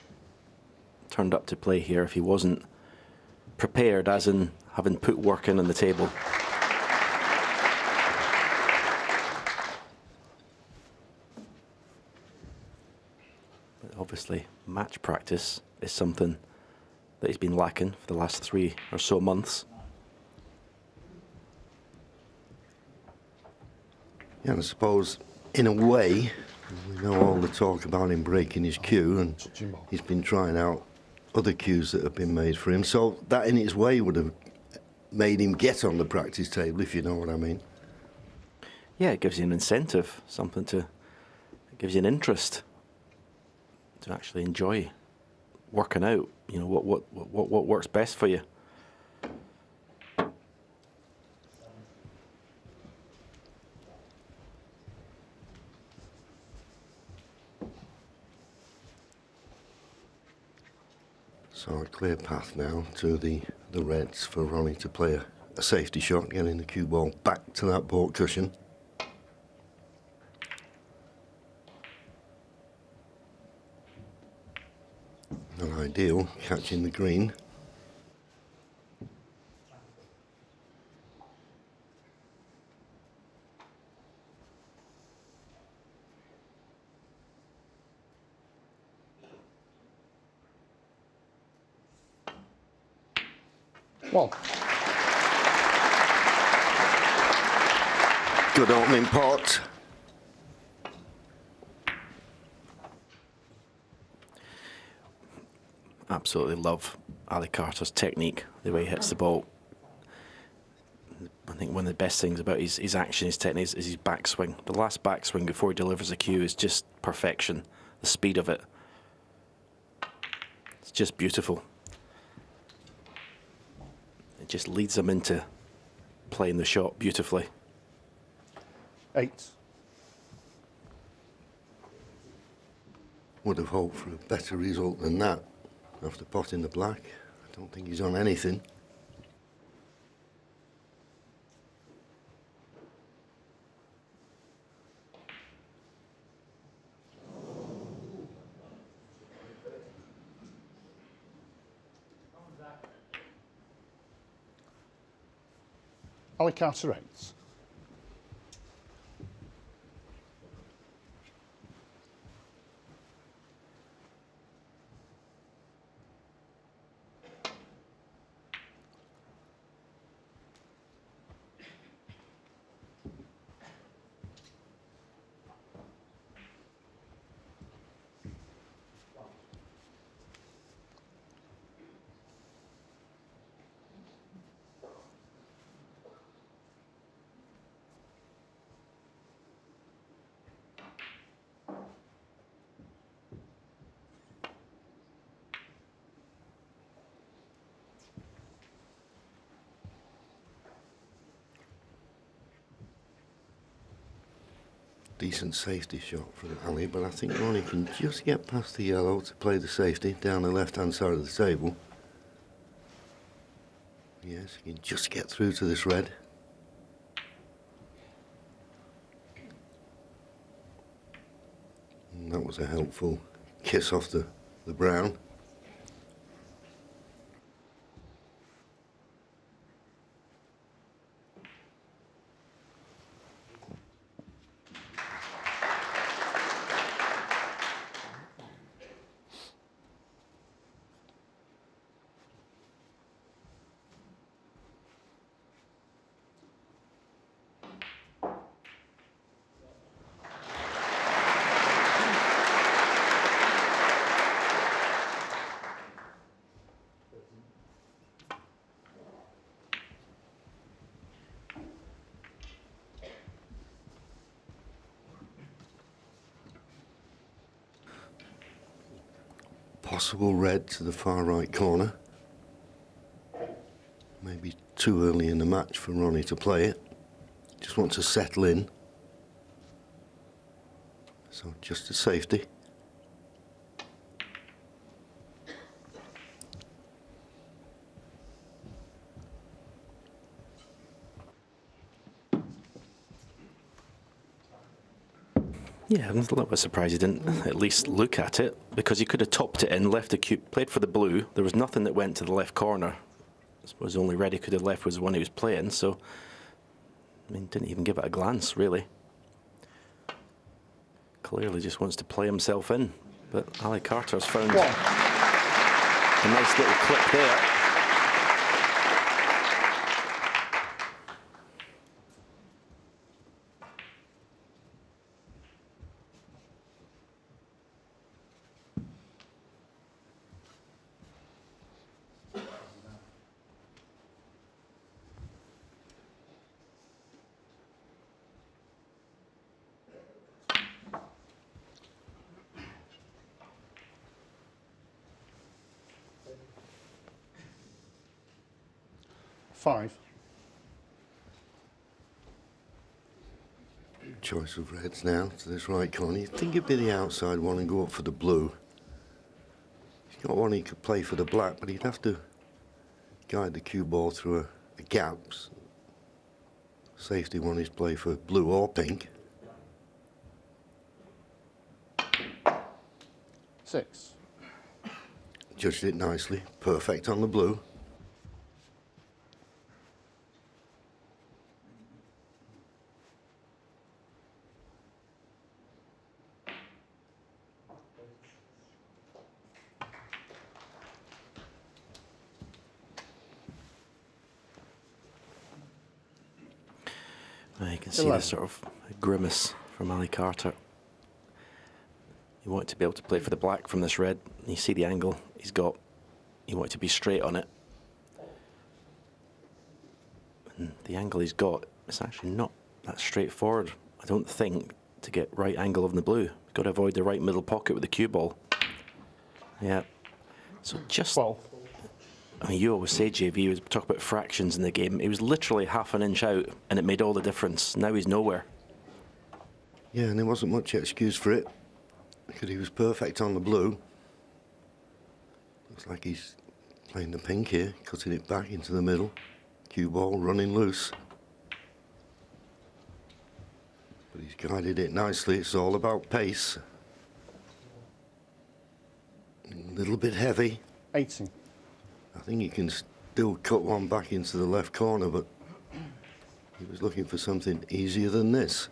turned up to play here if he wasn't prepared, as in having put work in on the table. But obviously, match practice is something that he's been lacking for the last 3 or so months. Yeah, and I suppose, in a way, we know all the talk about him breaking his cue, and he's been trying out other cues that have been made for him. So that, in its way, would have made him get on the practice table, if you know what I mean. Yeah, it gives you an incentive, something to, it gives you an interest to actually enjoy working out. You know, what works best for you. So a clear path now to the Reds for Ronnie to play a safety shot, getting the cue ball back to that baulk cushion. Not ideal, catching the green. Well, good opening pot. Absolutely love A.Carter's technique, the way he hits the ball. I think one of the best things about his action, his technique, is his backswing. The last backswing before he delivers a cue is just perfection. The speed of it, it's just beautiful. It just leads him into playing the shot beautifully. 8. Would have hoped for a better result than that after potting the black. I don't think he's on anything. A.Carter 8. Decent safety shot from Ali, but I think Ronnie can just get past the yellow to play the safety down the left-hand side of the table. Yes, he can just get through to this red. And that was a helpful kiss off the brown. Possible red to the far right corner. Maybe too early in the match for Ronnie to play it. Just wants to settle in. So just a safety. Yeah, I'm a little bit surprised he didn't at least look at it, because he could have topped it in, left the cue, played for the blue. There was nothing that went to the left corner. I suppose the only red he could have left was the one he was playing, so I mean, didn't even give it a glance, really. Clearly just wants to play himself in, but A.Carter's found a nice little clip there. Five. Choice of reds now to this right corner. You'd think it'd be the outside one and go up for the blue. He's got one he could play for the black, but he'd have to guide the cue ball through a gap. Safety one is play for blue or pink. 6. Judged it nicely. Perfect on the blue. You can see the sort of grimace from A.Carter. You want to be able to play for the black from this red. You see the angle he's got. You want to be straight on it. And the angle he's got is actually not that straightforward, I don't think, to get right angle on the blue. You've got to avoid the right middle pocket with the cue ball. Yeah. So just... I mean, you always say, JV, was talk about fractions in the game. He was literally half an inch out, and it made all the difference. Now he's nowhere. Yeah, and there wasn't much excuse for it, because he was perfect on the blue. Looks like he's playing the pink here, cutting it back into the middle. Cue ball running loose. But he's guided it nicely. It's all about pace. A little bit heavy. 18. I think he can still cut one back into the left corner, but he was looking for something easier than this.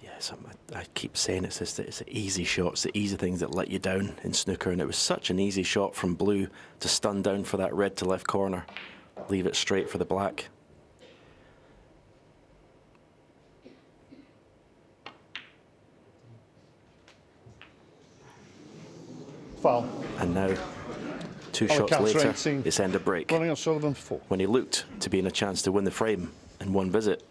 Yes, I keep saying it's an easy shot. It's the easy things that let you down in snooker, and it was such an easy shot from blue to stun down for that red to left corner. Leave it straight for the black. Foul. And now, two shots later, it's end of break. R.O'Sullivan 4. When he looked to be in a chance to win the frame in one visit.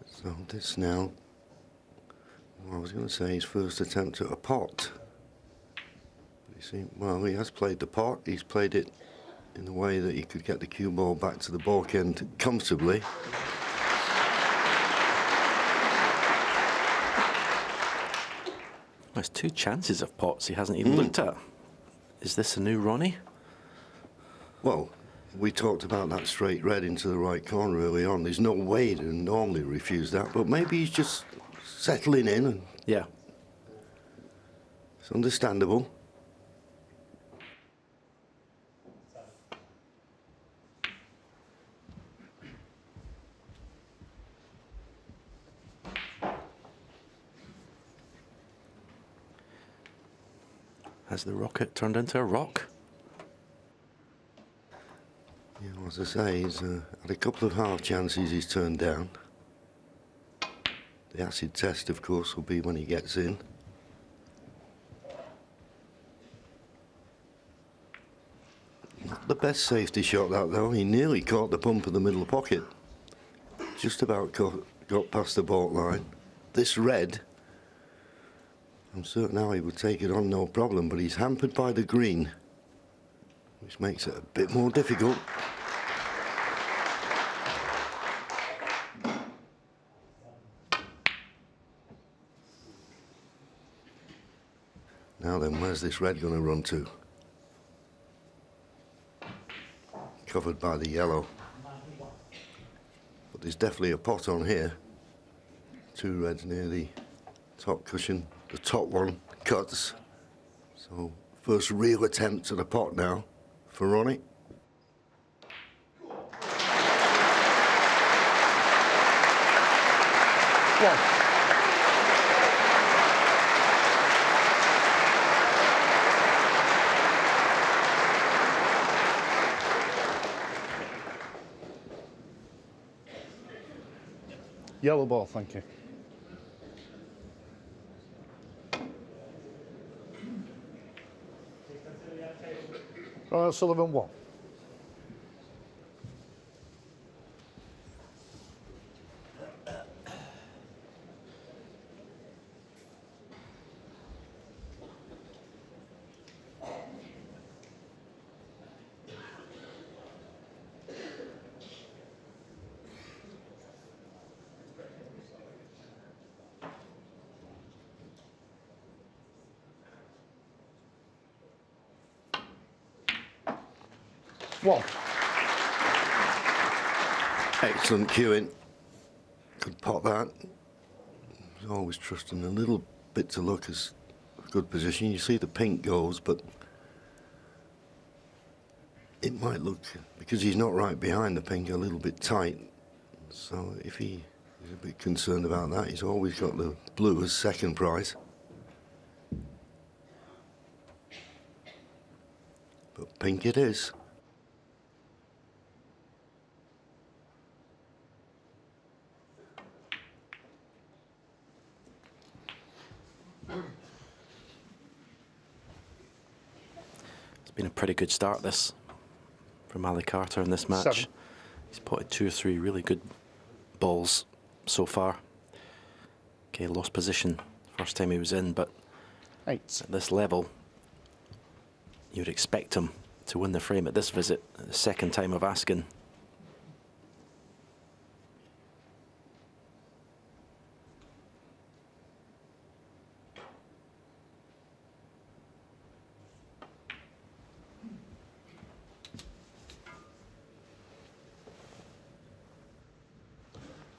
So this now, well, I was going to say his first attempt at a pot. You see, well, he has played the pot. He's played it in a way that he could get the cue ball back to the balk end comfortably. There's 2 chances of pots he hasn't even looked at. Is this a new Ronnie? Well, we talked about that straight red into the right corner early on. There's no way to normally refuse that, but maybe he's just settling in. And yeah. It's understandable. Has the rocket turned into a rock? Yeah, well, as I say, he's had a couple of half chances he's turned down. The acid test, of course, will be when he gets in. Not the best safety shot, that, though. He nearly caught the pump of the middle pocket. Just about got past the baulk line. This red, I'm certain now he would take it on no problem, but he's hampered by the green, which makes it a bit more difficult. Now then, where's this red going to run to? Covered by the yellow. But there's definitely a pot on here. 2 reds near the top cushion. The top one cuts. So, first real attempt at a pot now for Ronnie. One. Yellow ball, thank you. R.O'Sullivan 1. One. Excellent cueing. Could pot that. He's always trusting a little bit to luck as a good position. You see the pink goes, but it might look, because he's not right behind the pink, a little bit tight. So if he is a bit concerned about that, he's always got the blue as second prize. But pink it is. It's been a pretty good start, this, from A.Carter in this match. 7. He's potted 2 or 3 really good balls so far. Okay, lost position first time he was in, but 8. At this level, you'd expect him to win the frame at this visit, the second time of asking.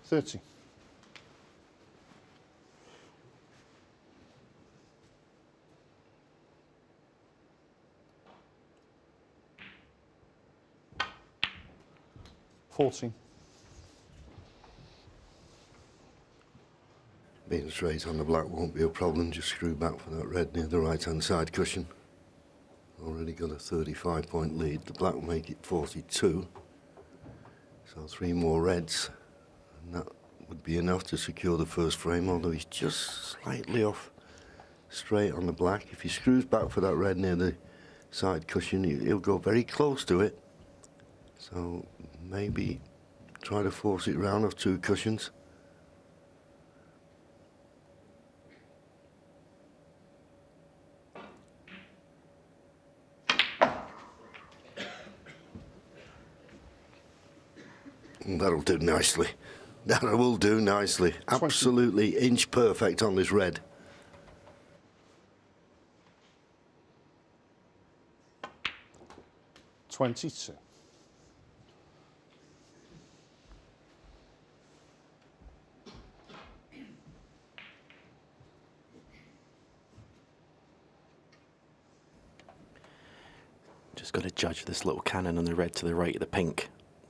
$30. $14. Being straight on the black won't be a problem. Just screw back for that red near the right-hand side cushion. Already got a 35-point lead. The black will make it 42. So 3 more reds. And that would be enough to secure the first frame, although he's just slightly off straight on the black. If he screws back for that red near the side cushion, he'll go very close to it. So maybe try to force it round off 2 cushions. That'll do nicely. That will do nicely. 20. Absolutely inch perfect on this red. 22. Just got to judge this little cannon on the red to the right of the pink.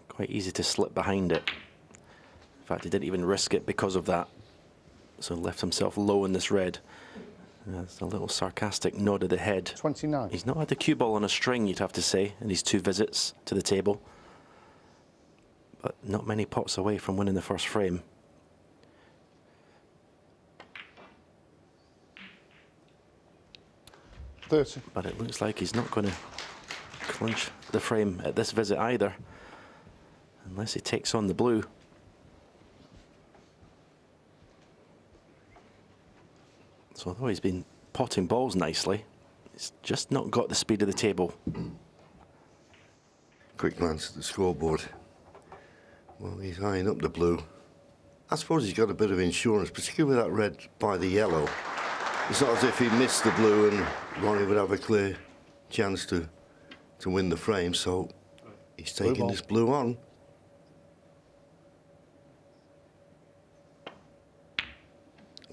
Quite easy to slip behind it. In fact, he didn't even risk it because of that. So left himself low in this red. That's a little sarcastic nod of the head. 29. He's not had the cue ball on a string, you'd have to say, in his 2 visits to the table. But not many pots away from winning the first frame. But it looks like he's not going to clinch the frame at this visit either, unless he takes on the blue. So although he's been potting balls nicely, he's just not got the speed of the table. Quick glance at the scoreboard. Well, he's eyeing up the blue. I suppose he's got a bit of insurance, particularly with that red by the yellow. It's not as if he missed the blue and Ronnie would have a clear chance to win the frame, so he's taking this blue on.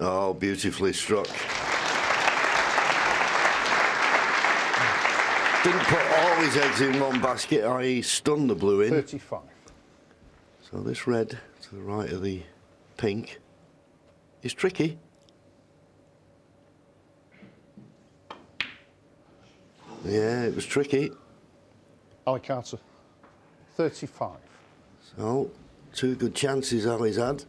Oh, beautifully struck. Didn't put all his eggs in one basket, i.e. stunned the blue in. 35. So this red to the right of the pink is tricky. Yeah, it was tricky. A.Carter, 35. So, 2 good chances Ali's had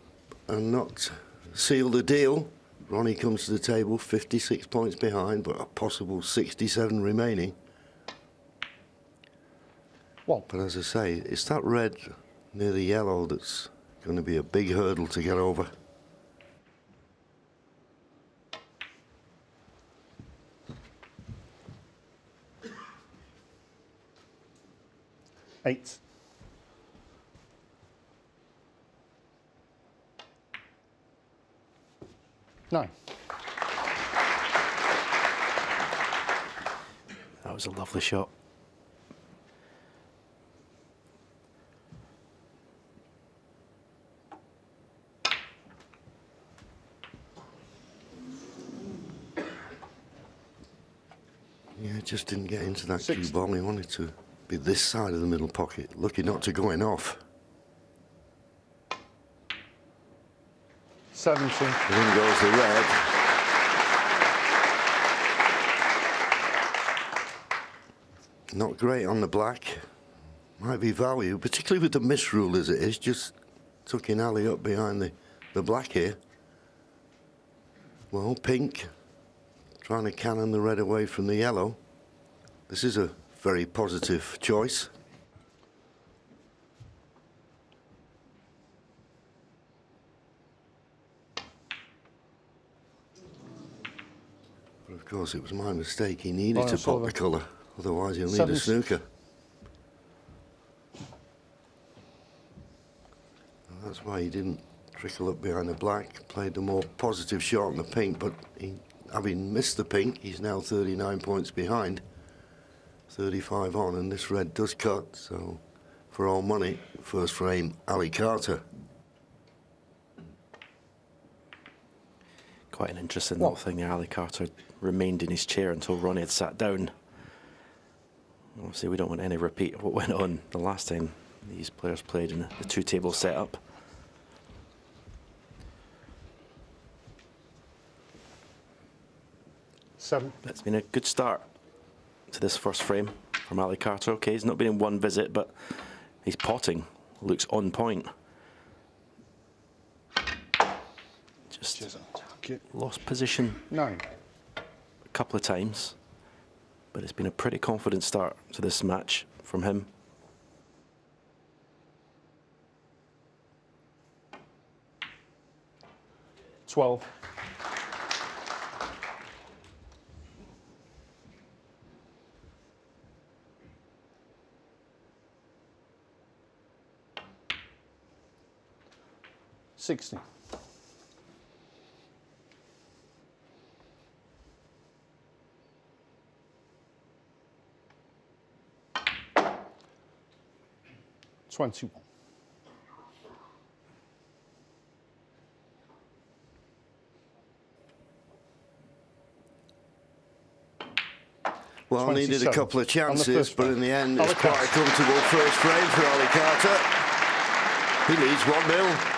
and not sealed the deal. Ronnie comes to the table 56 points behind, but a possible 67 remaining. Well, but as I say, it's that red near the yellow that's going to be a big hurdle to get over. Eight. Nine. That was a lovely shot. Yeah, just didn't get into that cue ball. He wanted to be this side of the middle pocket. Lucky not to going off. 17. In goes the red. Not great on the black. Might be value, particularly with the misrule as it is. Just tucking Ali up behind the black here. Well, pink. Trying to cannon the red away from the yellow. This is a very positive choice. But of course, it was my mistake. He needed to pop the colour, otherwise he'll need a snooker. And that's why he didn't trickle up behind the black, played the more positive shot on the pink, but having missed the pink, he's now 39 points behind. 35 on, and this red does cut, so for all money, first frame, A.Carter. Quite an interesting little thing there. A.Carter remained in his chair until Ronnie had sat down. Obviously, we don't want any repeat of what went on the last time these players played in the 2-table setup. Seven. It's been a good start to this first frame from A.Carter. Okay, he's not been in one visit, but he's potting. Looks on point. Just lost position 9. a couple of times, but it's been a pretty confident start to this match from him. $12. $60. 21. Well, needed a couple of chances, but in the end, it's Ali-Carter. quite a comfortable first frame for Ali Carter. He leads 1-0.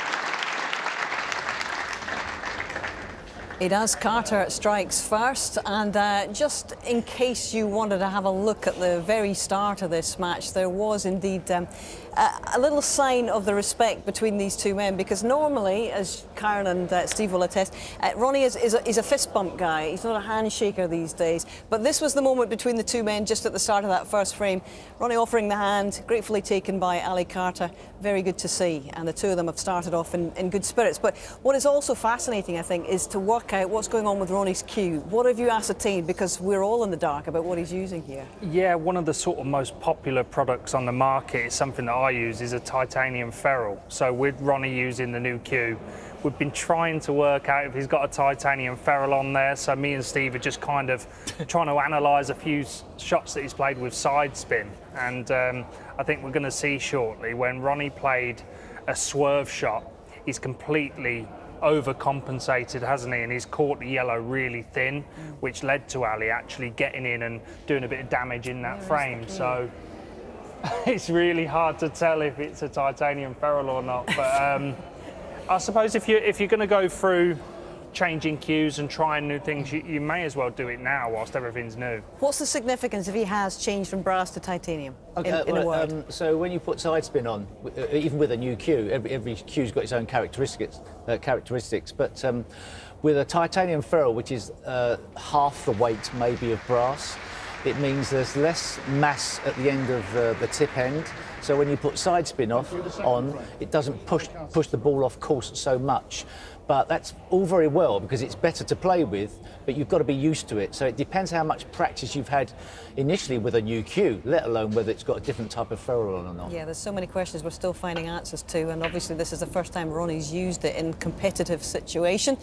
It does. Carter strikes first, and just in case you wanted to have a look at the very start of this match, there was indeed a little sign of the respect between these two men, because normally, as Karen and Steve will attest, Ronnie is a fist bump guy. He's not a handshaker these days, but this was the moment between the two men just at the start of that first frame. Ronnie offering the hand, gratefully taken by Ali Carter. Very good to see, and the two of them have started off in good spirits. But what is also fascinating, I think, is to work out what's going on with Ronnie's cue. What have you ascertained? Because we're all in the dark about what he's using here. Yeah, one of the sort of most popular products on the market is something that I use, is a titanium ferrule. So with Ronnie using the new cue, we've been trying to work out if he's got a titanium ferrule on there. So me and Steve are just kind of trying to analyse a few shots that he's played with side spin. And I think we're going to see shortly, when Ronnie played a swerve shot, he's completely overcompensated, hasn't he? And he's caught the yellow really thin, which led to Ali actually getting in and doing a bit of damage in that frame. So it's really hard to tell if it's a titanium ferrule or not. But I suppose if you're going to go through changing cues and trying new things, you may as well do it now whilst everything's new. What's the significance if he has changed from brass to titanium? In a word. So when you put side spin on, even with a new cue, every cue's got its own characteristics. But with a titanium ferrule, which is half the weight maybe of brass, it means there's less mass at the end of the tip end. So when you put side spin on, it doesn't push the ball off course so much. But that's all very well because it's better to play with, but you've got to be used to it. So it depends how much practice you've had initially with a new cue, let alone whether it's got a different type of ferrule on or not. Yeah, there's so many questions we're still finding answers to, and obviously this is the first time Ronnie's used it in competitive situation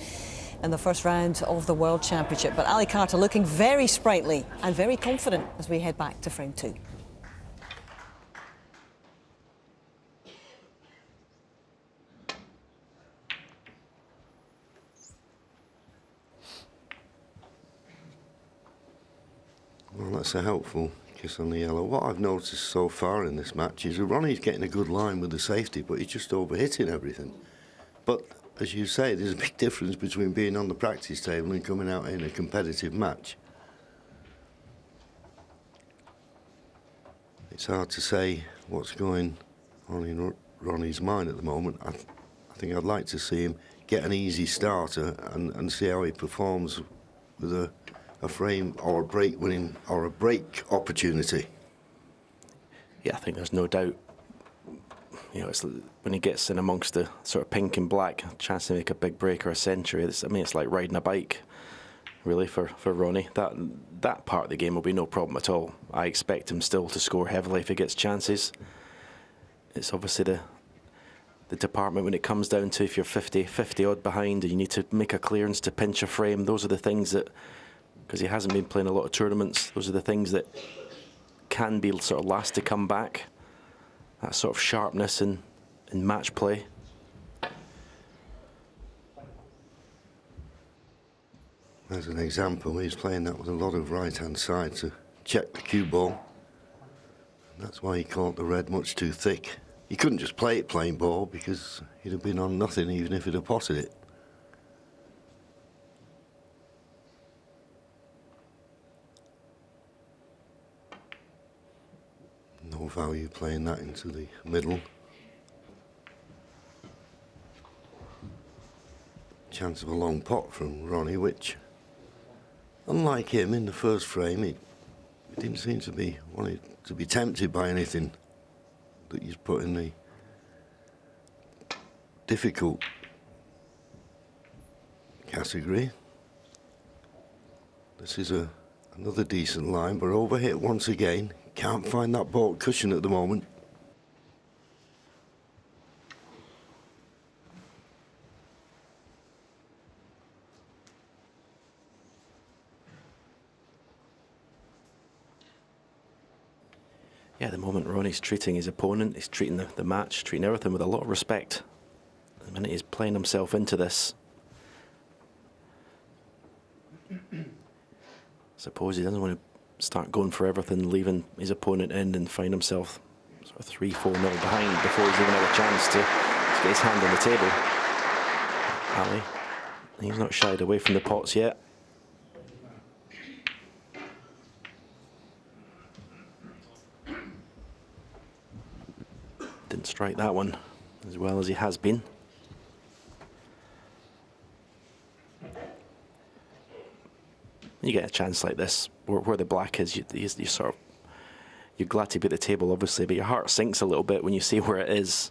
in the first round of the World Championship. But Ali Carter looking very sprightly and very confident as we head back to frame 2. Well, that's a helpful kiss on the yellow. What I've noticed so far in this match is that Ronnie's getting a good line with the safety, but he's just overhitting everything. But as you say, there's a big difference between being on the practice table and coming out in a competitive match. It's hard to say what's going on in Ronnie's mind at the moment. I think I'd like to see him get an easy starter and see how he performs with a frame or a break winning or a break opportunity. Yeah, I think there's no doubt. You know, it's when he gets in amongst the sort of pink and black, a chance to make a big break or a century. It's like riding a bike, really, for Ronnie. That part of the game will be no problem at all. I expect him still to score heavily if he gets chances. It's obviously the department when it comes down to if you're 50 odd behind and you need to make a clearance to pinch a frame. Those are the things that, because he hasn't been playing a lot of tournaments, those are the things that can be sort of last to come back. That sort of sharpness in match play. As an example, he's playing that with a lot of right-hand side to check the cue ball. That's why he caught the red much too thick. He couldn't just play it plain ball because he'd have been on nothing even if he'd have potted it. No value playing that into the middle. Chance of a long pot from Ronnie, which, unlike him in the first frame, he didn't seem to be wanting to be tempted by anything that he's put in the difficult category. This is another decent line, but overhit once again. Can't find that baulk cushion at the moment. Yeah, at the moment Ronnie Ronnie's treating his opponent, he's treating the match, treating everything with a lot of respect. The minute he's playing himself into this, I suppose he doesn't want to start going for everything, leaving his opponent in and find himself sort of 3-4-0 behind before he's even had a chance to get his hand on the table. Ali, he's not shied away from the pots yet. Didn't strike that one as well as he has been. You get a chance like this, where the black is, you sort of, you're glad to be at the table, obviously, but your heart sinks a little bit when you see where it is.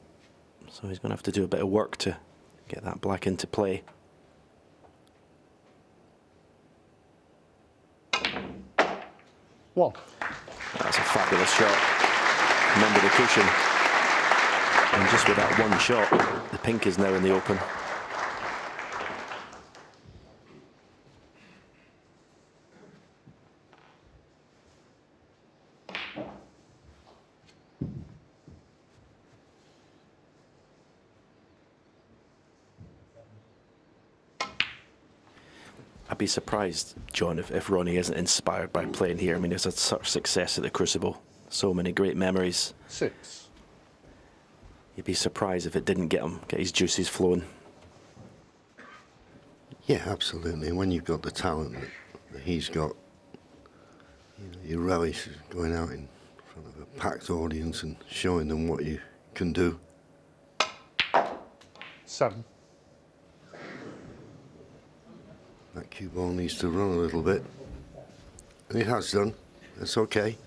So he's going to have to do a bit of work to get that black into play. One. That's a fabulous shot. Remember the cushion. And just with that one shot, the pink is now in the open. I'd be surprised, John, if Ronnie isn't inspired by playing here. I mean, he's had such success at the Crucible. So many great memories. 6. You'd be surprised if it didn't get his juices flowing. Yeah, absolutely. When you've got the talent that he's got, you relish going out in front of a packed audience and showing them what you can do. 7. That cue ball needs to run a little bit. And it has done. That's okay.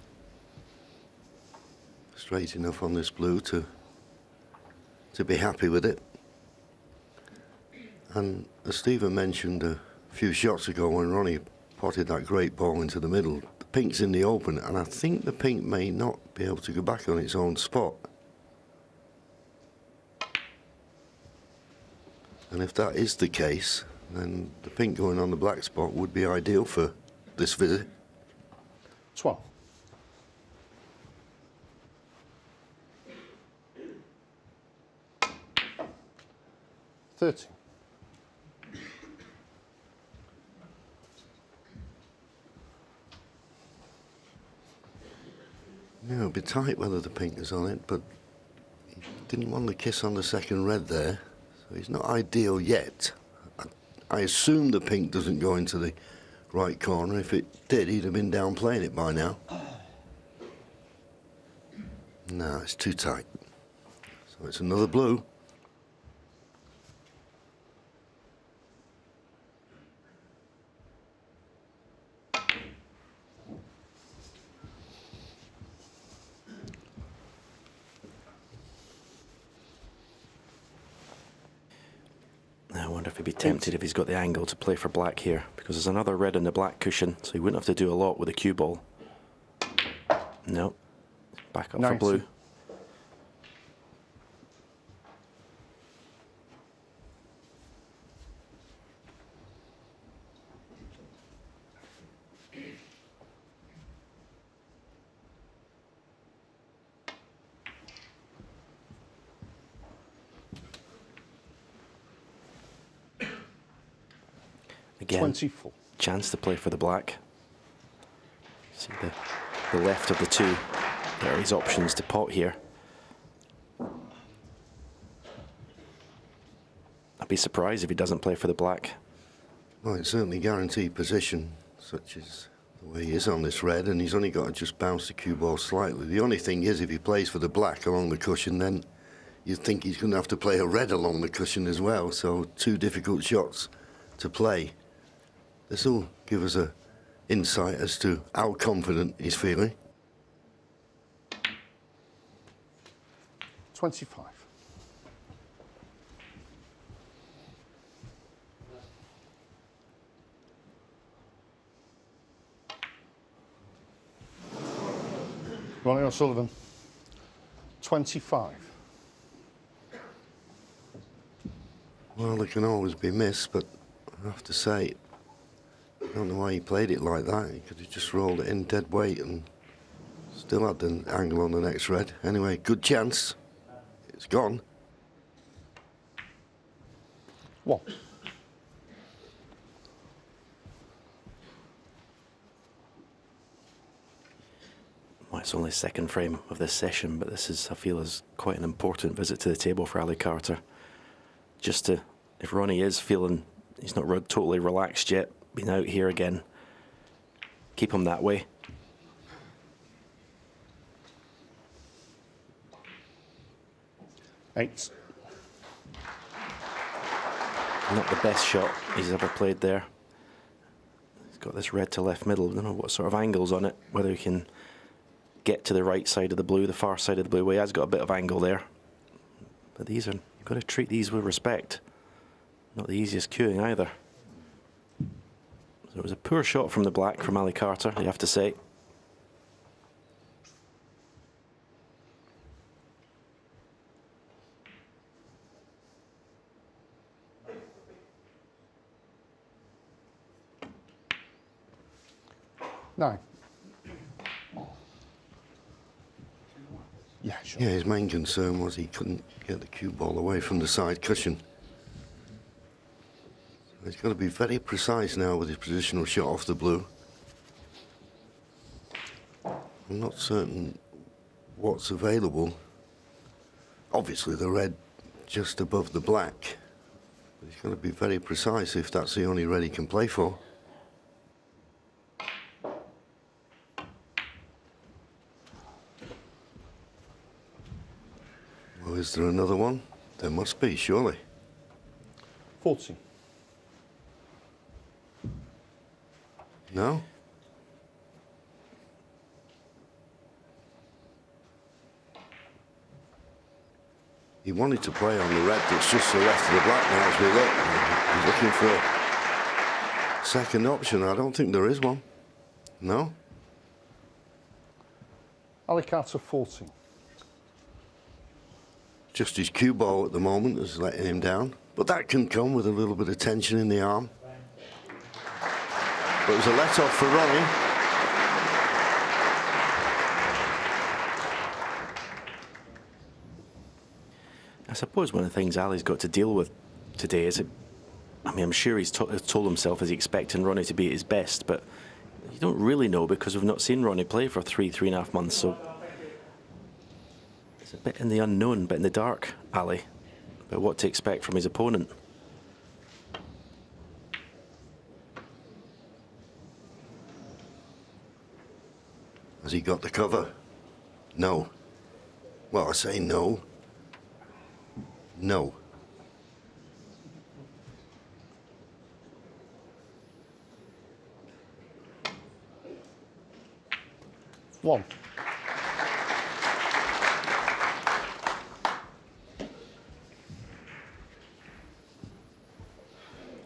Straight enough on this blue to be happy with it. And as Stephen mentioned a few shots ago when Ronnie potted that great ball into the middle, the pink's in the open, and I think the pink may not be able to go back on its own spot. And if that is the case, then the pink going on the black spot would be ideal for this visit. 12. $30. Yeah, it'll be tight whether the pink is on it, but he didn't want the kiss on the second red there, so he's not ideal yet. I assume the pink doesn't go into the right corner. If it did, he'd have been down playing it by now. No, it's too tight. So it's another blue. I wonder if he'd be tempted if he's got the angle to play for black here, because there's another red on the black cushion, so he wouldn't have to do a lot with a cue ball. No. Back up 90. for blue. Again, 24. Chance to play for the black. See the left of the two. There are his options to pot here. I'd be surprised if he doesn't play for the black. Well, it's certainly guaranteed position, such as the way he is on this red, and he's only got to just bounce the cue ball slightly. The only thing is, if he plays for the black along the cushion, then you'd think he's going to have to play a red along the cushion as well, so 2 difficult shots to play. This will give us an insight as to how confident he's feeling. 25. R.O'Sullivan. 25. Well, there can always be missed, but I have to say, I don't know why he played it like that. He could have just rolled it in dead weight and Still had the angle on the next red. Anyway, good chance. It's gone. One. Well, it's only second frame of this session, but this is, I feel, is quite an important visit to the table for Ali Carter. Just to, if Ronnie is feeling he's not totally relaxed yet, being out here again, keep him that way. Eight. Not the best shot he's ever played there. He's got this red to left middle. I don't know what sort of angles on it, whether he can get to the right side of the blue, the far side of the blue. Well, he has got a bit of angle there. But these are, you've got to treat these with respect. Not the easiest cueing either. So it was a poor shot from the black from Ali Carter, you have to say. Nine. Yeah, sure. Yeah, his main concern was he couldn't get the cue ball away from the side cushion. So he's got to be very precise now with his positional shot off the blue. I'm not certain what's available. Obviously the red just above the black. But he's got to be very precise if that's the only red he can play for. Well, is there another one? There must be, surely. 40. No? He wanted to play on the red that's just to the left of the black now as we look. He's looking for a second option. I don't think there is one. No? Ali Carter 40. Just his cue ball at the moment is letting him down. But that can come with a little bit of tension in the arm. But it was a let-off for Ronnie. I suppose one of the things Ali's got to deal with today is, I mean, I'm sure he's told himself he's expecting Ronnie to be at his best, but you don't really know because we've not seen Ronnie play for 3.5 months, so it's a bit in the unknown, bit in the dark, Ali, about what to expect from his opponent. Has he got the cover? No. Well, I say no. No. One.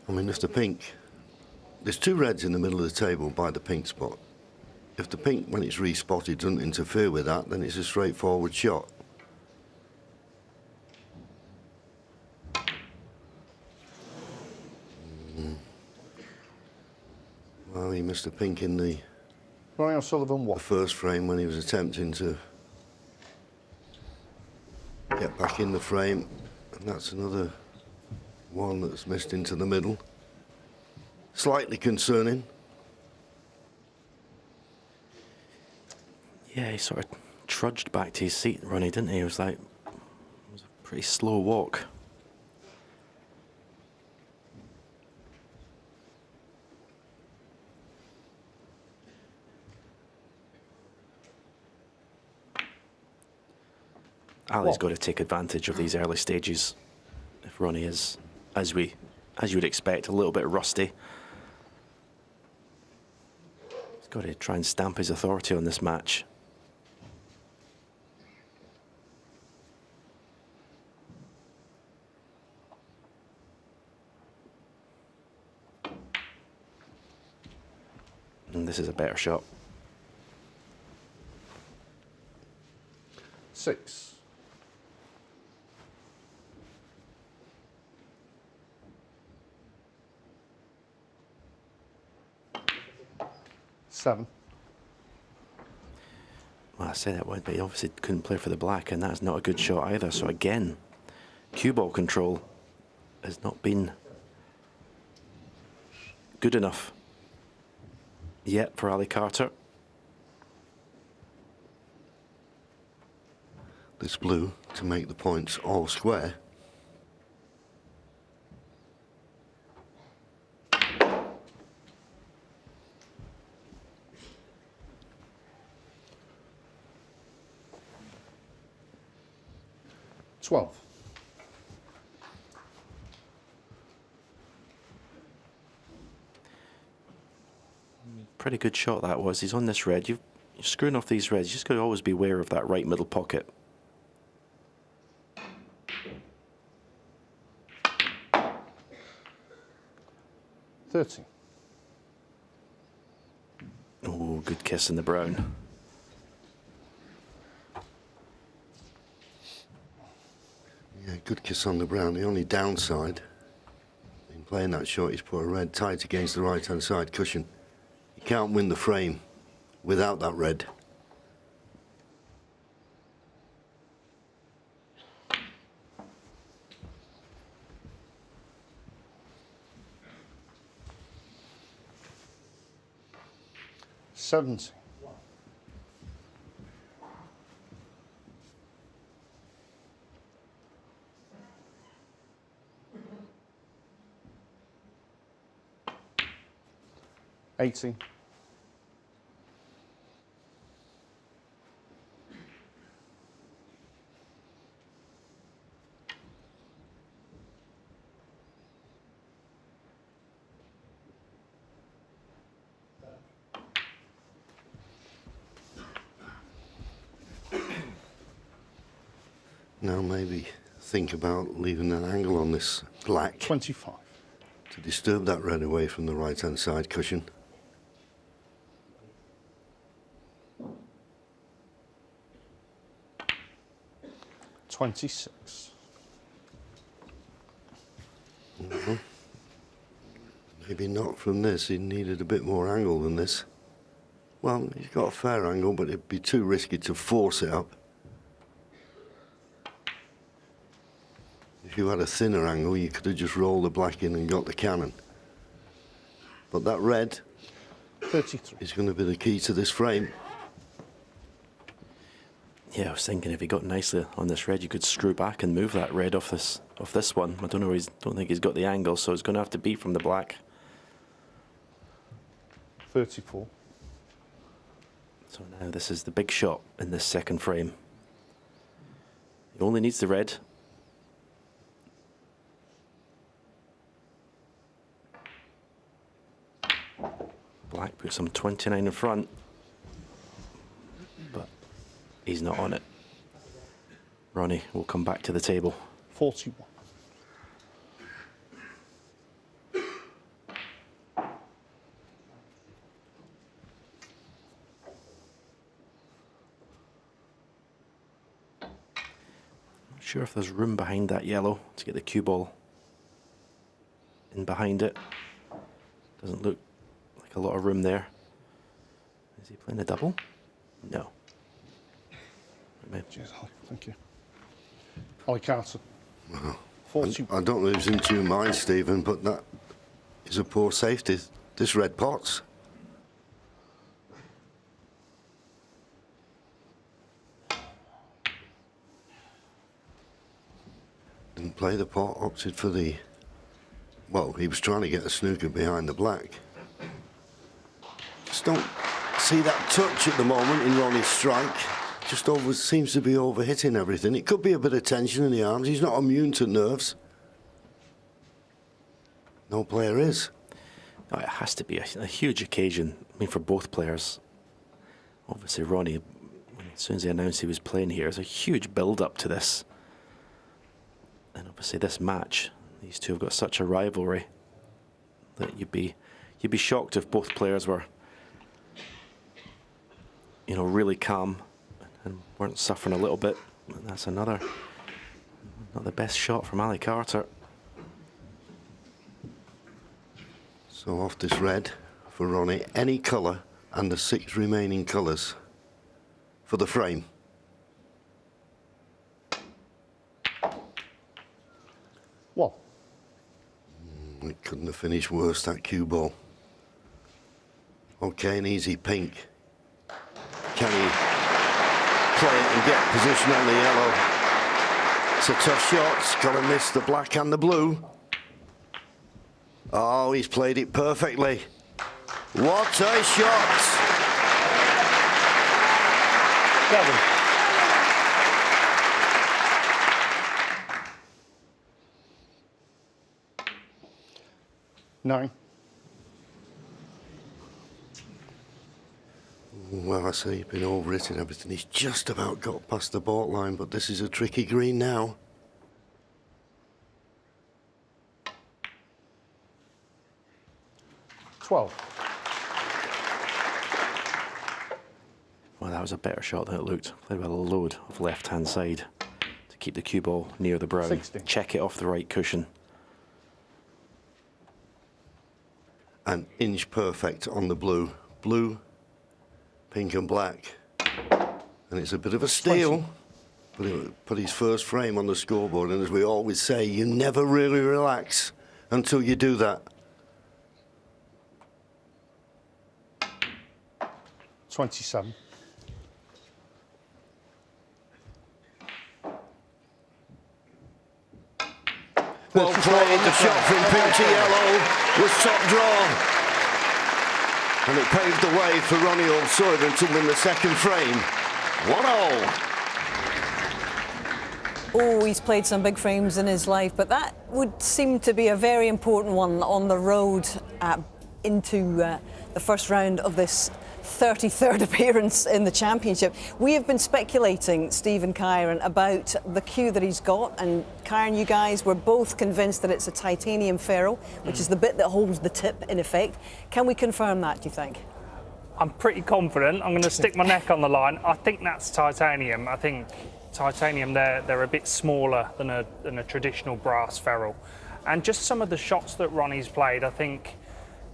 I mean, if the pink... There's two reds in the middle of the table by the pink spot. If the pink, when it's respotted, doesn't interfere with that, then it's a straightforward shot. Well, he missed a pink in the R.O'Sullivan what? The first frame when he was attempting to get back in the frame, and that's another one that's missed into the middle. Slightly concerning. Yeah, he sort of trudged back to his seat, Ronnie, didn't he? It was like, it was a pretty slow walk. Ali's got to take advantage of these early stages. If Ronnie is, as you would expect, a little bit rusty, he's got to try and stamp his authority on this match. And this is a better shot. 6. Well, I say that one, but he obviously couldn't play for the black, and that's not a good shot either. So again, cue ball control has not been good enough yet for Ali Carter. This blue to make the points all square. Pretty good shot that was. He's on this red. You're screwing off these reds. You just got to always be aware of that right middle pocket. Oh, good kiss in the brown. Yeah, good kiss on the brown. The only downside in playing that shot is put a red tight against the right-hand side cushion. You can't win the frame without that red. Now maybe think about leaving an angle on this black. 25. To disturb that red away from the right-hand side cushion. Maybe not from this. He needed a bit more angle than this. Well, he's got a fair angle, but it'd be too risky to force it up. If you had a thinner angle, you could have just rolled the black in and got the cannon. But that red 33 is going to be the key to this frame. Yeah, I was thinking if he got nicely on this red, you could screw back and move that red off this one. I don't know. Don't think he's got the angle, so it's going to have to be from the black. 34. So now this is the big shot in this second frame. He only needs the red. Black puts him 29 in front, but he's not on it. Ronnie will come back to the table. 41. Not sure if there's room behind that yellow to get the cue ball in behind it. Doesn't look like a lot of room there. Is he playing a double? No. Cheers, Ali. Thank you. Ali Carter. Well, I don't know who's in two minds, Stephen, but that is a poor safety. This red pot's. Didn't play the pot, opted for the... Well, he was trying to get a snooker behind the black. Just don't see that touch at the moment in Ronnie's strike. Just seems to be over-hitting everything. It could be a bit of tension in the arms. He's not immune to nerves. No player is. No, it has to be a huge occasion. I mean, for both players. Obviously, Ronnie, as soon as he announced he was playing here, it's a huge build-up to this. And obviously, this match, these two have got such a rivalry that you'd be shocked if both players were, you know, really calm and weren't suffering a little bit. And that's not the best shot from Ali Carter. So off this red for Ronnie, any colour and the 6 remaining colours for the frame. Well, It couldn't have finished worse, that cue ball. Okay, an easy pink. Can he play it and get position on the yellow? It's a tough shot. It's got to miss the black and the blue. Oh, he's played it perfectly. What a shot! 7. Nine. Well, I say he's been over it and everything. He's just about got past the baulk line, but this is a tricky green now. $12. Well, that was a better shot than it looked. Played with a load of left-hand side to keep the cue ball near the brown. 60. Check it off the right cushion. An inch perfect on the blue. Blue, pink and black. And it's a bit of a steal. But he put his first frame on the scoreboard, and as we always say, you never really relax until you do that. 27. Well played, the shot from pink to yellow was top draw. And it paved the way for R.O'Sullivan to win the second frame. 1-all. Oh, he's played some big frames in his life, but that would seem to be a very important one on the road into the first round of this 33rd appearance in the championship. We have been speculating, Steve and Kyron, about the cue that he's got, and Kyron, you guys were both convinced that it's a titanium ferrule, which is the bit that holds the tip in effect. Can we confirm that, do you think? I'm pretty confident. I'm going to stick my neck on the line. I think that's titanium. I think titanium, they're a bit smaller than a traditional brass ferrule. And just some of the shots that Ronnie's played, I think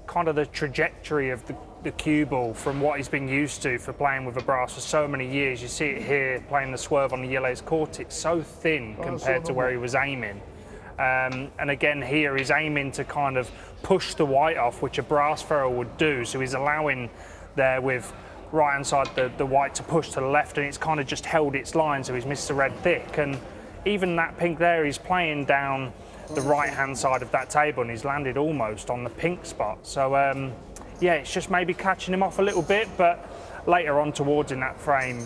kind of the trajectory of the cue ball from what he's been used to for playing with a brass for so many years. You see it here playing the swerve on the yellow's court. It's so thin compared to where he was aiming. And again here he's aiming to kind of push the white off, which a brass ferrule would do. So he's allowing there with right hand side the white to push to the left, and it's kind of just held its line, so he's missed the red thick. And even that pink there, he's playing down the right hand side of that table and he's landed almost on the pink spot. So yeah, it's just maybe catching him off a little bit, but later on towards in that frame,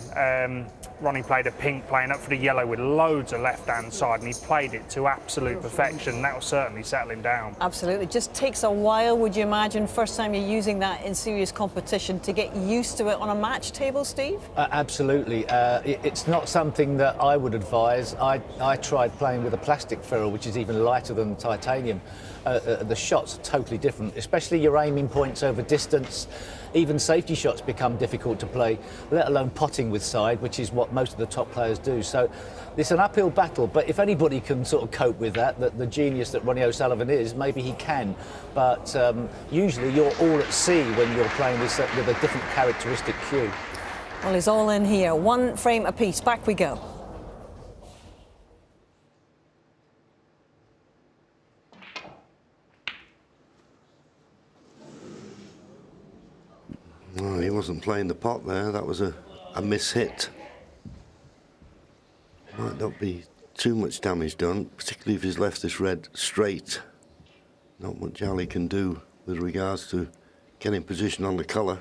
Ronnie played a pink playing up for the yellow with loads of left hand side, and he played it to absolute perfection. That will certainly settle him down. Absolutely. Just takes a while, would you imagine, first time you're using that in serious competition, to get used to it on a match table, Steve? Absolutely. It's not something that I would advise. I tried playing with a plastic ferrule, which is even lighter than titanium. The shots are totally different, especially your aiming points over distance. Even safety shots become difficult to play, let alone potting with side, which is what most of the top players do. So it's an uphill battle, but if anybody can sort of cope with that, the genius that R.O'Sullivan is, maybe he can. But usually you're all at sea when you're playing with a different characteristic cue. Well, he's all in here. One frame apiece. Back we go. Oh, he wasn't playing the pot there. That was a miss-hit. Might not be too much damage done, particularly if he's left this red straight. Not much Ali can do with regards to getting position on the colour.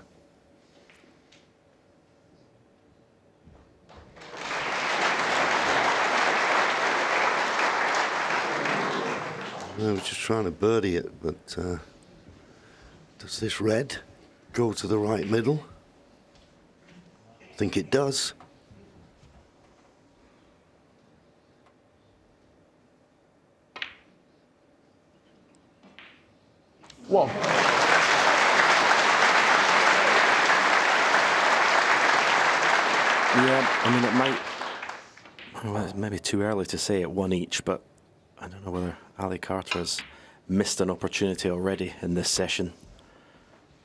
I was just trying to birdie it, but does this red go to the right middle? I think it does. One. Yeah, I mean, it might. Well, it's maybe too early to say it one each, but I don't know whether A.Carter has missed an opportunity already in this session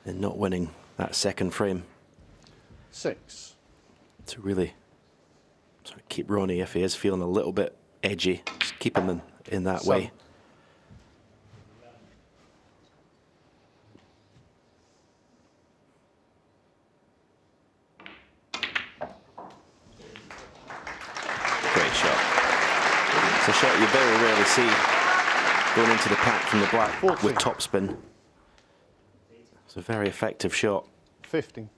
in not winning that second frame. 6. to really sort of keep Ronnie, if he is feeling a little bit edgy, just keep him in that way. Great shot. It's a shot you very rarely see going into the pack from the black with topspin. It's a very effective shot. 50.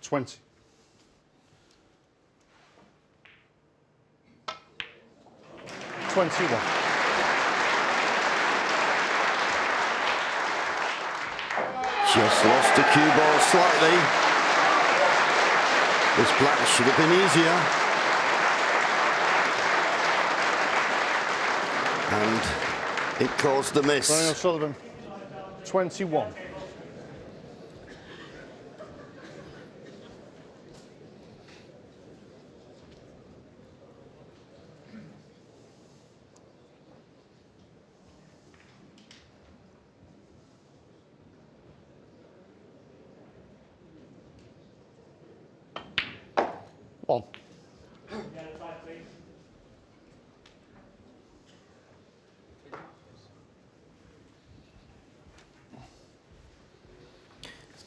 $20. $21. Just lost the cue ball slightly. This black should have been easier. And it caused the miss. R.O'Sullivan, 21. One.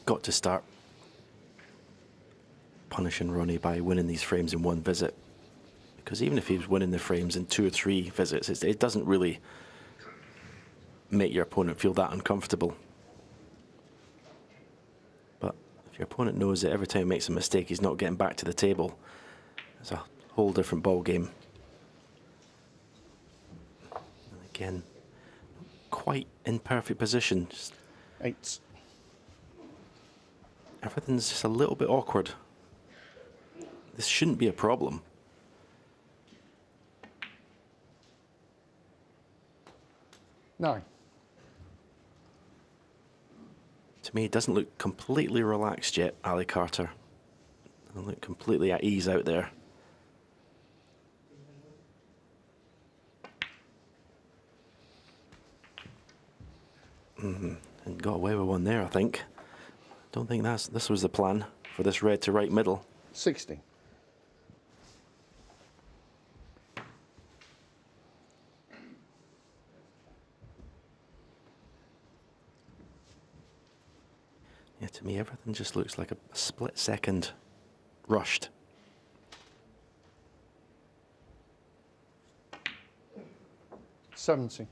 Got to start punishing Ronnie by winning these frames in one visit, because even if he was winning the frames in 2 or 3 visits, it doesn't really make your opponent feel that uncomfortable. But if your opponent knows that every time he makes a mistake he's not getting back to the table, it's a whole different ball game. And again, quite in perfect position. Just 8. everything's just a little bit awkward. This shouldn't be a problem. Nine. To me, it doesn't look completely relaxed yet, A.Carter. Doesn't look completely at ease out there. And got away with one there, I think. Don't think this was the plan for this red to right middle. 60. Yeah, to me, everything just looks like a split second rushed. $70.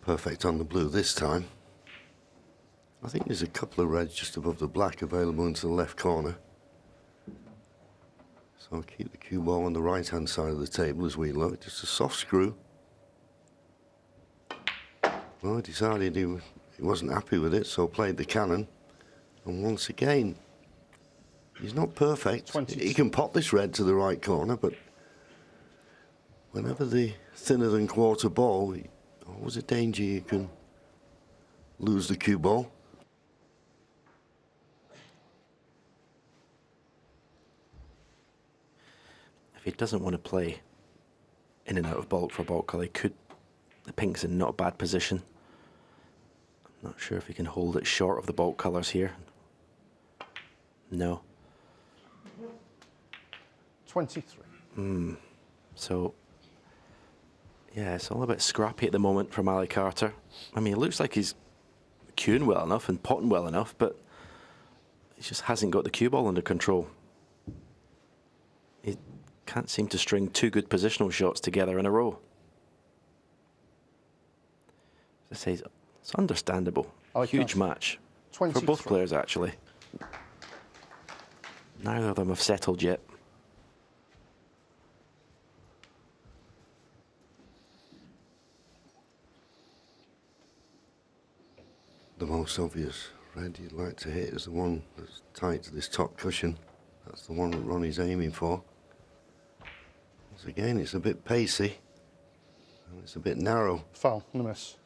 Perfect on the blue this time. I think there's a couple of reds just above the black available into the left corner. So I'll keep the cue ball on the right hand side of the table as we look. Just a soft screw. Well, he decided he wasn't happy with it, so played the cannon. And once again, he's not perfect. 20. He can pop this red to the right corner, but whenever the thinner than quarter ball, always a danger you can lose the cue ball. If he doesn't want to play in and out of baulk for baulk color, the pink's in not a bad position. I'm not sure if he can hold it short of the baulk colors here. No. 23. So, yeah, it's all a bit scrappy at the moment from A.Carter. I mean, it looks like he's cueing well enough and potting well enough, but he just hasn't got the cue ball under control. He can't seem to string 2 good positional shots together in a row. As I say, it's understandable. Huge match for both players, actually. Neither of them have settled yet. The most obvious red you'd like to hit is the one that's tight to this top cushion. That's the one that Ronnie's aiming for. Once again, it's a bit pacey and it's a bit narrow. Foul, and a miss.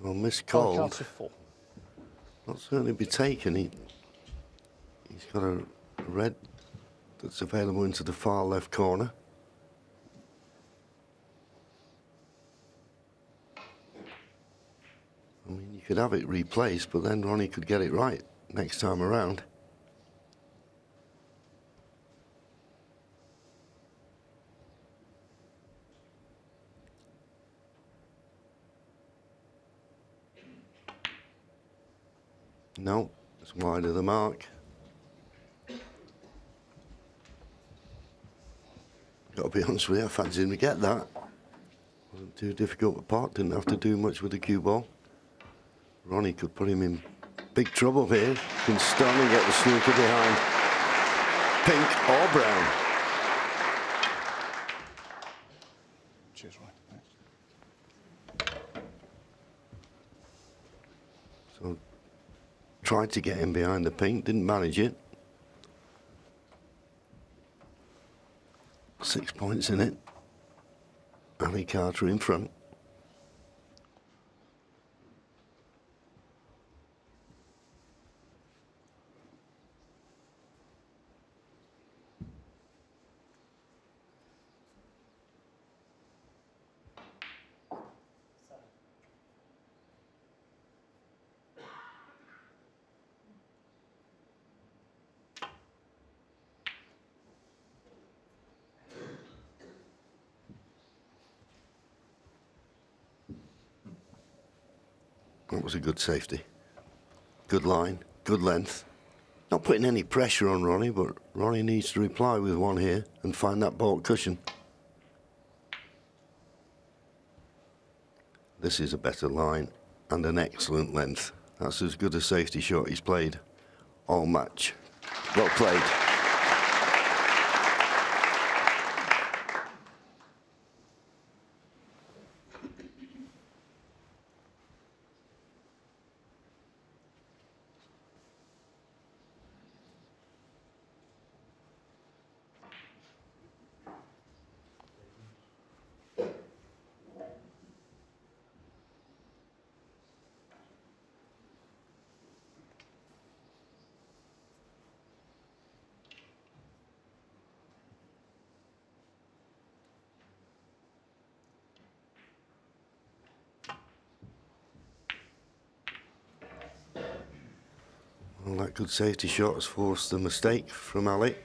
Well, miscalled. R.O'Sullivan, 4. Not certainly be taken. He's got a red that's available into the far left corner. I mean, you could have it replaced, but then Ronnie could get it right next time around. No, it's wide of the mark. Got to be honest with you, I fancied him to get that. Wasn't too difficult a pot, didn't have to do much with the cue ball. Ronnie could put him in big trouble here. Can stun and get the snooker behind pink or brown. Cheers, Ronnie. So tried to get him behind the pink, didn't manage it. 6 points in it. A.Carter in front. That was a good safety. Good line, good length. Not putting any pressure on Ronnie, but Ronnie needs to reply with one here and find that baulk cushion. This is a better line and an excellent length. That's as good a safety shot he's played all match. Well played. Well, that good safety shot has forced the mistake from Ali.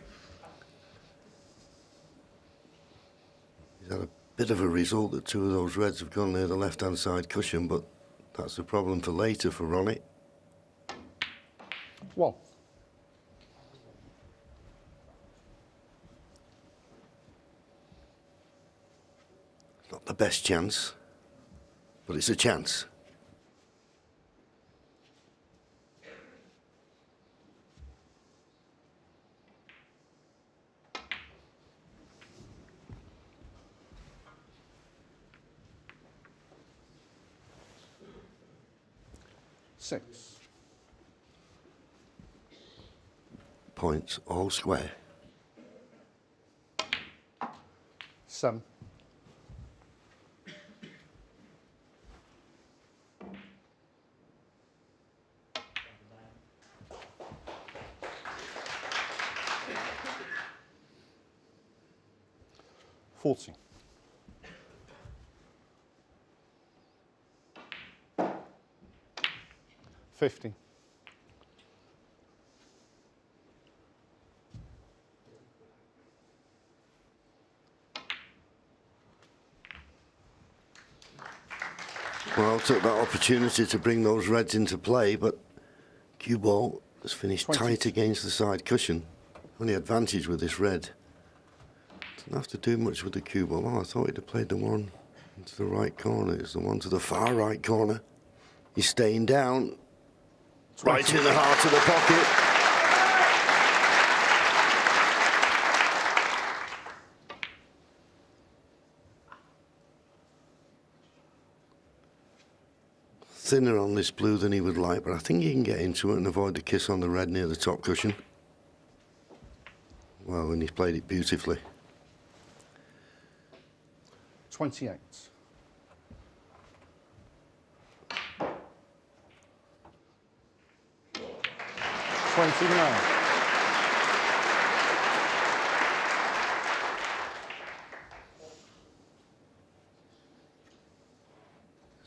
He's had a bit of a result that two of those reds have gone near the left-hand side cushion, but that's a problem for later for Ronnie. One. Not the best chance, but it's a chance. Six. Points all square. 7. $40. 50. Well, took that opportunity to bring those reds into play, but cue ball has finished 20. tight against the side cushion. Only advantage with this red. Doesn't have to do much with the cue ball. Oh, I thought he'd have played the one into the right corner. It's the one to the far right corner. He's staying down. 20. Right in the heart of the pocket. Thinner on this blue than he would like, but I think he can get into it and avoid the kiss on the red near the top cushion. Well, and he's played it beautifully. 28. 29.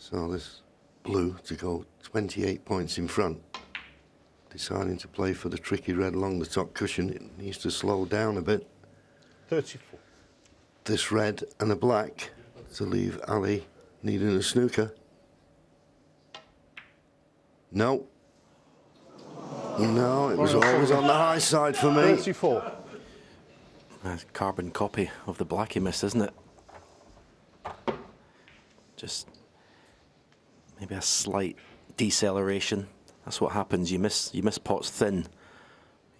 So this blue to go 28 points in front. Deciding to play for the tricky red along the top cushion. It needs to slow down a bit. 34. This red and a black to leave Ali needing a snooker. No. No, it was always on the high side for me. 34. That's a carbon copy of the black he missed, isn't it? Just maybe a slight deceleration. That's what happens. You miss pots thin.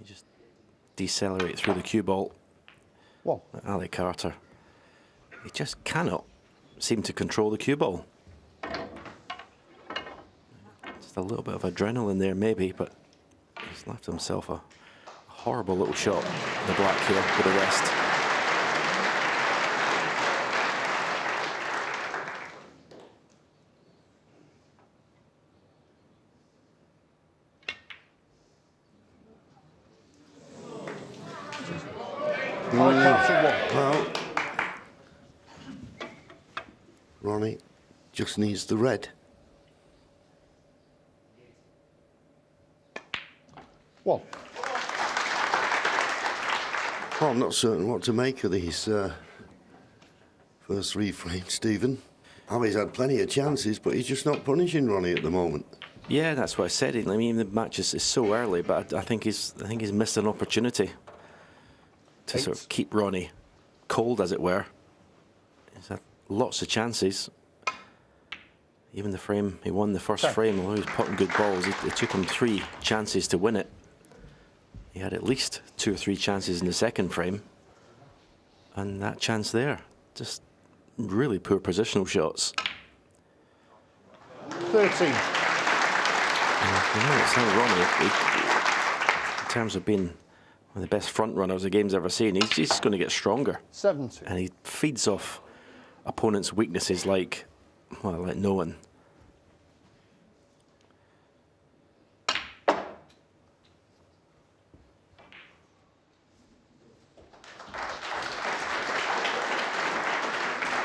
You just decelerate through the cue ball. Well, Ali Carter, he just cannot seem to control the cue ball. Just a little bit of adrenaline there, maybe, but he's left himself a horrible little shot in the black here with the rest. Well, Ronnie just needs the red. Well, I'm not certain what to make of these first 3 frames, Stephen. Ali's had plenty of chances, but he's just not punishing Ronnie at the moment. Yeah, that's what I said. I mean, the match is so early, but I think he's missed an opportunity to sort of keep Ronnie cold, as it were. He's had lots of chances. Even the frame, he won the first frame, although he was putting good balls. It took him 3 chances to win it. He had at least 2 or 3 chances in the second frame. And that chance there, just really poor positional shots. 13. You know, it's how Ronnie, in terms of being one of the best front runners the game's ever seen, he's just going to get stronger. 70. And he feeds off opponents' weaknesses like no one.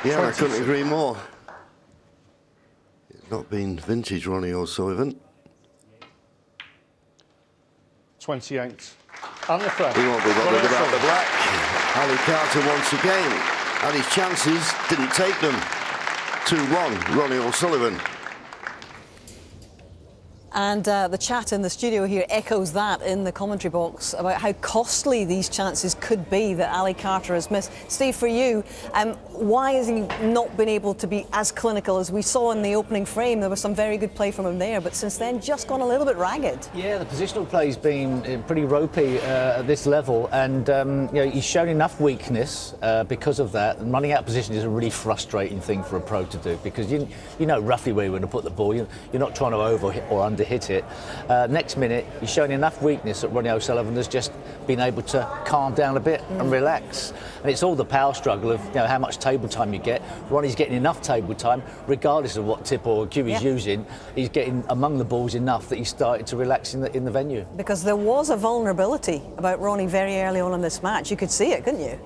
Yeah, I couldn't agree more. It's not been vintage Ronnie O'Sullivan. 28. And the frame. He won't be bothered about the black. Ali Carter once again had his chances, didn't take them. 2-1, Ronnie O'Sullivan. And the chat in the studio here echoes that in the commentary box about how costly these chances could be that Ali Carter has missed. Steve, for you, why has he not been able to be as clinical as we saw in the opening frame? There was some very good play from him there, but since then just gone a little bit ragged. Yeah, the positional play's been pretty ropey at this level, and you know, he's shown enough weakness because of that. And running out of position is a really frustrating thing for a pro to do, because you know roughly where you're going to put the ball. You're not trying to over or under hit it. Next minute, he's showing enough weakness that Ronnie O'Sullivan has just been able to calm down a bit and relax. And it's all the power struggle of how much table time you get. Ronnie's getting enough table time, regardless of what tip or cue he's using. He's getting among the balls enough that he's started to relax in the venue. Because there was a vulnerability about Ronnie very early on in this match. You could see it, couldn't you?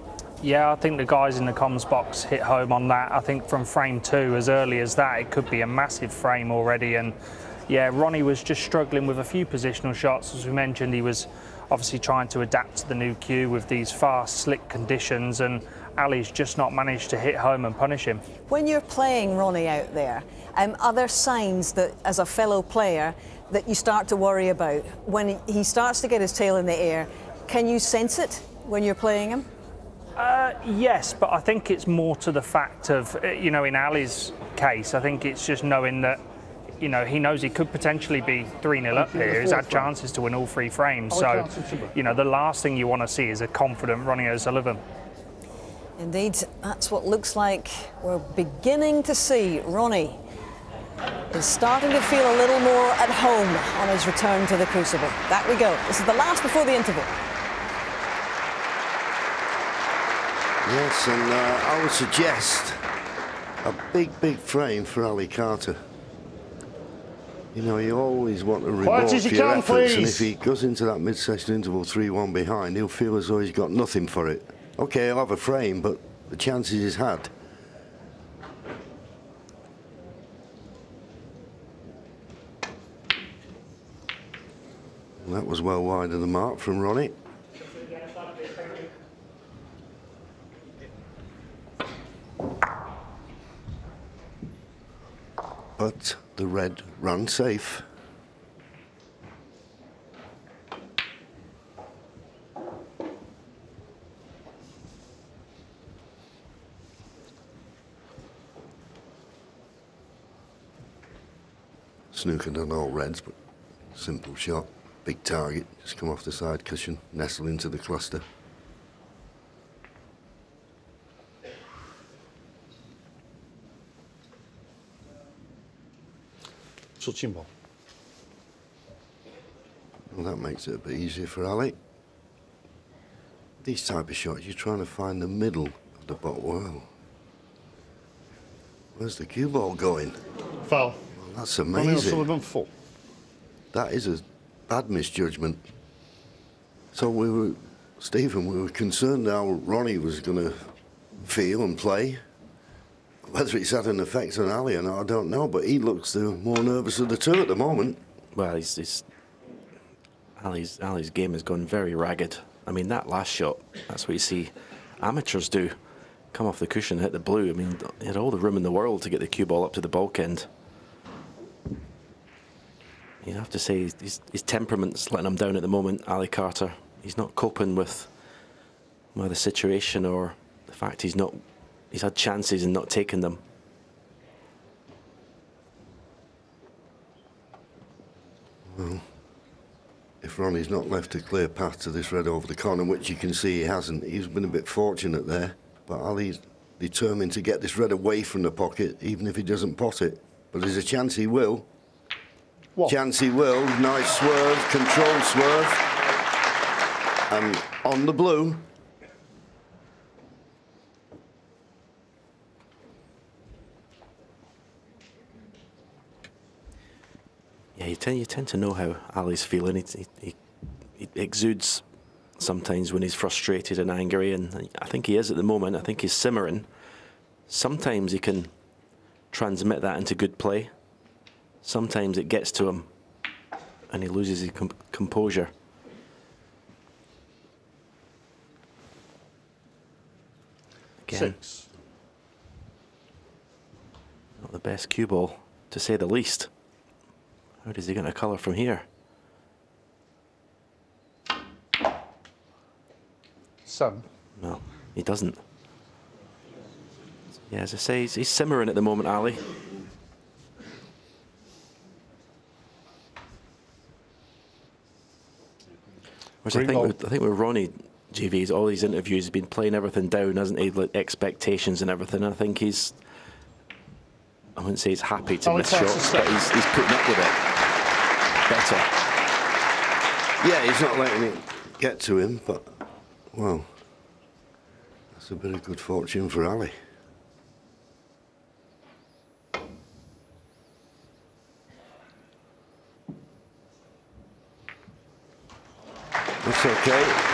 Yeah, I think the guys in the comms box hit home on that. I think from frame 2, as early as that, it could be a massive frame already. And yeah, Ronnie was just struggling with a few positional shots. As we mentioned, he was obviously trying to adapt to the new cue with these fast, slick conditions, and Ali's just not managed to hit home and punish him. When you're playing Ronnie out there, are there signs that, as a fellow player, that you start to worry about? When he starts to get his tail in the air, can you sense it when you're playing him? Yes, but I think it's more to the fact of, in Ali's case, I think it's just knowing that he knows he could potentially be 3-0 up here. He's had chances to win all 3 frames. So, the last thing you want to see is a confident Ronnie O'Sullivan. Indeed, that's what looks like we're beginning to see. Ronnie is starting to feel a little more at home on his return to the Crucible. That we go. This is the last before the interval. Yes, and I would suggest a big frame for Ali Carter. You always want to reward for your efforts, and if he goes into that mid-session interval 3-1 behind, he'll feel as though he's got nothing for it. OK, he'll have a frame, but the chances he's had. Well, that was well wide of the mark from Ronnie. But the red ran safe. Snooker done all reds, but simple shot, big target, just come off the side cushion, nestle into the cluster. Touching ball. Well, that makes it a bit easier for Ali. These type of shots, you're trying to find the middle of the ball. Wow. Where's the cue ball going? Foul. Well, that's R.O'Sullivan amazing. full. That is a bad misjudgment. So Stephen, we were concerned how Ronnie was going to feel and play. Whether it's had an effect on Ali or not, I don't know, but he looks the more nervous of the two at the moment. Well, Ali's game has gone very ragged. I mean, that last shot, that's what you see amateurs do. Come off the cushion, hit the blue. I mean, he had all the room in the world to get the cue ball up to the bulk end. You have to say his temperament's letting him down at the moment, A.Carter. He's not coping with the situation or the fact he's had chances and not taken them. Well, if Ronnie's not left a clear path to this red over the corner, which you can see he hasn't, he's been a bit fortunate there. But Ali's determined to get this red away from the pocket, even if he doesn't pot it. But there's a chance he will. What? Chance he will. Nice swerve, controlled swerve. And on the blue. Yeah, you tend to know how Ali's feeling. He exudes sometimes when he's frustrated and angry, and I think he is at the moment. I think he's simmering. Sometimes he can transmit that into good play. Sometimes it gets to him and he loses his composure. Again, 6. Not the best cue ball, to say the least. How does he get a colour from here? 7. No, he doesn't. Yeah, as I say, he's simmering at the moment, Ali. Whereas I think with Ronnie, GV's all these interviews, he's been playing everything down, hasn't he? Like expectations and everything. I think I wouldn't say he's happy to miss shots, but he's putting up with it better. Yeah, he's not letting it get to him, but, well, that's a bit of good fortune for Ali. That's okay.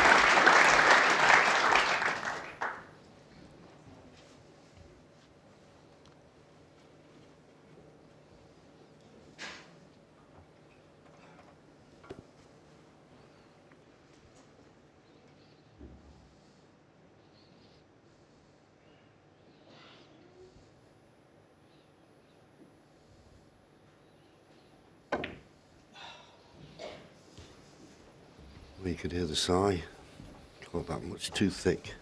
You could hear the sigh. Got that much too thick.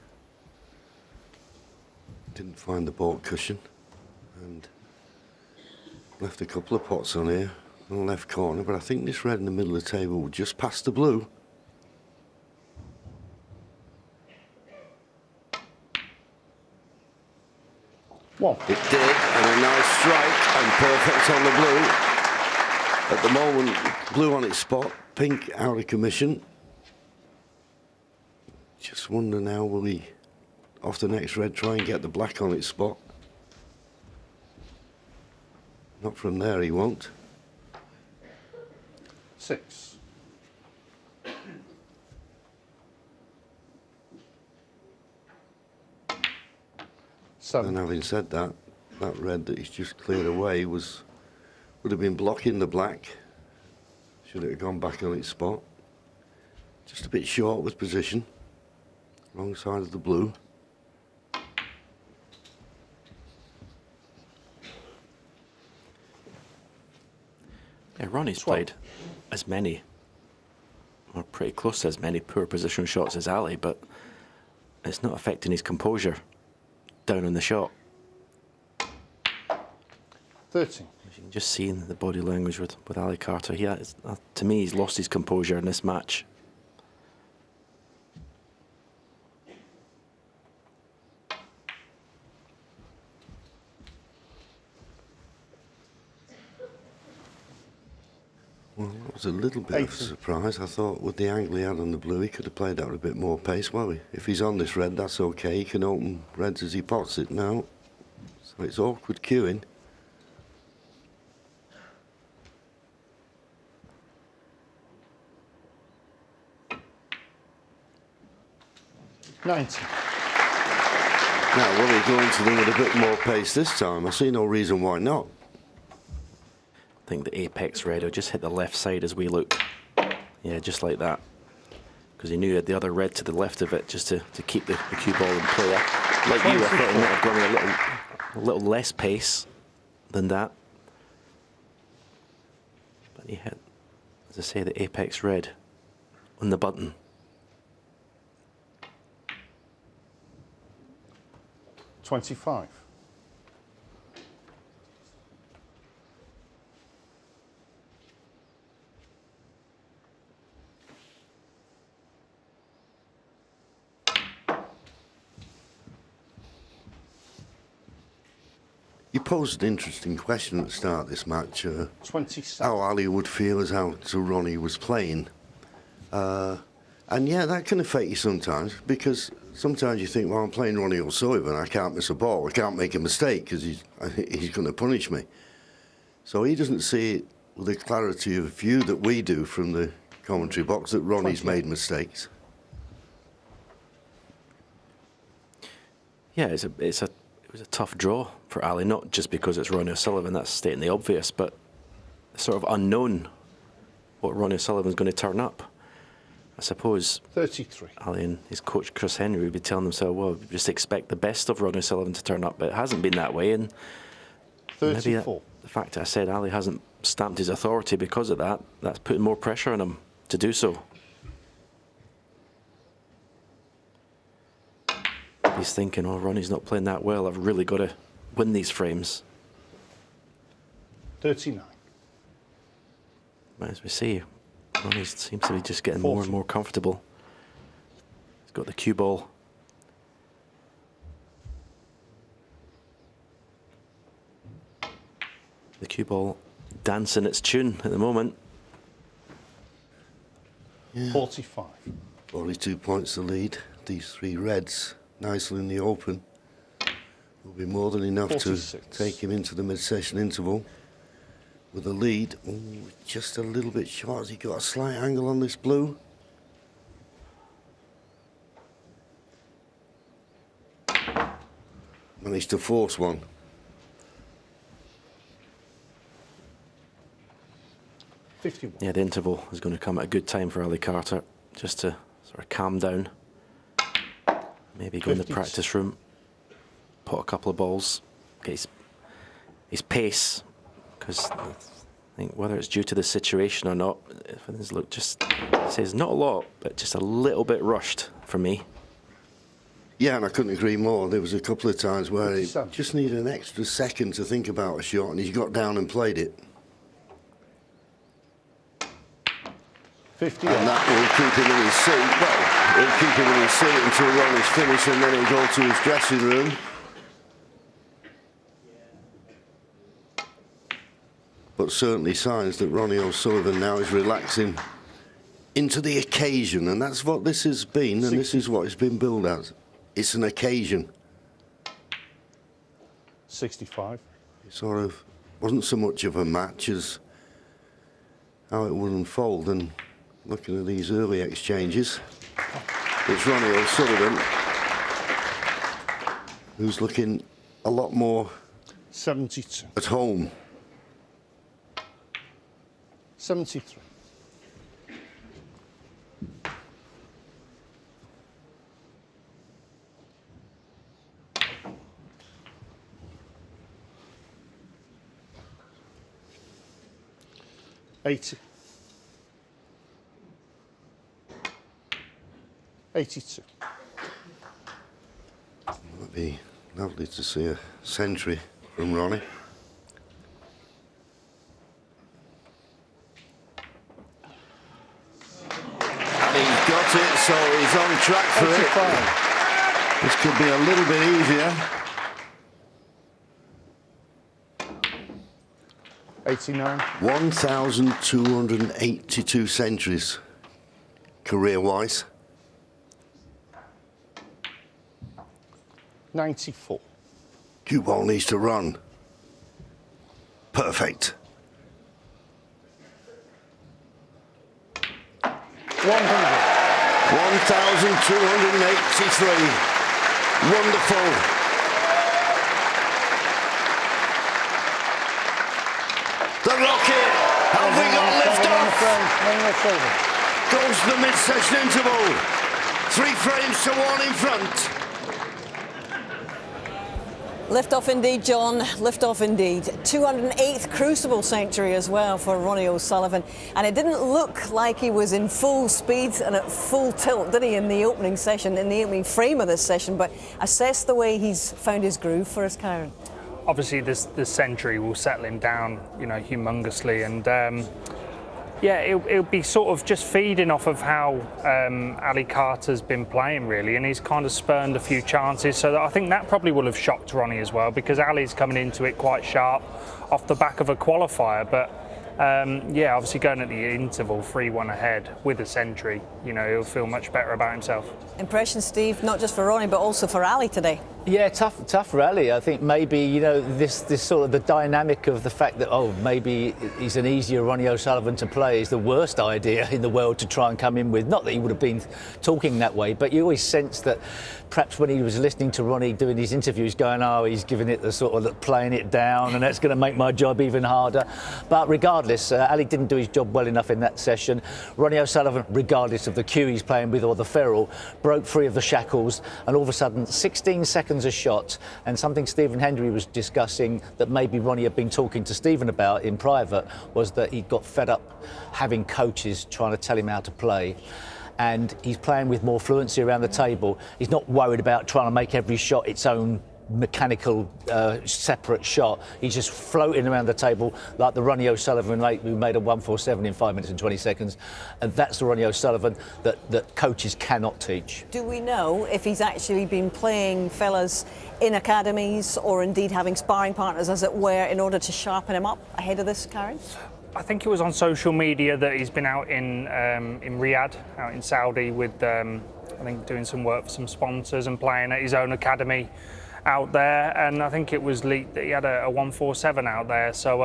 Didn't find the baulk cushion and left a couple of pots on here on the left corner, but I think this red in the middle of the table will just past the blue. One. It did, and a nice strike and perfect on the blue. At the moment, blue on its spot, pink out of commission. Just wonder now, will he, off the next red, try and get the black on its spot? Not from there, he won't. 6. And having said that, that red that he's just cleared away would have been blocking the black. Should it have gone back on its spot? Just a bit short with position. Wrong side of the blue. Yeah, Ronnie's played as many, or pretty close to as many poor position shots as Ali, but it's not affecting his composure down on the shot. 13. You can just see in the body language with Ali Carter. To me, he's lost his composure in this match. Well, that was a little bit of a surprise. I thought with the angle he had on the blue, he could have played that with a bit more pace. Well, if he's on this red, that's okay. He can open reds as he pots it now. So it's awkward queuing. Now, will he go into them with a bit more pace this time? I see no reason why not. I think the apex red will just hit the left side as we look. Yeah, just like that. Because he knew he had the other red to the left of it just to keep the cue ball in play. Like you, I thought he might have gone a little less pace than that. But he hit, as I say, the apex red on the button. 25. You posed an interesting question at the start of this match. 27. How Ali would feel as how Ronnie was playing. And yeah, that can affect you sometimes, because sometimes you think, well, I'm playing Ronnie O'Sullivan, I can't miss a ball, I can't make a mistake because he's going to punish me. So he doesn't see it with the clarity of view that we do from the commentary box, that Ronnie's made mistakes. Yeah, it was a tough draw for Ali, not just because it's Ronnie O'Sullivan, that's stating the obvious, but sort of unknown what Ronnie O'Sullivan's going to turn up. I suppose 33. Ali and his coach Chris Henry would be telling themselves, well, just expect the best of Ronnie O'Sullivan to turn up, but it hasn't been that way. And 34. maybe the fact that I said Ali hasn't stamped his authority because of that, that's putting more pressure on him to do so. He's thinking, oh, Ronnie's not playing that well, I've really got to win these frames. 39. As we see, Ronnie seems to be just getting more and more comfortable. He's got the cue ball. The cue ball dancing its tune at the moment. Yeah. 45. Only 2 points to lead. These three reds, nicely in the open, will be more than enough 46. to take him into the mid-session interval. With a lead, just a little bit short. Has he got a slight angle on this blue? Managed to force one. 51. Yeah, the interval is going to come at a good time for Ali Carter, just to sort of calm down. Maybe go in the practice room, put a couple of balls, get his pace, because I think whether it's due to the situation or not, things look just, says not a lot, but just a little bit rushed for me. Yeah, and I couldn't agree more. There was a couple of times where he just needed an extra second to think about a shot, and he got down and played it. 50. And that will keep him in his seat. Well, he'll keep him in his seat until Ronnie's finished, and then he'll go to his dressing room. But certainly signs that Ronnie O'Sullivan now is relaxing into the occasion, and that's what this has been, and this is what it's been billed as. It's an occasion. 65. It sort of wasn't so much of a match as how it would unfold, and looking at these early exchanges, it's Ronnie O'Sullivan who's looking a lot more 72. at home. 73. 80. 82. It'd be lovely to see a century from Ronnie. And he's got it, so he's on track for 85. it. This could be a little bit easier. 89. 1,282 centuries, career-wise. 94. Cue ball needs to run. Perfect. 1,283. Wonderful. The rocket. Have we got liftoff? Goes to the mid-session interval. 3 frames to 1 in front. Lift-off indeed, John. Lift-off indeed. 208th Crucible century as well for Ronnie O'Sullivan. And it didn't look like he was in full speed and at full tilt, did he, in the opening session, in the opening frame of this session? But assess the way he's found his groove for us, Karen. Obviously, this century will settle him down, you know, humongously. And yeah, it'll be sort of just feeding off of how A.Carter's been playing, really, and he's kind of spurned a few chances, so that I think that probably will have shocked Ronnie as well, because Ali's coming into it quite sharp off the back of a qualifier. But yeah, obviously going at the interval 3-1 ahead with a century, you know, he'll feel much better about himself. Impression, Steve, not just for Ronnie but also for Ali today. Yeah, tough rally. I think maybe, you know, this sort of the dynamic of the fact that, oh, maybe he's an easier Ronnie O'Sullivan to play is the worst idea in the world to try and come in with. Not that he would have been talking that way, but you always sense that perhaps when he was listening to Ronnie doing his interviews going, oh, he's giving it the sort of playing it down and that's going to make my job even harder. But regardless, Ali didn't do his job well enough in that session. Ronnie O'Sullivan, regardless of the cue he's playing with or the ferrule, broke free of the shackles, and all of a sudden 16 seconds a shot, and something Stephen Hendry was discussing that maybe Ronnie had been talking to Stephen about in private was that he got fed up having coaches trying to tell him how to play, and he's playing with more fluency around the table. He's not worried about trying to make every shot its own mechanical separate shot. He's just floating around the table like the Ronnie O'Sullivan who made a 147 in 5 minutes and 20 seconds, and that's the Ronnie O'Sullivan that coaches cannot teach. Do we know if he's actually been playing fellas in academies or indeed having sparring partners, as it were, in order to sharpen him up ahead of this, Karen? I think it was on social media that he's been out in Riyadh, out in Saudi, with I think doing some work for some sponsors and playing at his own academy out there, and I think it was leaked that he had a 147 out there, so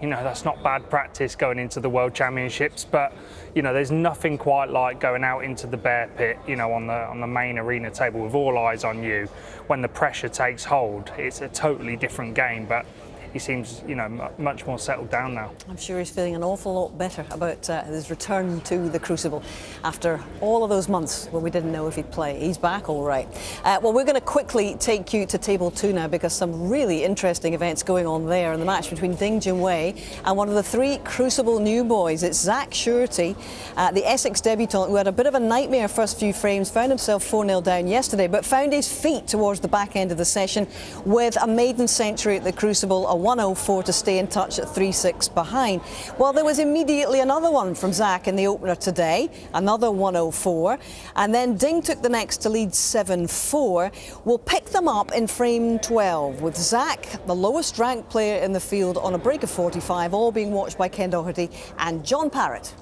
you know, that's not bad practice going into the World Championships. But you know, there's nothing quite like going out into the bear pit, you know, on the main arena table with all eyes on you. When the pressure takes hold, it's a totally different game. But he seems, you know, much more settled down now. I'm sure he's feeling an awful lot better about his return to the Crucible after all of those months when we didn't know if he'd play. He's back all right. Well, we're going to quickly take you to table 2 now, because some really interesting events going on there in the match between Ding Junhui and one of the 3 Crucible new boys. It's Zach Surety, the Essex debutant, who had a bit of a nightmare first few frames, found himself 4-0 down yesterday, but found his feet towards the back end of the session with a maiden century at the Crucible, a 104 to stay in touch at 3-6 behind. Well, there was immediately another one from Zach in the opener today, another 104, and then Ding took the next to lead 7-4. We'll pick them up in frame 12 with Zach, the lowest ranked player in the field, on a break of 45, all being watched by Ken Doherty and John Parrott.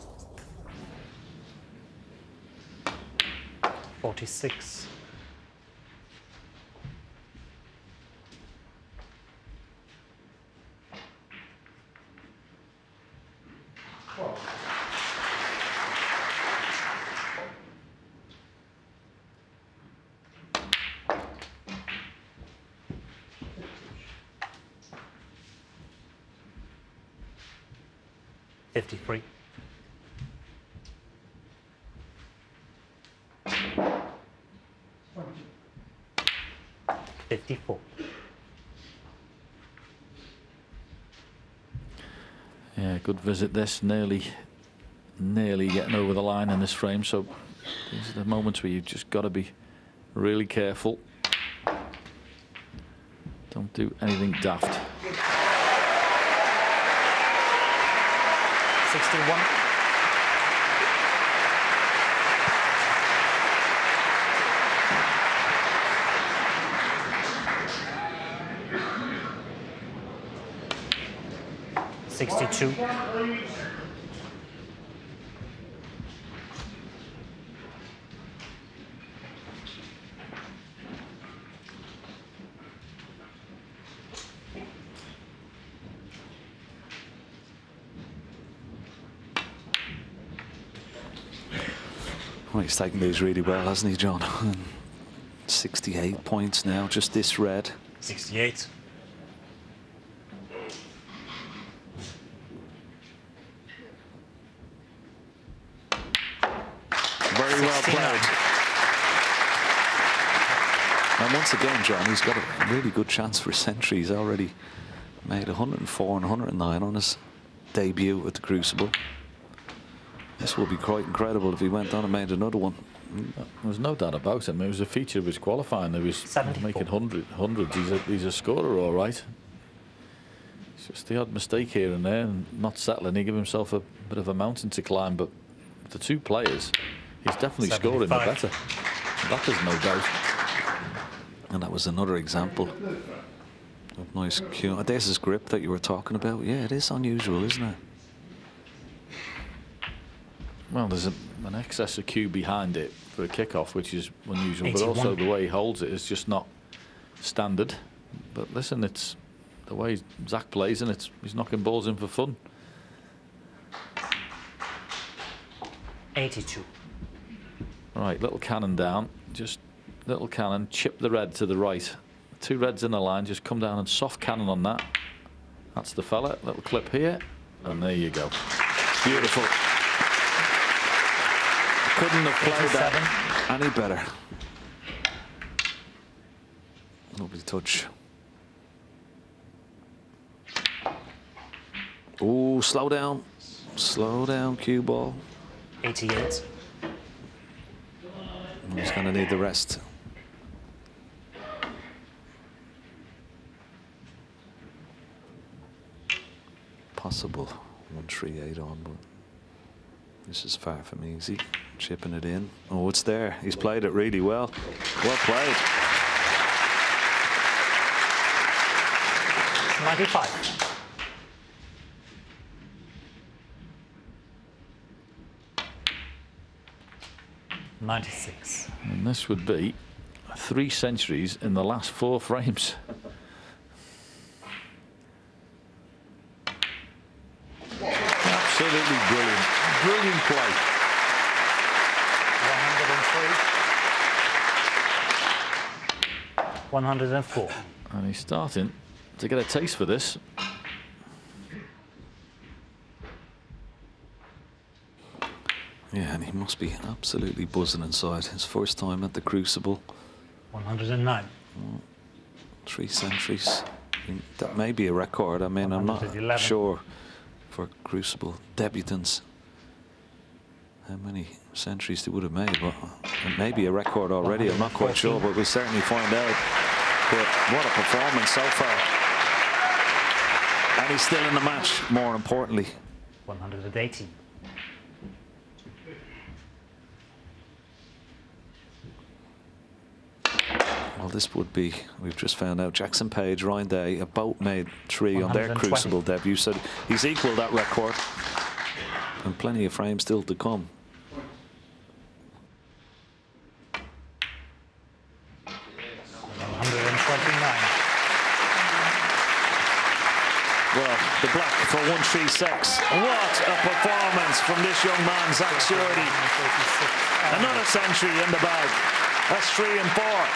46. 53. 54. Yeah, good visit this, nearly getting over the line in this frame. So these are the moments where you've just got to be really careful. Don't do anything daft. 61. Well, he's taken these really well, hasn't he, John? 68 points now, just this red. 68. Very well played. And once again, John, he's got a really good chance for a century. He's already made 104 and 109 on his debut at the Crucible. This will be quite incredible if he went on and made another one. There's no doubt about him. It was a feature of his qualifying. He was 74. Making hundreds. He's a scorer, all right. It's just the odd mistake here and there, and not settling. He gave himself a bit of a mountain to climb, but the two players, he's definitely 75. Scoring the better. That there's no doubt. And that was another example of nice cue. There's his grip that you were talking about. Yeah, it is unusual, isn't it? Well, there's an excess of cue behind it for a kickoff, which is unusual, 81. but also the way he holds it is just not standard. But listen, it's the way Zach plays, and he's knocking balls in for fun. 82. Right, little cannon down, just little cannon, chip the red to the right. Two reds in a line, just come down and soft cannon on that. That's the fella, little clip here, and there you go. Beautiful. Couldn't have played that any better. Lovely touch. Oh, slow down. Slow down, cue ball. 88. He's going to need the rest. Possible 138 on, but this is far from easy. Chipping it in. Oh, it's there. He's played it really well. Well played. 95. $96. And this would be 3 centuries in the last 4 frames. Absolutely brilliant. Brilliant play. 103. 104. And he's starting to get a taste for this. Yeah, and he must be absolutely buzzing inside. His first time at the Crucible. 109. 3 centuries. That may be a record. I mean, I'm not sure for Crucible debutants how many centuries they would have made, but it may be a record already. I'm not quite sure, but we'll certainly find out. But what a performance so far. And he's still in the match, more importantly. 180. Well, this would be, we've just found out, Jackson Page, Ryan Day have both made 3 on their Crucible debut, so he's equalled that record. And plenty of frames still to come. Well, the black for 136. What a performance from this young man, Zach Shorty. Another century in the bag. That's 3 and 4.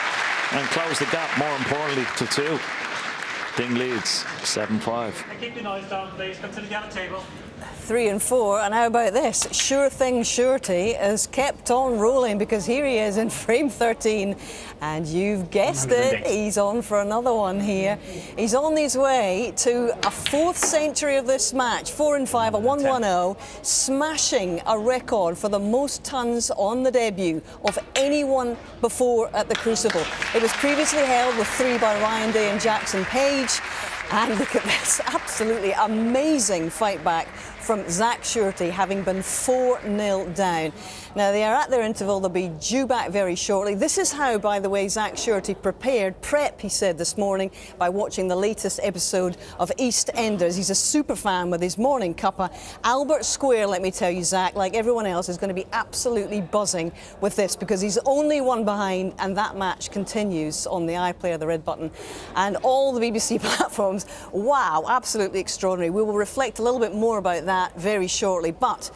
And close the gap, more importantly, to 2. Ding leads 7-5. Keep your noise down, please. Come to the other table. 3 and 4, and how about this? Sure Thing Surety has kept on rolling, because here he is in frame 13, and you've guessed it, he's on for another one here. He's on his way to a 4th century of this match, 4 and 5, a 1-1-0, smashing a record for the most tons on the debut of anyone before at the Crucible. It was previously held with 3 by Ryan Day and Jackson Page. And look at this, absolutely amazing fight back from Zach Surety, having been 4-0 down. Now, they are at their interval. They'll be due back very shortly. This is how, by the way, Zach Surety prep, he said this morning, by watching the latest episode of EastEnders. He's a super fan with his morning cuppa. Albert Square, let me tell you, Zach, like everyone else, is going to be absolutely buzzing with this, because he's only one behind, and that match continues on the iPlayer, the red button, and all the BBC platforms. Wow, absolutely extraordinary. We will reflect a little bit more about that very shortly, but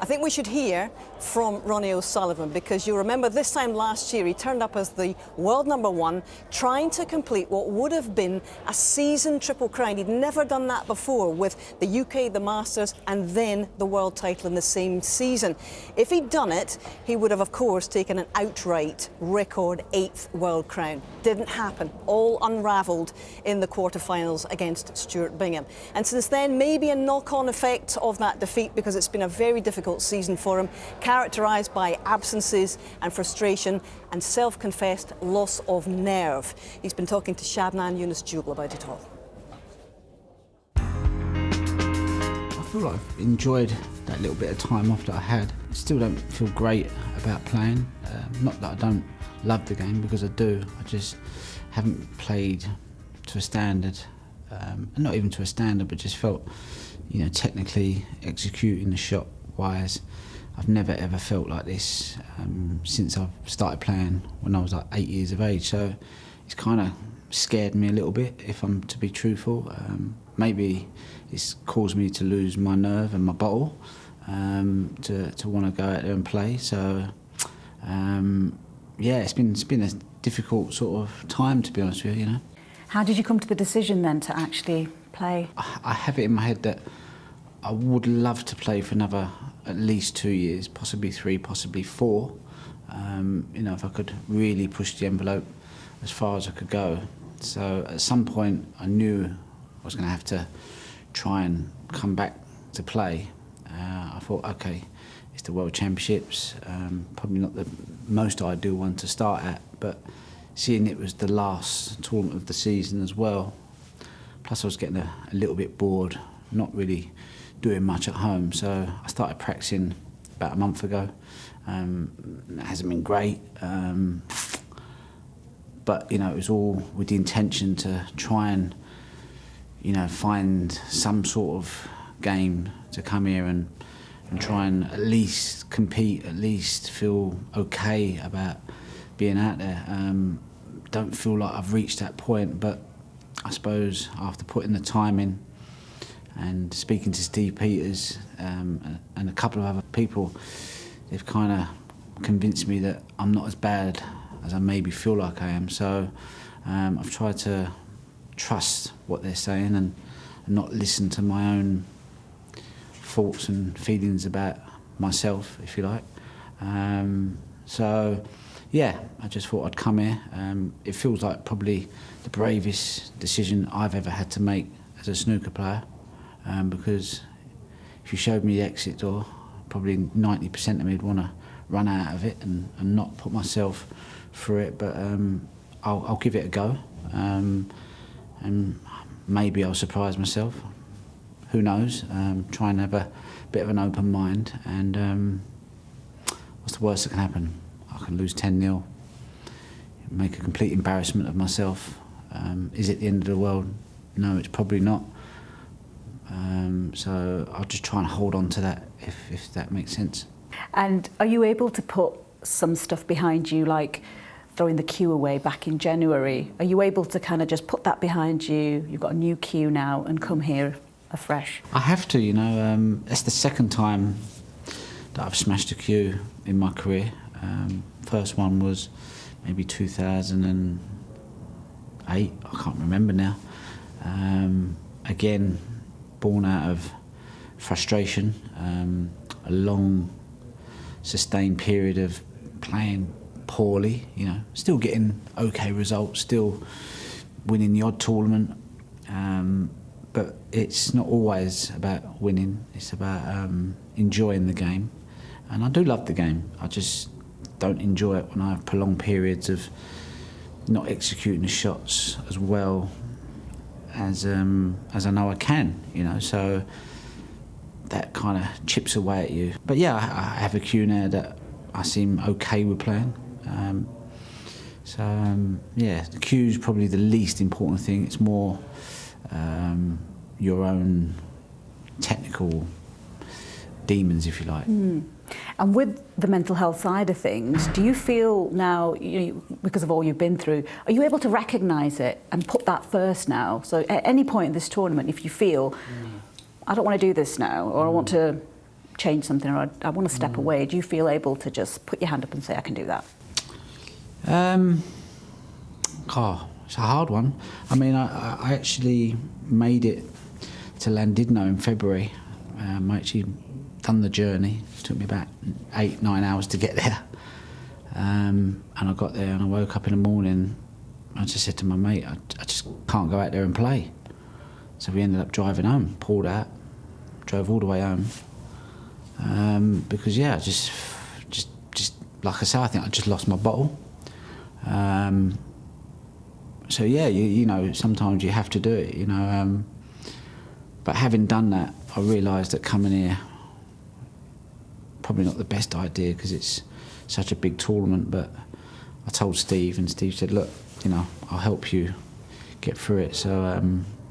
I think we should hear from Ronnie O'Sullivan, because you'll remember this time last year he turned up as the world #1, trying to complete what would have been a season triple crown. He'd never done that before, with the UK, the Masters, and then the world title in the same season. If he'd done it, he would have, of course, taken an outright record 8th world crown. Didn't happen. All unravelled in the quarterfinals against Stuart Bingham. And since then, maybe a knock-on effect of that defeat, because it's been a very difficult season for him, characterised by absences and frustration and self-confessed loss of nerve. He's been talking to Shabnan Yunus-Jubal about it all. I feel like I've enjoyed that little bit of time off that I had. I still don't feel great about playing. Not that I don't love the game, because I do. I just haven't played to a standard, not even to a standard, but just felt, you know, technically executing the shot wise. I've never ever felt like this since I've started playing when I was like 8 years of age. So it's kind of scared me a little bit, if I'm to be truthful. Maybe it's caused me to lose my nerve and my bottle to want to go out there and play. So yeah, it's been a difficult sort of time, to be honest with you. You know. How did you come to the decision then to actually play? I have it in my head that I would love to play for another at least 2 years, possibly 3, possibly 4. You know, if I could really push the envelope as far as I could go. So at some point I knew I was going to have to try and come back to play. I thought, okay, it's the World Championships, probably not the most ideal one to start at, but seeing it was the last tournament of the season as well, plus I was getting a little bit bored, not really doing much at home, so I started practicing about a month ago. It hasn't been great, but you know, it was all with the intention to try and, you know, find some sort of game to come here and try and at least compete, at least feel okay about being out there. Don't feel like I've reached that point, but I suppose after putting the time in and speaking to Steve Peters and a couple of other people, they've kind of convinced me that I'm not as bad as I maybe feel like I am. So I've tried to trust what they're saying and not listen to my own thoughts and feelings about myself, if you like. So yeah, I just thought I'd come here. It feels like probably the bravest decision I've ever had to make as a snooker player, because if you showed me the exit door, probably 90% of me would want to run out of it and not put myself through it, but I'll give it a go, and maybe I'll surprise myself. Who knows? Try and have a bit of an open mind, and what's the worst that can happen? I can lose 10-0, make a complete embarrassment of myself. Is it the end of the world? No, it's probably not. So I'll just try and hold on to that, if that makes sense. And are you able to put some stuff behind you, like throwing the cue away back in January? Are you able to kind of just put that behind you, you've got a new cue now, and come here afresh? I have to, you know. It's the second time that I've smashed a cue in my career. First one was maybe 2008, I can't remember now. Again, born out of frustration, a long, sustained period of playing poorly. You know, still getting okay results, still winning the odd tournament, but it's not always about winning. It's about enjoying the game, and I do love the game. I just don't enjoy it when I have prolonged periods of not executing the shots as well as I know I can, you know, so that kind of chips away at you. But yeah, I have a cue now that I seem okay with playing. Yeah, the cue's probably the least important thing. It's more your own technical demons, if you like. And with the mental health side of things, do you feel now, because of all you've been through, are you able to recognise it and put that first now? So at any point in this tournament, if you feel, I don't want to do this now, or I want to change something, or I want to step away, do you feel able to just put your hand up and say, I can do that? It's a hard one. I mean, I actually made it to Llandudno in February. I actually done the journey. It took me about 8-9 hours to get there. And I got there and I woke up in the morning. I just said to my mate, I just can't go out there and play. So we ended up driving home, pulled out, drove all the way home. Because yeah, just like I say, I think I just lost my bottle. So yeah, you know, sometimes you have to do it, you know. But having done that, I realised that coming here, probably not the best idea because it's such a big tournament. But I told Steve, and Steve said, look, you know, I'll help you get through it. So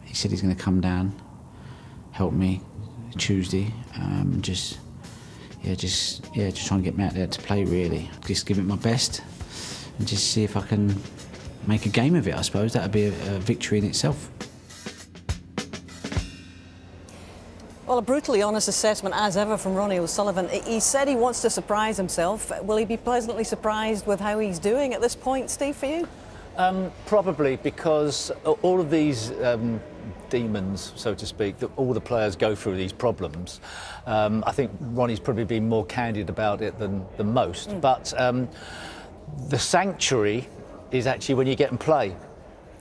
he said he's going to come down, help me Tuesday, just try and get me out there to play, really. Just give it my best and just see if I can make a game of it, I suppose. That would be a victory in itself. Well, a brutally honest assessment, as ever, from Ronnie O'Sullivan. He said he wants to surprise himself. Will he be pleasantly surprised with how he's doing at this point, Steve, for you? Probably, because all of these demons, so to speak, that all the players go through these problems. I think Ronnie's probably been more candid about it than most. But the sanctuary is actually when you get and play.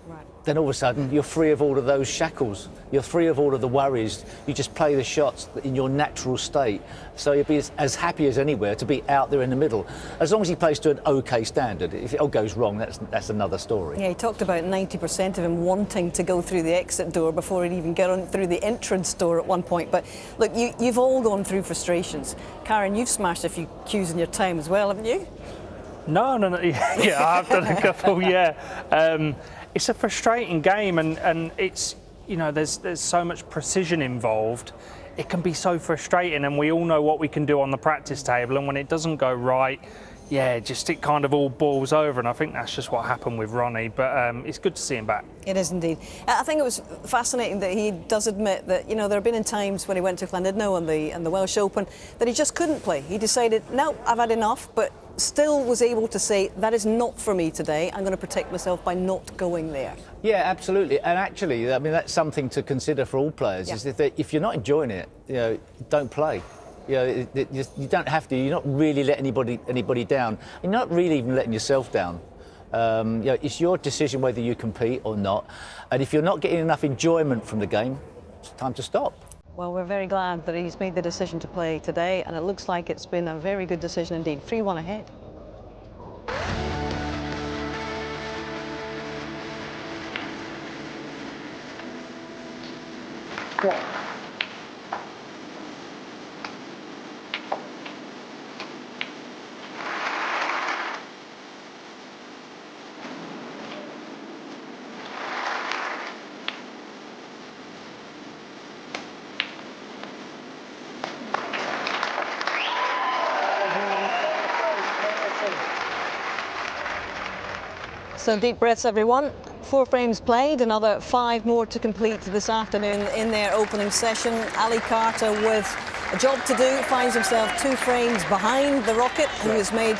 Right. Then all of a sudden you're free of all of those shackles. You're free of all of the worries. You just play the shots in your natural state. So you'll be as happy as anywhere to be out there in the middle. As long as he plays to an okay standard. If it all goes wrong, that's another story. Yeah, he talked about 90% of him wanting to go through the exit door before he'd even get on through the entrance door at one point. But look, you've all gone through frustrations. Karen, you've smashed a few cues in your time as well, haven't you? No. Yeah, I've done a couple, yeah. It's a frustrating game, and it's, you know, there's so much precision involved. It can be so frustrating, and we all know what we can do on the practice table, and when it doesn't go right, yeah, it kind of all boils over, and I think that's just what happened with Ronnie, but it's good to see him back. It is indeed. I think it was fascinating that he does admit that, you know, there have been times when he went to Llandudno and the Welsh Open that he just couldn't play. He decided, no, I've had enough, but still was able to say, that is not for me today. I'm going to protect myself by not going there. Yeah, absolutely. And actually, I mean, that's something to consider for all players, is that if you're not enjoying it, you know, don't play. You know, you don't have to. You're not really letting anybody down. You're not really even letting yourself down. You know, it's your decision whether you compete or not. And if you're not getting enough enjoyment from the game, it's time to stop. Well, we're very glad that he's made the decision to play today, and it looks like it's been a very good decision indeed. 3-1 ahead. So deep breaths, everyone. 4 frames played, another 5 more to complete this afternoon in their opening session. A.Carter, with a job to do, finds himself 2 frames behind the Rocket, who has made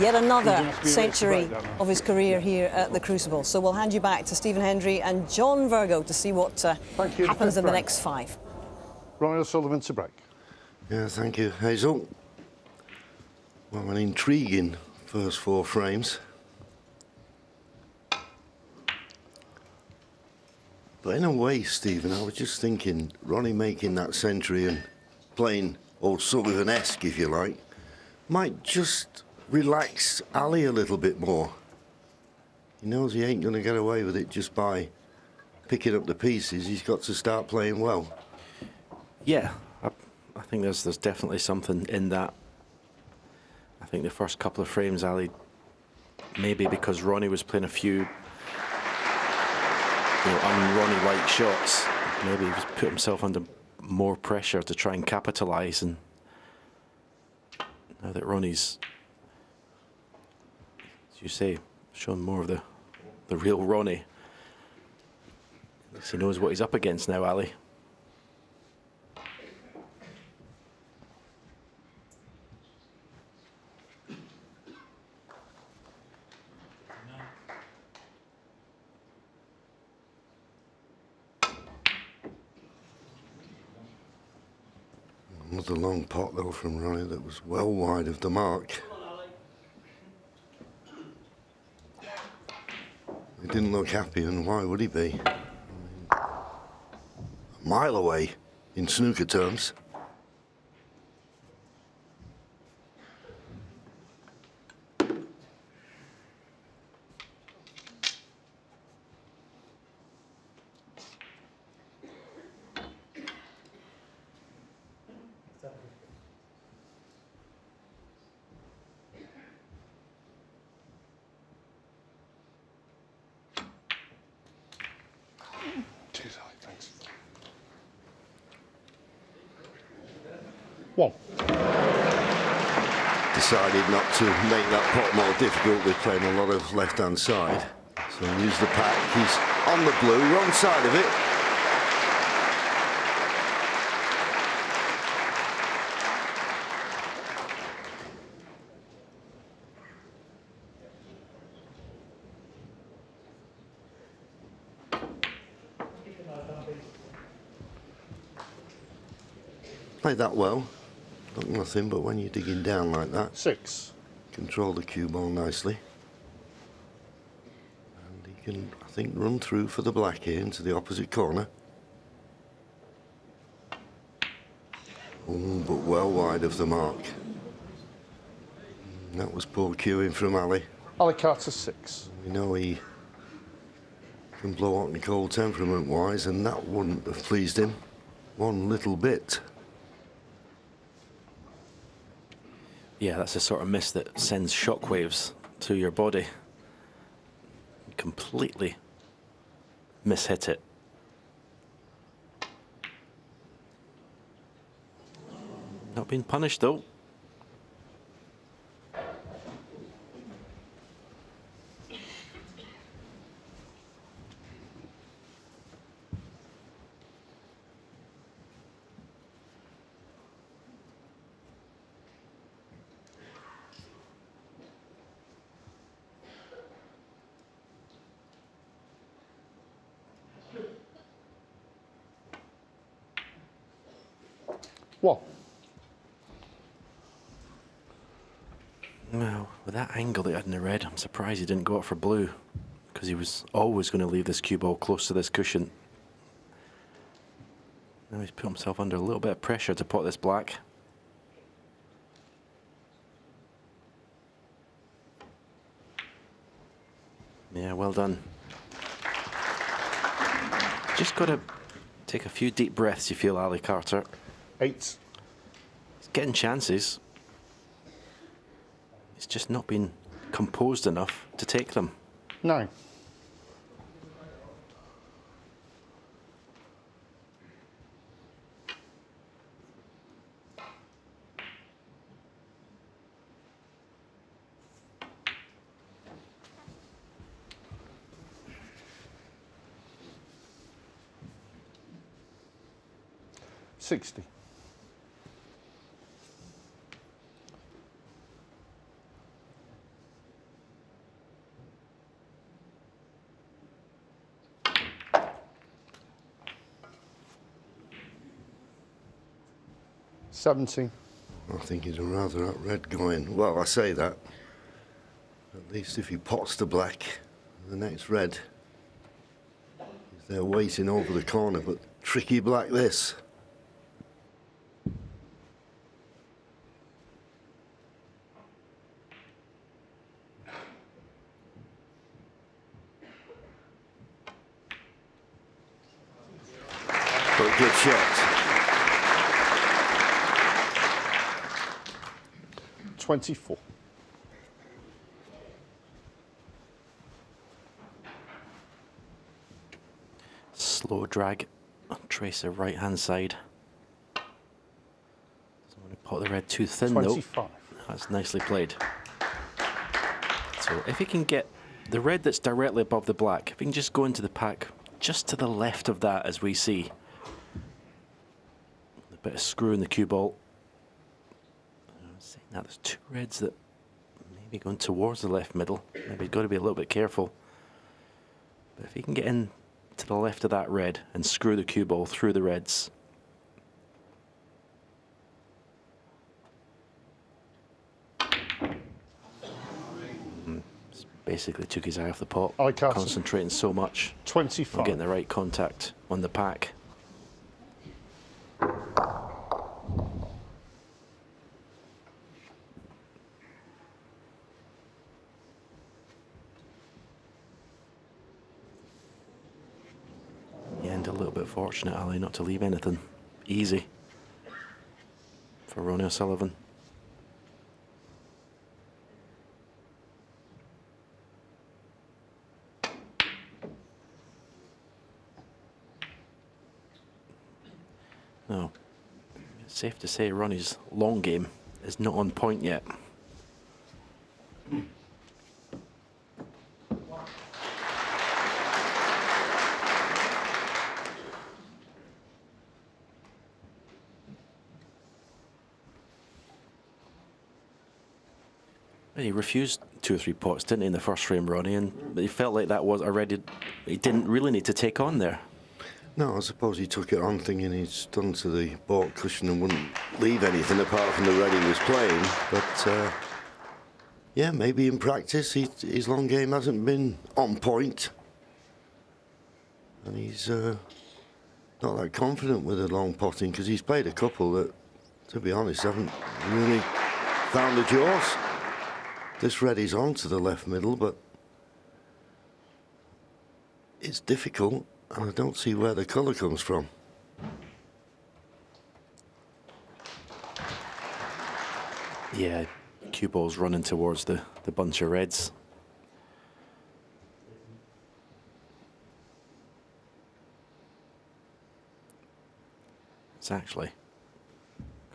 yet another century of his career here at the Crucible. So we'll hand you back to Stephen Hendry and John Virgo to see what happens in the next 5. Ronnie O'Sullivan to break. Yeah, thank you, Hazel. Well, an intriguing first 4 frames. But in a way, Stephen, I was just thinking, Ronnie making that century and playing O'Sullivan-esque, if you like, might just relax Ali a little bit more. He knows he ain't going to get away with it just by picking up the pieces. He's got to start playing well. Yeah, I think there's definitely something in that. I think the first couple of frames, Ali, maybe because Ronnie was playing a few un-Ronnie-like shots, maybe he's put himself under more pressure to try and capitalise. And now that Ronnie's, as you say, shown more of the real Ronnie, at least he knows what he's up against now, Ali. Another long pot, though, from Ronnie that was well wide of the mark. He didn't look happy, and why would he be? A mile away in snooker terms. Cheers, Ali, thanks. 1. Decided not to make that pot more difficult with playing a lot of left-hand side. So use the pack. He's on the blue, wrong side of it. Played that well. Not nothing, but when you're digging down like that, 6. Control the cue ball nicely. And he can, I think, run through for the black here into the opposite corner. Oh, but well wide of the mark. And that was poor cueing from Ali. A.Carter 6. We know he can blow hot and cold temperament-wise, and that wouldn't have pleased him one little bit. Yeah, that's the sort of miss that sends shockwaves to your body. Completely mishit it. Not being punished though. Well, with that angle that he had in the red, I'm surprised he didn't go up for blue, because he was always going to leave this cue ball close to this cushion. Now he's put himself under a little bit of pressure to pot this black. Yeah, well done. Just got to take a few deep breaths, you feel, Ali Carter. 8. He's getting chances. He's just not been composed enough to take them. 9. $60. 17. I think he's a rather up red going. Well, I say that. At least if he pots the black, the next red is there waiting over the corner, but tricky black this. But a good shot. 24. Slow drag on tracer right hand side. Doesn't want to pot the red too thin 25. though. That's nicely played. So if he can get the red that's directly above the black, if he can just go into the pack just to the left of that, as we see. A bit of screw in the cue ball. Now there's two reds that maybe going towards the left middle. Maybe he's got to be a little bit careful. But if he can get in to the left of that red and screw the cue ball through the reds. Basically took his eye off the pot, R.O'Sullivan. concentrating so much 25. on getting the right contact on the pack. And a little bit fortunate, Ali, not to leave anything easy for R.O'Sullivan. No, it's safe to say Ronnie's long game is not on point yet. He refused 2 or 3 pots, didn't he, in the first frame, Ronnie? And he felt like that was already, he didn't really need to take on there. No, I suppose he took it on thinking he's done to the baulk cushion and wouldn't leave anything apart from the red he was playing. But, yeah, maybe in practice his long game hasn't been on point. And he's not that confident with the long potting because he's played a couple that, to be honest, haven't really found the jaws. This red is on to the left middle, but it's difficult. And I don't see where the colour comes from. Yeah, cue ball's running towards the bunch of reds. It's actually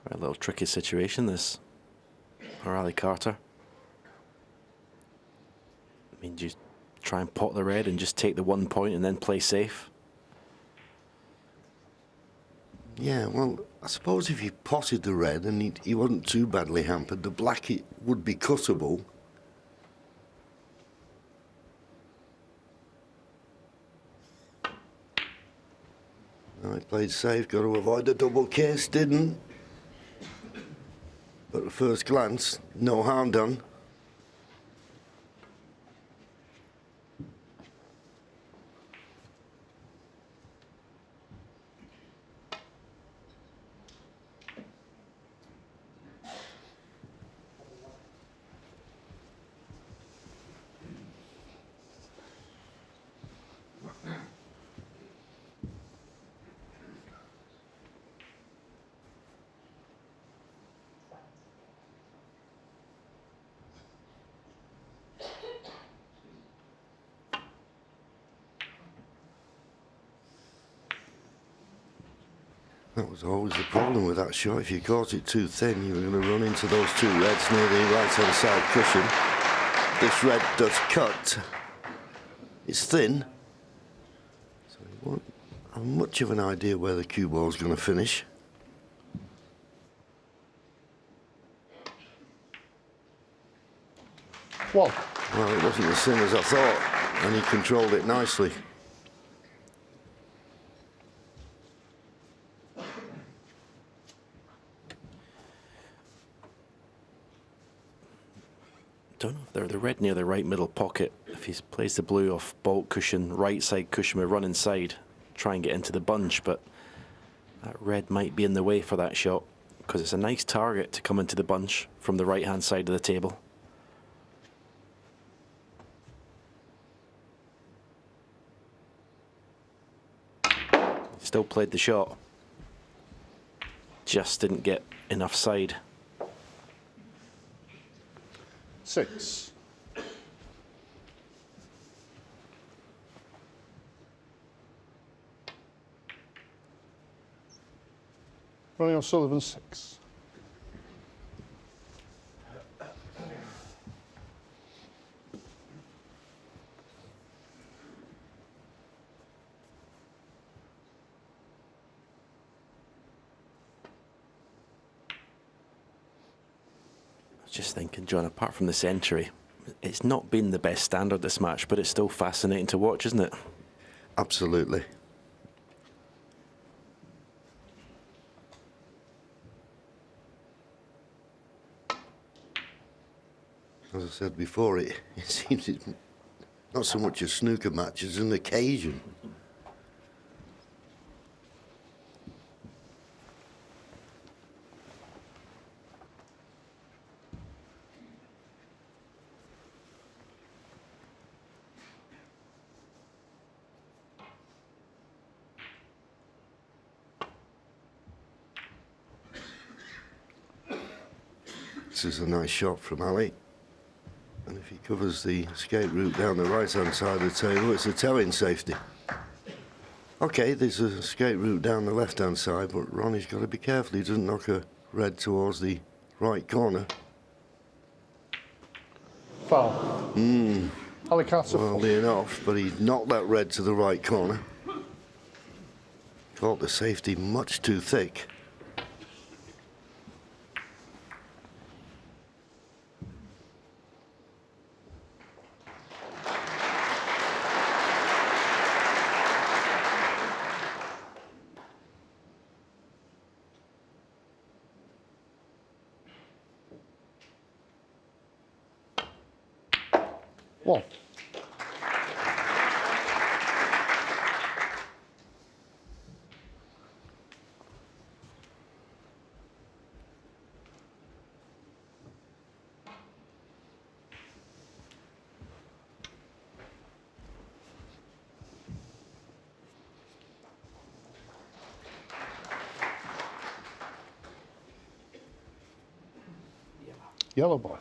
quite a little tricky situation, this, for A.Carter. I mean, do you try and pot the red and just take the 1 point and then play safe? Yeah, well, I suppose if he potted the red and he wasn't too badly hampered, the black it would be cuttable. No, he played safe, got to avoid the double kiss, didn't. But at first glance, no harm done. That was always the problem with that shot. If you caught it too thin, you were going to run into those two reds near the right-hand side cushion. This red does cut. It's thin, so you won't have much of an idea where the cue ball's going to finish. Well, it wasn't as thin as I thought, and he controlled it nicely. don't know if they're the red near the right middle pocket. If he plays the blue off bolt cushion, right side cushion, will run inside, try and get into the bunch, but that red might be in the way for that shot because it's a nice target to come into the bunch from the right hand side of the table. Still played the shot, just didn't get enough side. 6. Ronnie O'Sullivan 6. Just thinking, John, apart from the century, it's not been the best standard this match, but it's still fascinating to watch, isn't it? Absolutely. As I said before, it seems it's not so much a snooker match as an occasion. This is a nice shot from Ali. And if he covers the escape route down the right-hand side of the table, it's a towing safety. OK, there's an escape route down the left-hand side, but Ronnie's got to be careful he doesn't knock a red towards the right corner. Foul. A.Carter. Well enough, but he knocked that red to the right corner. Caught the safety much too thick. One. Yellow ball.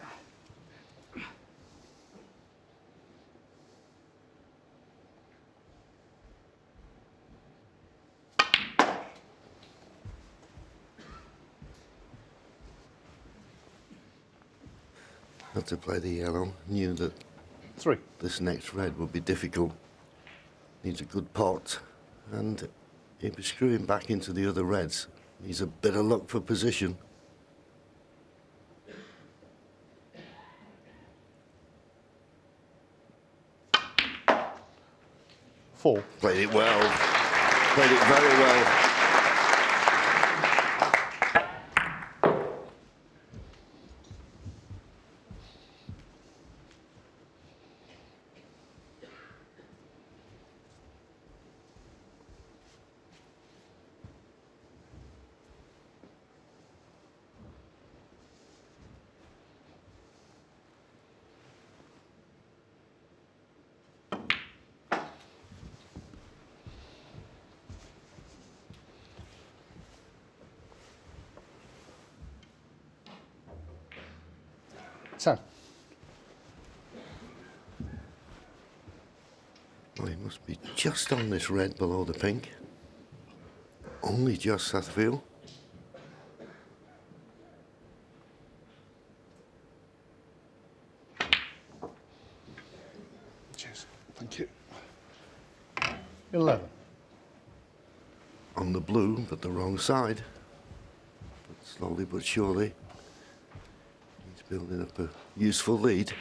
Had to play the yellow. Knew that 3. This next red would be difficult. Needs a good pot, and he'll be screwing back into the other reds. Needs a bit of luck for position. Four. Played it well. Played it very well. Well, he must be just on this red below the pink. Only just, I feel. Cheers. Thank you. 11. On the blue, but the wrong side. But slowly but surely, he's building up a useful lead.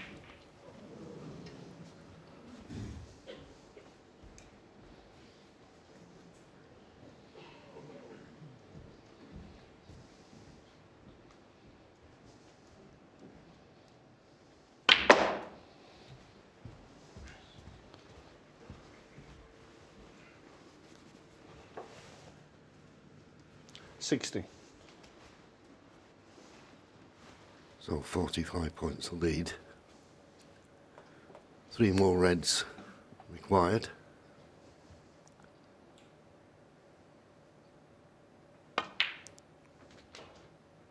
60. So 45 points to lead. 3 more reds required.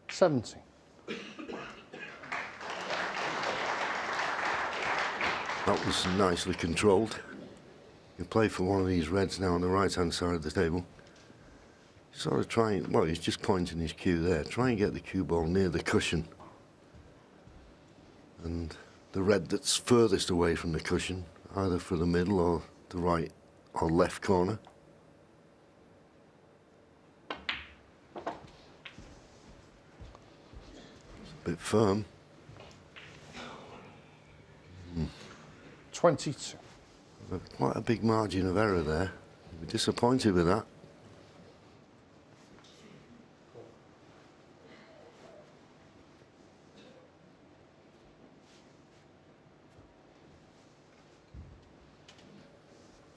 $70. That was nicely controlled. You play for one of these reds now on the right-hand side of the table. Sort of trying, well, he's just pointing his cue there. Try and get the cue ball near the cushion. And the red that's furthest away from the cushion, either for the middle or the right or left corner. It's a bit firm. 22. Quite a big margin of error there. You'll be disappointed with that.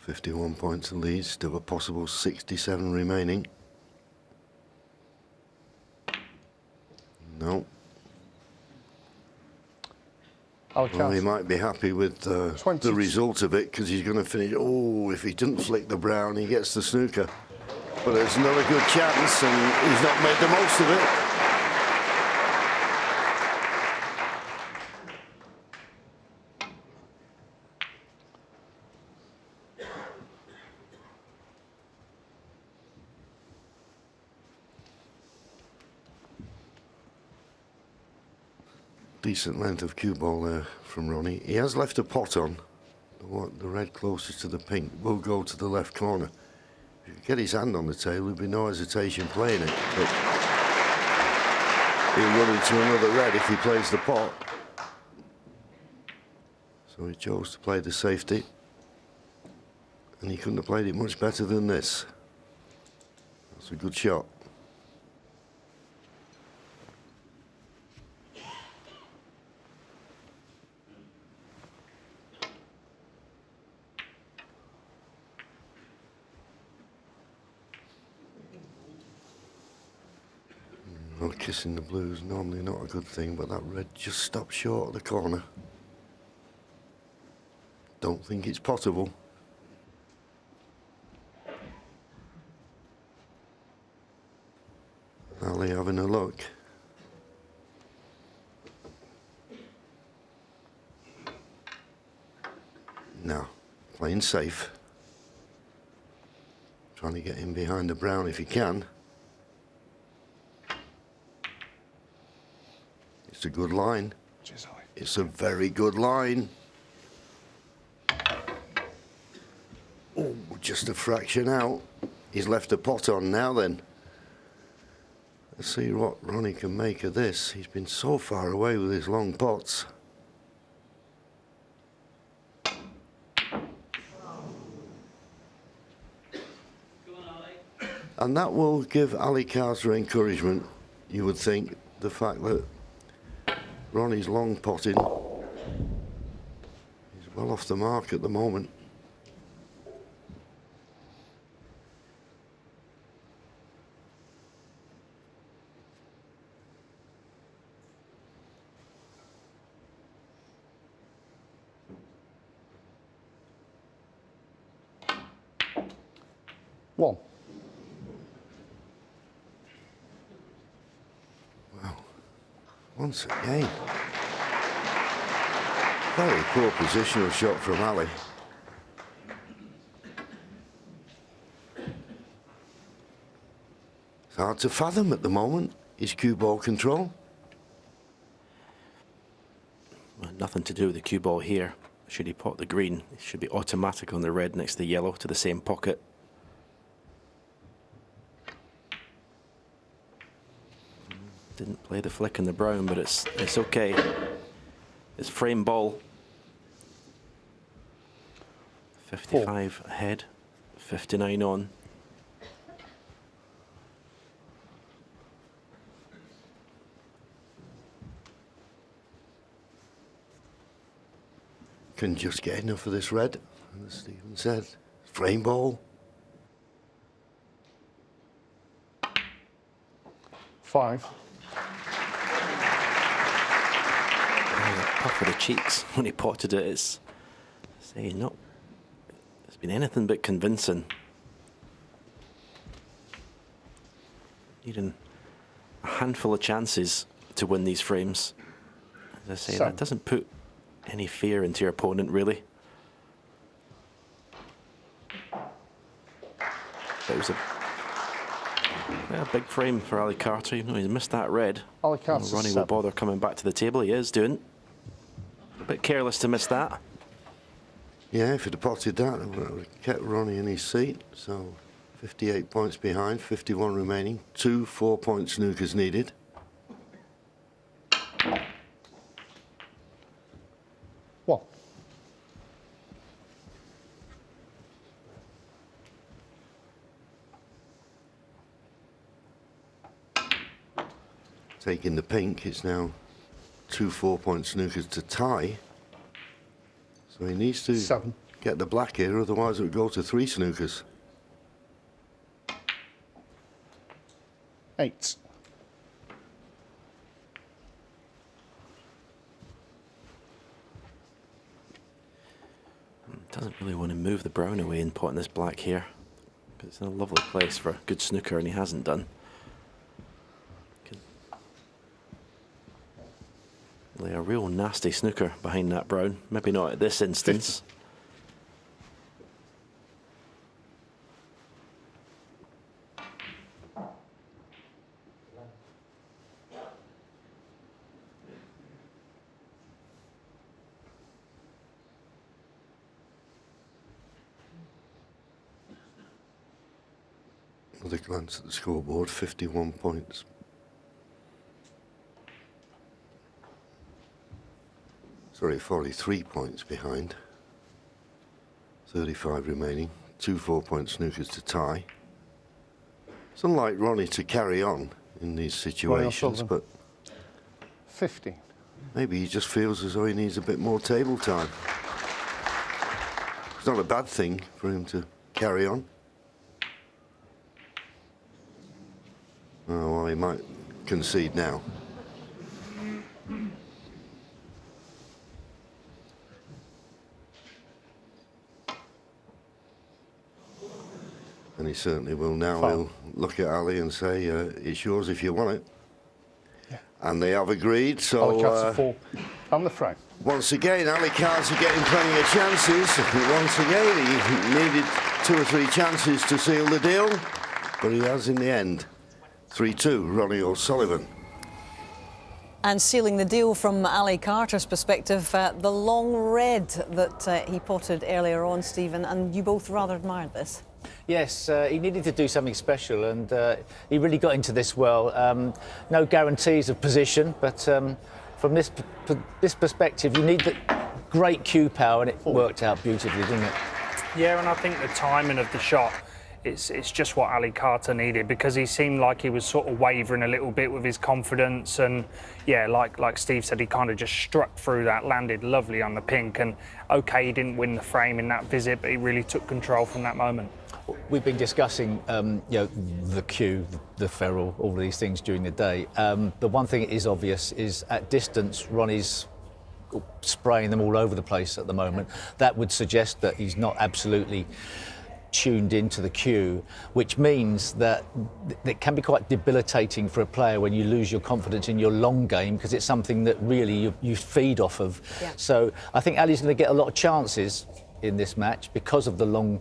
$51 points to lead, still a possible 67 remaining. No. Well, he might be happy with the result of it because he's going to finish. Oh, if he didn't flick the brown, he gets the snooker. But there's another good chance, and he's not made the most of it. Decent length of cue ball there from Ronnie. He has left a pot on. The red closest to the pink will go to the left corner. If he could get his hand on the tail, there'd be no hesitation playing it. But he'll run into another red if he plays the pot. So he chose to play the safety. And he couldn't have played it much better than this. That's a good shot. Well, kissing the blue is normally not a good thing, but that red just stopped short of the corner. Don't think it's potable. Ali having a look. Now, playing safe. Trying to get in behind the brown if he can. It's a good line. It's a very good line. Oh, just a fraction out. He's left a pot on now then. Let's see what Ronnie can make of this. He's been so far away with his long pots. And that will give A.Carter encouragement, you would think, the fact that Ronnie's long potting. He's well off the mark at the moment. One. Once again. Very poor positional shot from Ali. It's hard to fathom at the moment, his cue ball control. Nothing to do with the cue ball here. Should he pot the green, it should be automatic on the red next to the yellow to the same pocket. Didn't play the flick in the brown, but it's okay. It's frame ball. 55 ahead, 59 on. Can just get enough of this red, as Stephen said. Frame ball. 5. Puff of the cheeks when he potted it. It's been anything but convincing. Needing a handful of chances to win these frames. As I say, that doesn't put any fear into your opponent, really. It was a big frame for A.Carter, even though he's missed that red. A.Carter's Ronnie will bother coming back to the table. He is doing. A bit careless to miss that. Yeah, if he'd have potted that, it would have kept Ronnie in his seat. So 58 points behind, 51 remaining. 2 4-point snookers needed. What? Taking the pink, it's now 2 4-point snookers to tie. So he needs to 7. Get the black here, otherwise it would go to 3 snookers. 8. Doesn't really want to move the brown away and potting this black here. It's in a lovely place for a good snooker, and he hasn't done. Lay a real nasty snooker behind that brown. Maybe not at this instance. 50. Another glance at the scoreboard, 51 points. Sorry, 43 points behind. 35 remaining. 2 4-point snookers to tie. It's unlike Ronnie to carry on in these situations, but 50. maybe he just feels as though he needs a bit more table time. It's not a bad thing for him to carry on. Oh, well, he might concede now. And he certainly will now. He'll look at Ali and say, it's yours if you want it. Yeah. And they have agreed, so... 4 on the frame. Once again, A.Carter getting plenty of chances. Once again, he needed 2 or 3 chances to seal the deal, but he has in the end. 3-2, Ronnie O'Sullivan. And sealing the deal from A.Carter's perspective, the long red that he potted earlier on, Stephen, and you both rather admired this. Yes, he needed to do something special, and he really got into this well. No guarantees of position, but from this perspective, you need the great cue power, and it worked out beautifully, didn't it? Yeah, and I think the timing of the shot, it's just what A.Carter needed, because he seemed like he was sort of wavering a little bit with his confidence, and yeah, like Steve said, he kind of just struck through that, landed lovely on the pink, and okay, he didn't win the frame in that visit, but he really took control from that moment. We've been discussing, the cue, the ferrule, all of these things during the day. The one thing that is obvious is at distance, Ronnie's spraying them all over the place at the moment. That would suggest that he's not absolutely tuned into the cue, which means that it can be quite debilitating for a player when you lose your confidence in your long game, because it's something that really you feed off of. Yeah. So I think Ali's going to get a lot of chances in this match because of the long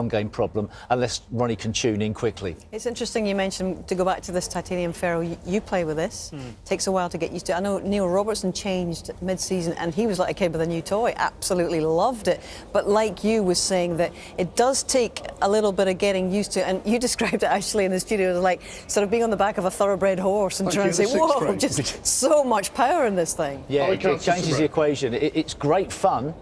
game problem, unless Ronnie can tune in quickly. It's interesting you mentioned, to go back to this titanium ferrule, you play with this. Takes a while to get used to it. I know Neil Robertson changed mid-season and he was like a kid with a new toy, absolutely loved it. But like you was saying, that it does take a little bit of getting used to, and you described it actually in the studio as like sort of being on the back of a thoroughbred horse and trying to say, whoa, just so much power in this thing. Yeah, it changes the equation. It's great fun.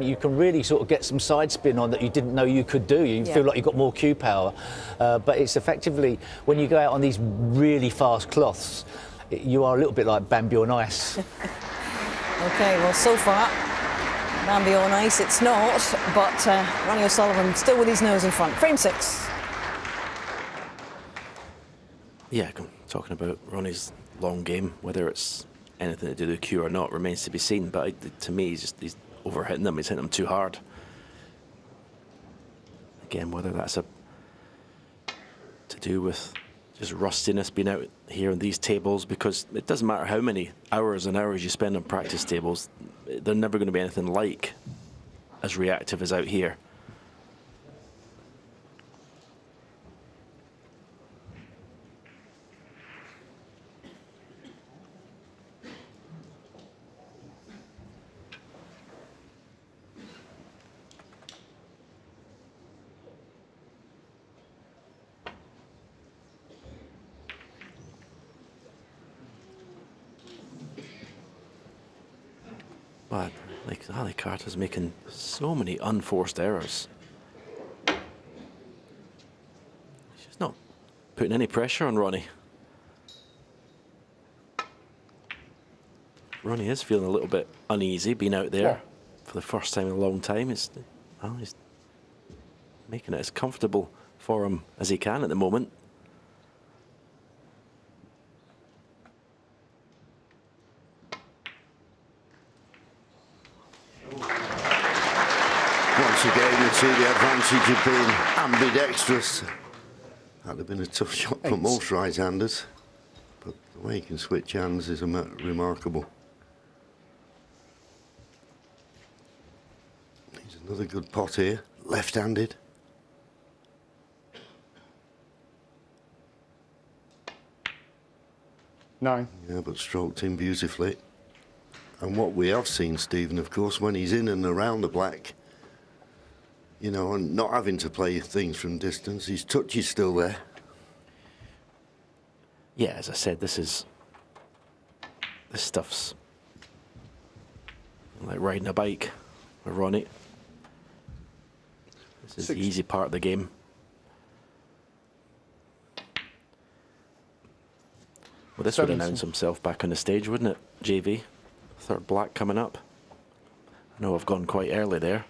You can really sort of get some side spin on that you didn't know you could do. You feel like you've got more cue power. But it's effectively, when you go out on these really fast cloths, you are a little bit like Bambi on ice. OK, well, so far, Bambi on ice it's not, but Ronnie O'Sullivan still with his nose in front. Frame 6. Yeah, talking about Ronnie's long game, whether it's anything to do with the cue or not remains to be seen. But to me, he's overhitting them. He's hitting them too hard. Again, whether that's to do with just rustiness being out here on these tables, because it doesn't matter how many hours and hours you spend on practice tables, they're never going to be anything like as reactive as out here. But like A.Carter's making so many unforced errors. She's not putting any pressure on Ronnie. Ronnie is feeling a little bit uneasy being out there for the first time in a long time. He's making it as comfortable for him as he can at the moment. Once again, you see the advantage of being ambidextrous. That'd have been a tough shot for most right-handers, but the way he can switch hands is remarkable. Here's another good pot here, left-handed. Nine. Yeah, but stroked in beautifully. And what we have seen, Stephen, of course, when he's in and around the black, you know, and not having to play things from distance, his touch is still there. Yeah, as I said, this stuff's like riding a bike with Ronnie. This is the easy part of the game. Well, this would announce himself back on the stage, wouldn't it, JV? Third black coming up. I know I've gone quite early there.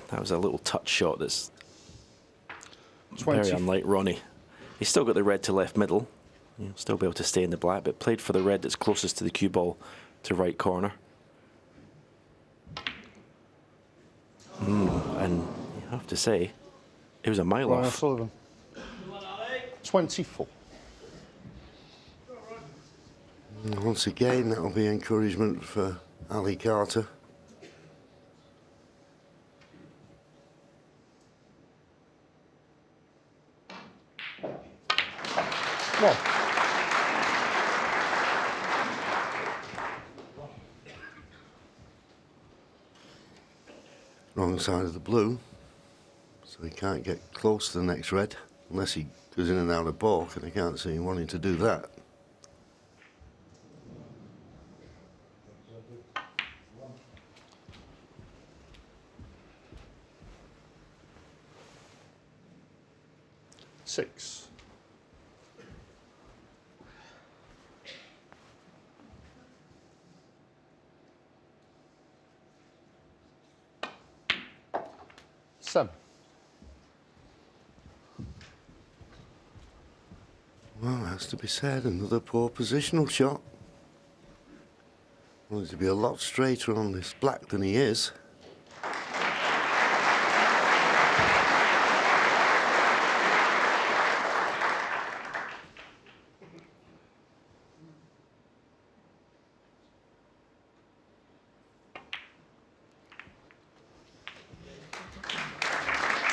That was a little touch shot that's 20. very unlike Ronnie. He's still got the red to left middle. He'll still be able to stay in the black, but played for the red that's closest to the cue ball to right corner. And you have to say, it was a mile off. R.O'Sullivan. 24. Once again, that'll be encouragement for A.Carter. One. Wrong side of the blue, so he can't get close to the next red unless he goes in and out of balk, and I can't see him wanting to do that. Six. Seven. Well, has to be said, another poor positional shot. Wanted to be a lot straighter on this black than he is.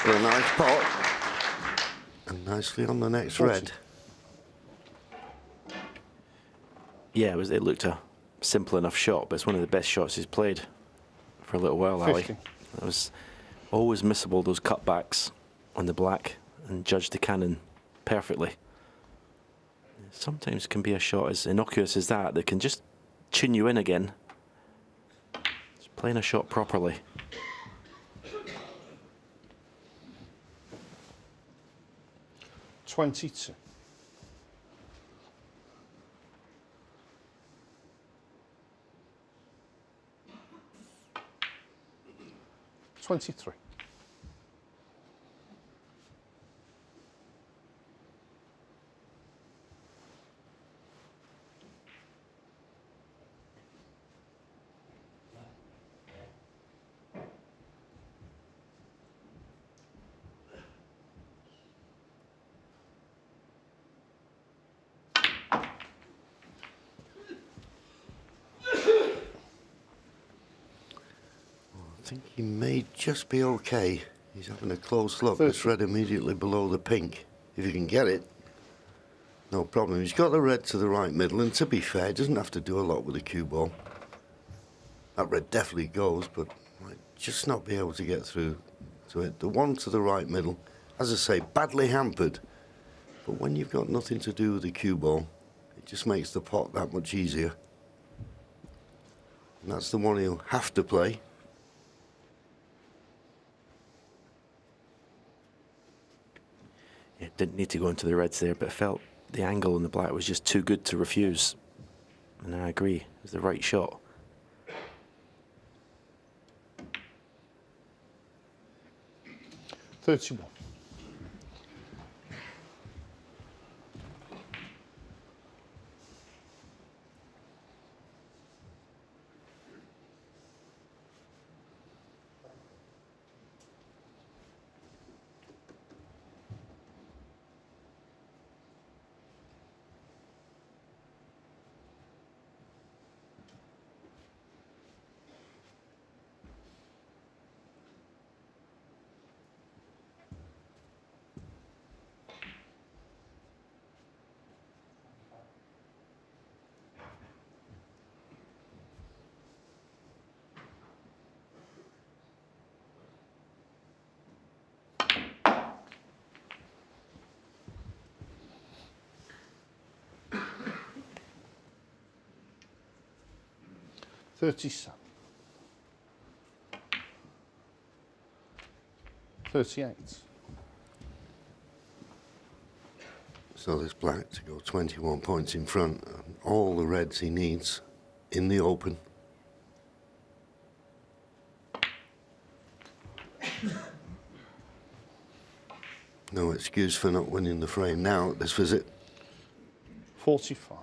A nice pot, and nicely on the next red. Yeah, it looked a simple enough shot, but it's one of the best shots he's played for a little while, Ali. That was always missable, those cutbacks on the black, and judged the cannon perfectly. Sometimes it can be a shot as innocuous as that can just chin you in again. Just playing a shot properly. $22. 23. I think he may just be okay. He's having a close look. This red immediately below the pink. If he can get it, no problem. He's got the red to the right middle, and to be fair, he doesn't have to do a lot with the cue ball. That red definitely goes, but might just not be able to get through to it. The one to the right middle, as I say, badly hampered. But when you've got nothing to do with the cue ball, it just makes the pot that much easier. And that's the one he'll have to play. It didn't need to go into the reds there, but felt the angle on the black was just too good to refuse. And I agree, it was the right shot. $31. $37. 38. So there's black to go 21 points in front. And all the reds he needs in the open. No excuse for not winning the frame now at this visit. 45.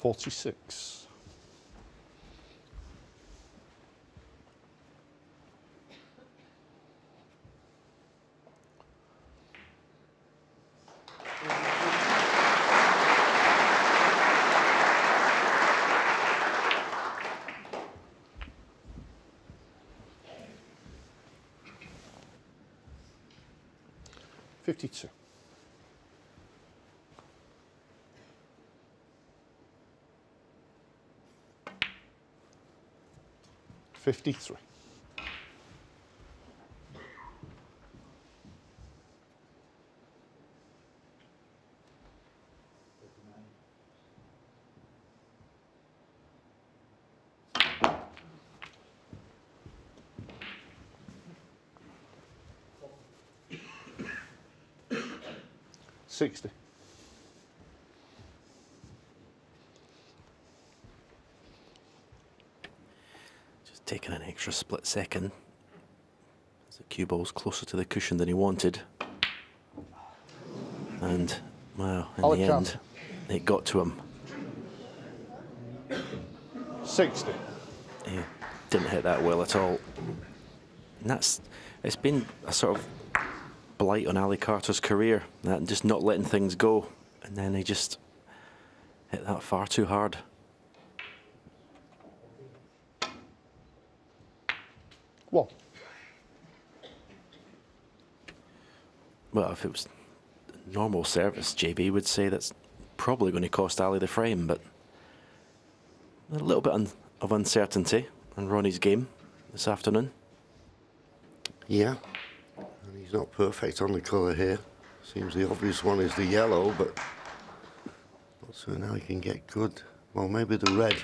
$46. $52. 53. $60. Taking an extra split second as the cue ball's closer to the cushion than he wanted. And, well, in the end, it got to him. 60. He didn't hit that well at all. And it's been a sort of blight on Ali Carter's career, that just not letting things go. And then he just hit that far too hard. What? Well, if it was normal service, JB would say that's probably going to cost Ali the frame, but a little bit of uncertainty on Ronnie's game this afternoon. Yeah, and he's not perfect on the colour here. Seems the obvious one is the yellow, but not so now he can get good. Well, maybe the red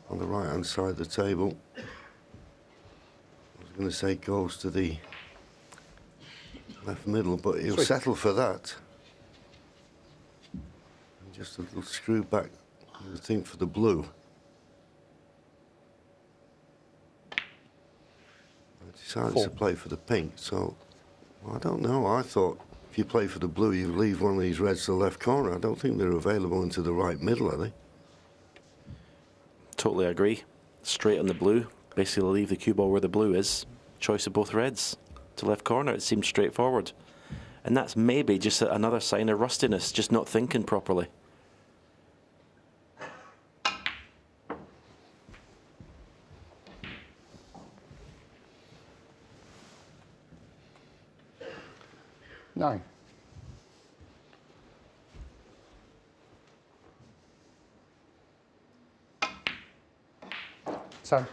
on the right-hand side of the table. I was going to say goes to the left middle, but he'll settle for that. And just a little screw back the thing for the blue. I decided to play for the pink, so well, I don't know. I thought if you play for the blue, you leave one of these reds to the left corner. I don't think they're available into the right middle, are they? Totally agree. Straight on the blue. Basically leave the cue ball where the blue is. Choice of both reds to left corner. It seemed straightforward. And that's maybe just another sign of rustiness, just not thinking properly. Nine. Ten.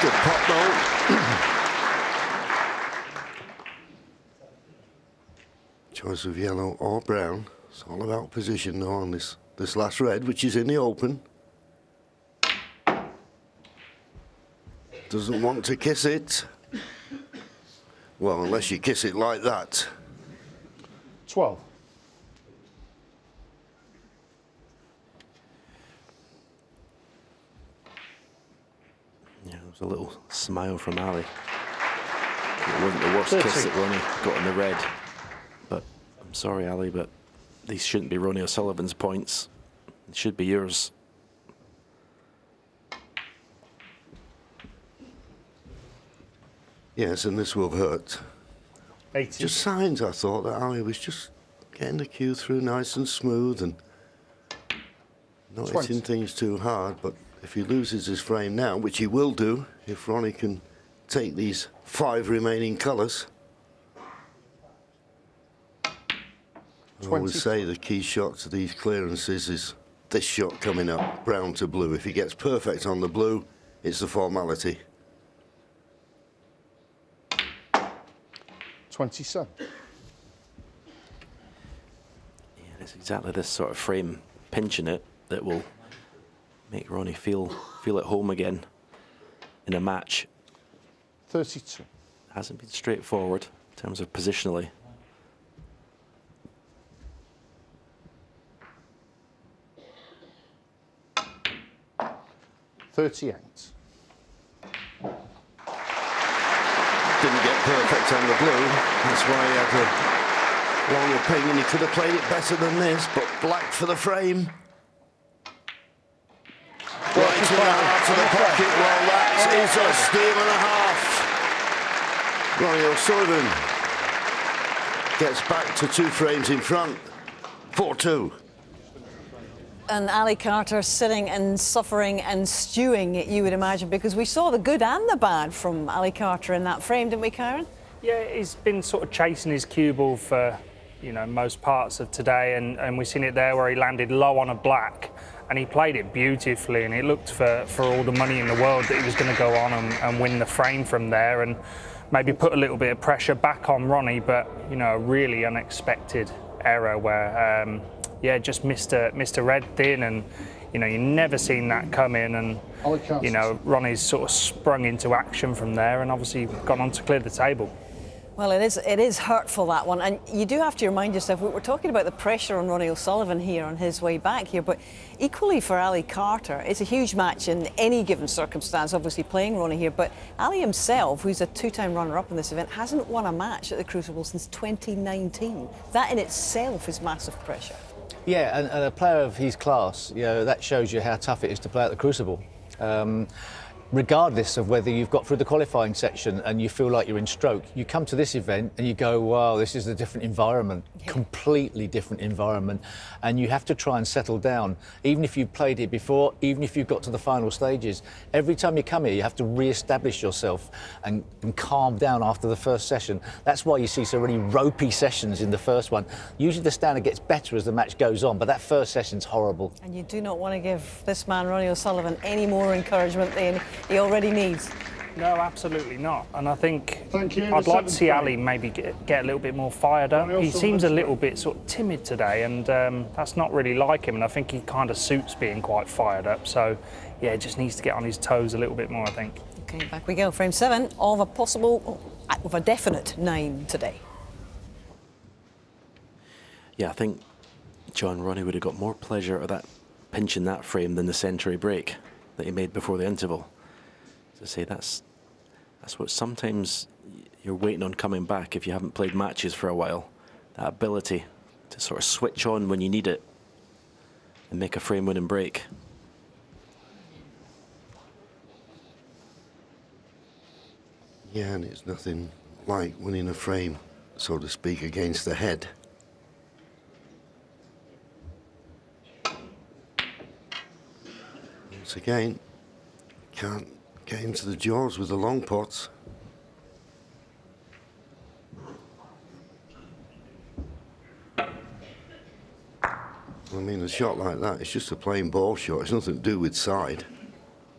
Good pot though. Choice of yellow or brown. It's all about position now on this last red, which is in the open. Doesn't want to kiss it. Well, unless you kiss it like that. 12. Yeah, there was a little smile from Ali. It wasn't the worst kiss that Ronnie got in the red. But I'm sorry, Ali, but these shouldn't be Ronnie O'Sullivan's points. It should be yours. Yes, and this will hurt. 80. Just signs, I thought, that Ali was just getting the cue through nice and smooth and not hitting things too hard. But if he loses his frame now, which he will do, if Ronnie can take these 5 remaining colours. I always say the key shot to these clearances is this shot coming up, brown to blue. If he gets perfect on the blue, it's a formality. 27. Yeah, it's exactly this sort of frame, pinching it, that will make Ronnie feel at home again in a match. 32. Hasn't been straightforward in terms of positionally. Didn't get perfect on the blue. That's why he had a long opinion. He could have played it better than this, but black for the frame. Right in the heart of the pocket. Well, that is a steal and a half. Ronnie O'Sullivan gets back to 2 frames in front. 4-2. And A.Carter sitting and suffering and stewing, you would imagine, because we saw the good and the bad from A.Carter in that frame, didn't we, Karen? Yeah, he's been sort of chasing his cue ball for, you know, most parts of today, and we've seen it there where he landed low on a black, and he played it beautifully, and it looked for all the money in the world that he was going to go on and win the frame from there, and maybe put a little bit of pressure back on Ronnie, but, you know, a really unexpected error where, yeah, just missed a red thin, and, you know, you never seen that come in, and, you know, Ronnie's sort of sprung into action from there and obviously gone on to clear the table. Well, it is hurtful, that one, and you do have to remind yourself, we're talking about the pressure on Ronnie O'Sullivan here on his way back here, but equally for A.Carter, it's a huge match in any given circumstance, obviously playing Ronnie here, but Ali himself, who's a 2-time runner-up in this event, hasn't won a match at the Crucible since 2019. That in itself is massive pressure. Yeah, and a player of his class, you know, that shows you how tough it is to play at the Crucible. Regardless of whether you've got through the qualifying section and you feel like you're in stroke, you come to this event and you go, wow, this is a different environment, completely different environment, and you have to try and settle down. Even if you've played here before, even if you've got to the final stages, every time you come here you have to re-establish yourself and calm down after the first session. That's why you see so many ropey sessions in the first one. Usually the standard gets better as the match goes on, but that first session's horrible. And you do not want to give this man, Ronnie O'Sullivan, any more encouragement than he already needs. No, absolutely not. And I think I'd like to see Ali maybe get a little bit more fired up. He seems a little bit sort of timid today, and that's not really like him. And I think he kind of suits being quite fired up. So, yeah, just needs to get on his toes a little bit more, I think. Okay, back we go. Frame 7 of a definite 9 today. Yeah, I think Ronnie would have got more pleasure out of that pinch in that frame than the century break that he made before the interval. As I say, that's what sometimes you're waiting on coming back if you haven't played matches for a while. That ability to sort of switch on when you need it and make a frame-winning break. Yeah, and it's nothing like winning a frame, so to speak, against the head. Once again, can't get into the jaws with the long pots. I mean, a shot like that, it's just a plain ball shot. It's nothing to do with side.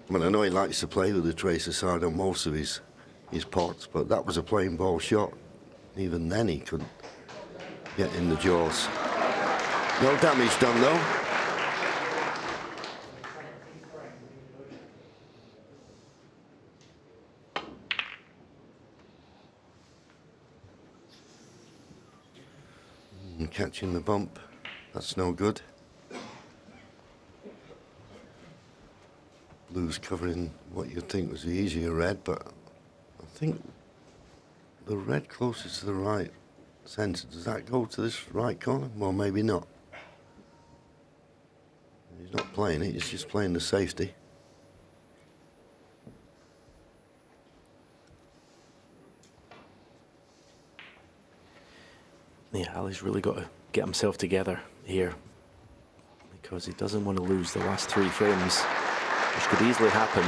I mean, I know he likes to play with a trace of side on most of his pots, but that was a plain ball shot. Even then, he couldn't get in the jaws. No damage done, though. Catching the bump, that's no good. Blue's covering what you'd think was the easier red, but I think the red closest to the right centre, does that go to this right corner? Well, maybe not. He's not playing it, he's just playing the safety. Yeah, Ali's really got to get himself together here because he doesn't want to lose the last 3 frames, which could easily happen.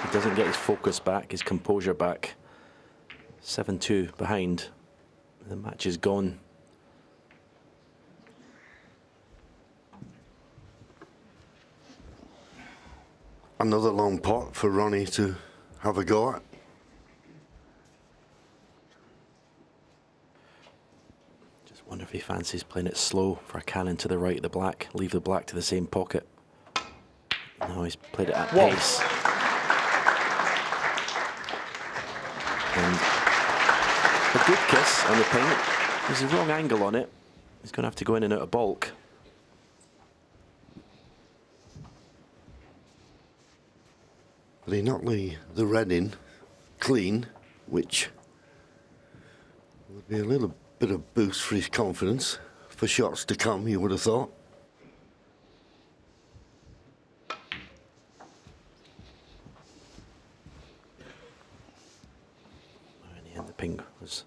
He doesn't get his focus back, his composure back. 7-2 behind. The match is gone. Another long pot for Ronnie to have a go at. Wonder if he fancies playing it slow for a cannon to the right of the black, leave the black to the same pocket. No, he's played it at pace. And a good kiss on the paint. There's a wrong angle on it. He's going to have to go in and out of bulk. But he knocked the red in clean, which would be a little bit of boost for his confidence for shots to come, you would have thought. In the end, the ping was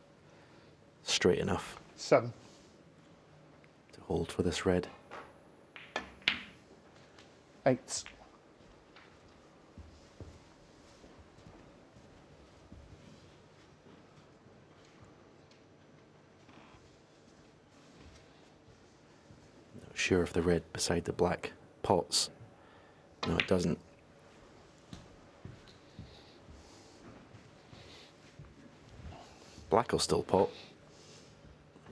straight enough. 7. To hold for this red. 8. Sure if the red beside the black pots. No, it doesn't. Black will still pot.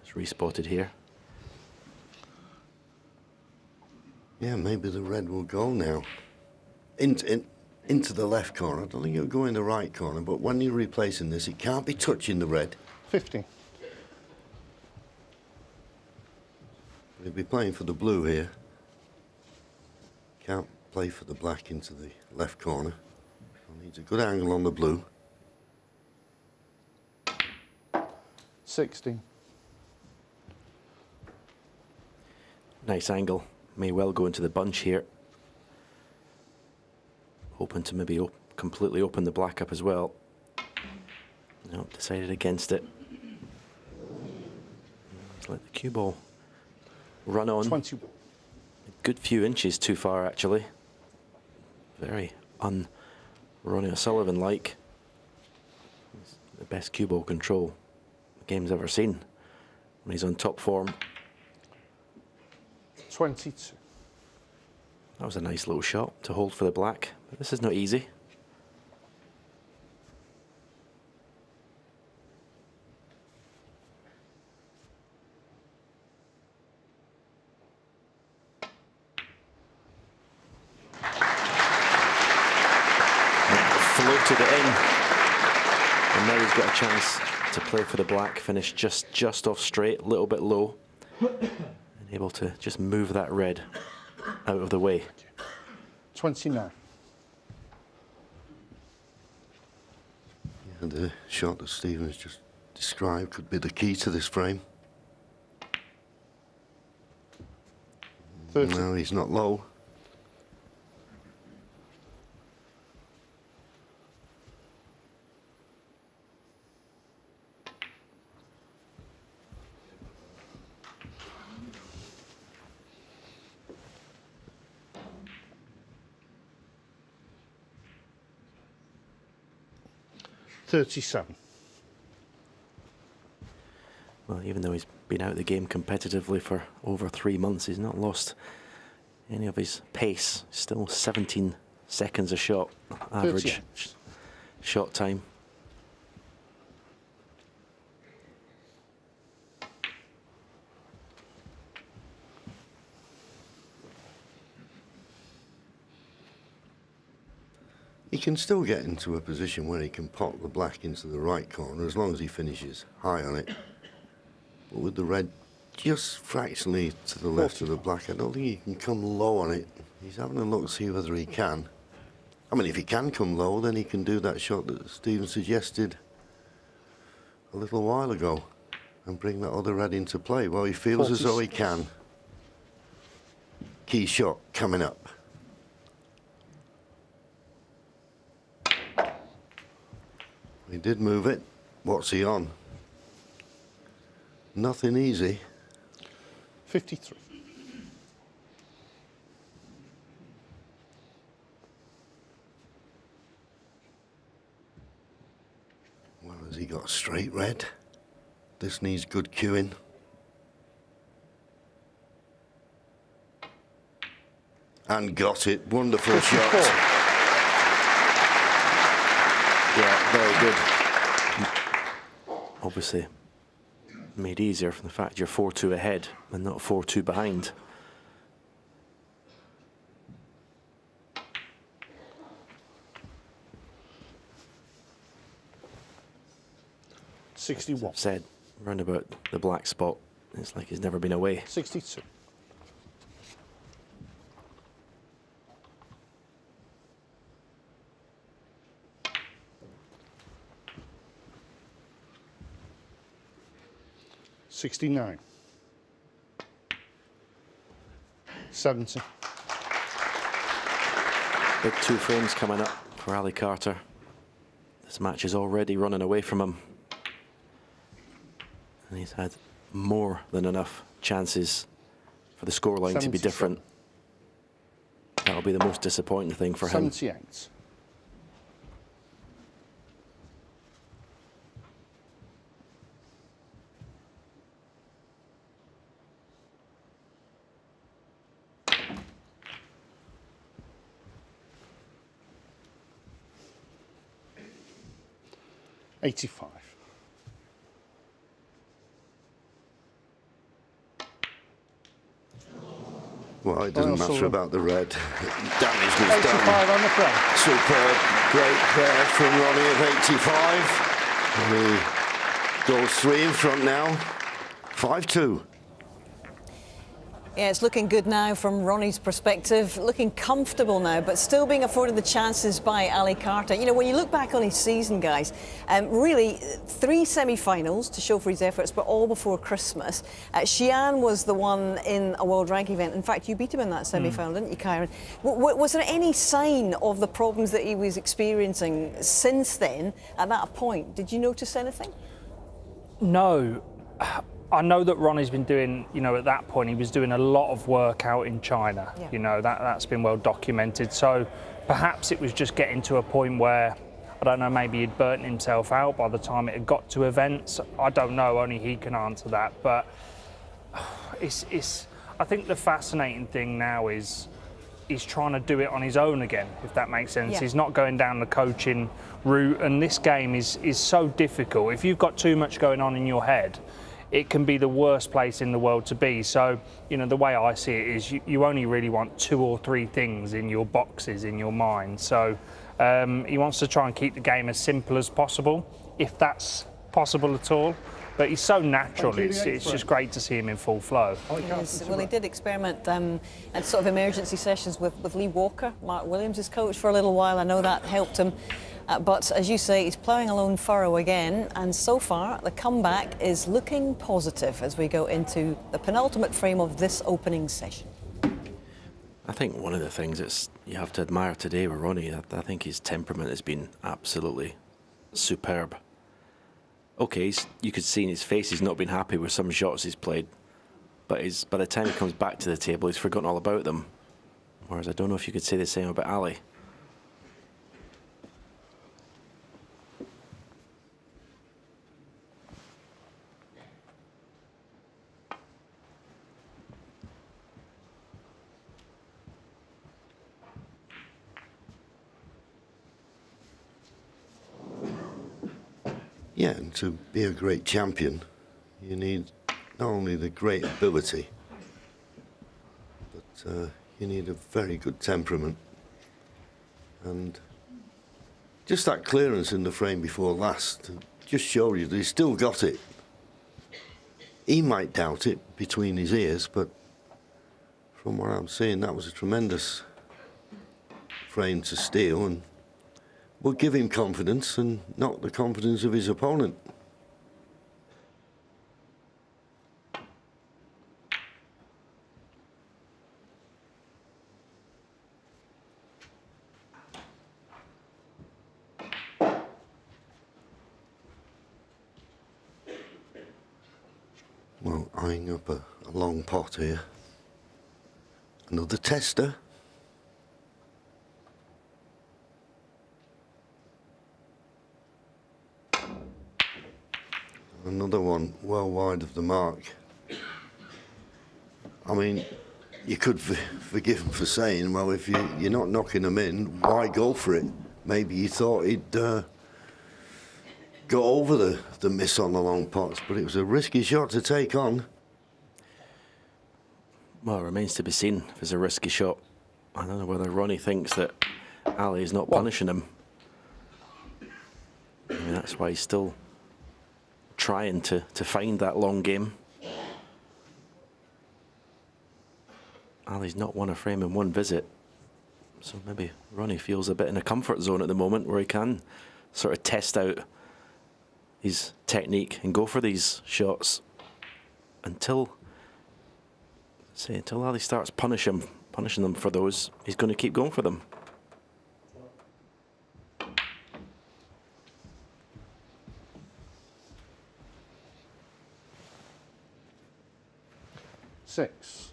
It's respotted here. Yeah, maybe the red will go now. Into the left corner. I don't think it'll go in the right corner, but when you're replacing this, it can't be touching the red. 50. He'll be playing for the blue here. Can't play for the black into the left corner. Needs a good angle on the blue. 60. Nice angle. May well go into the bunch here. Hoping to maybe completely open the black up as well. No, decided against it. Let's let the cue ball run on. 20. A good few inches too far, actually. Very Ronnie O'Sullivan-like. The best cue ball control the game's ever seen when he's on top form. 22. That was a nice little shot to hold for the black, but this is not easy. floated it in. And now he's got a chance to play for the black, finish just off straight, a little bit low. And able to just move that red out of the way. 29. And the shot that Stephen has just described could be the key to this frame. 30. No, he's not low. Well, even though he's been out of the game competitively for over 3 months, he's not lost any of his pace. Still 17 seconds a shot, average shot time. He can still get into a position where he can pop the black into the right corner as long as he finishes high on it. But with the red just fractionally to the left of the black, I don't think he can come low on it. He's having a look to see whether he can. I mean, if he can come low, then he can do that shot that Stephen suggested a little while ago and bring that other red into play. Well, he feels as though he can. Key shot coming up. He did move it. What's he on? Nothing easy. 53. Well, has he got straight red? This needs good cueing. And got it. Wonderful shot. Yeah, very good. Obviously, made easier from the fact you're 4-2 ahead and not 4-2 behind. Said round about the black spot, it's like he's never been away. 62. $69. 70. Big 2 frames coming up for Ali Carter. This match is already running away from him. And he's had more than enough chances for the scoreline to be different. That'll be the most disappointing thing for him. 78. $85. Well, it doesn't matter about the red. Damage was 85 done. on the front. Superb. Great there from Ronnie of 85. And he goes 3 in front now. 5-2. Yeah, it's looking good now from Ronnie's perspective, looking comfortable now, but still being afforded the chances by Ali Carter. You know, when you look back on his season, guys, really 3 semi-finals to show for his efforts, but all before Christmas. Xi'an was the one in a world rank event. In fact, you beat him in that semi-final, didn't you, Kyron? Was there any sign of the problems that he was experiencing since then at that point? Did you notice anything? No. I know that Ronnie's been doing, you know, at that point, he was doing a lot of work out in China. Yeah. You know, that's been well documented. So perhaps it was just getting to a point where, I don't know, maybe he'd burnt himself out by the time it had got to events. I don't know, only he can answer that. But I think the fascinating thing now is he's trying to do it on his own again, if that makes sense. Yeah. He's not going down the coaching route, and this game is so difficult. If you've got too much going on in your head, it can be the worst place in the world to be. So, you know, the way I see it is you only really want 2 or 3 things in your boxes, in your mind. So He wants to try and keep the game as simple as possible, if that's possible at all. But he's so natural, it's just great to see him in full flow. Well, he did experiment at sort of emergency sessions with Lee Walker, Mark Williams' coach, for a little while. I know that helped him. But as you say, he's ploughing a lone furrow again, and so far the comeback is looking positive as we go into the penultimate frame of this opening session. I think one of the things that you have to admire today with Ronnie, I think his temperament has been absolutely superb. Okay, you could see in his face he's not been happy with some shots he's played, but by the time he comes back to the table, he's forgotten all about them. Whereas I don't know if you could say the same about Ali. Yeah, and to be a great champion, you need not only the great ability, but you need a very good temperament. And just that clearance in the frame before last just showed you that he's still got it. He might doubt it between his ears, but from what I'm seeing, that was a tremendous frame to steal, and will give him confidence and not the confidence of his opponent. Well, eyeing up a long pot here. Another tester. Another one well wide of the mark. I mean, you could forgive him for saying, well, if you're not knocking them in, why go for it? Maybe he thought he'd go over the miss on the long pots, but it was a risky shot to take on. Well, it remains to be seen if it's a risky shot. I don't know whether Ronnie thinks that Ali is not punishing him. I mean, that's why he's still trying to find that long game. Ali's not won a frame in one visit, so maybe Ronnie feels a bit in a comfort zone at the moment where he can sort of test out his technique and go for these shots until Ali starts punishing them for those. He's going to keep going for them. Six.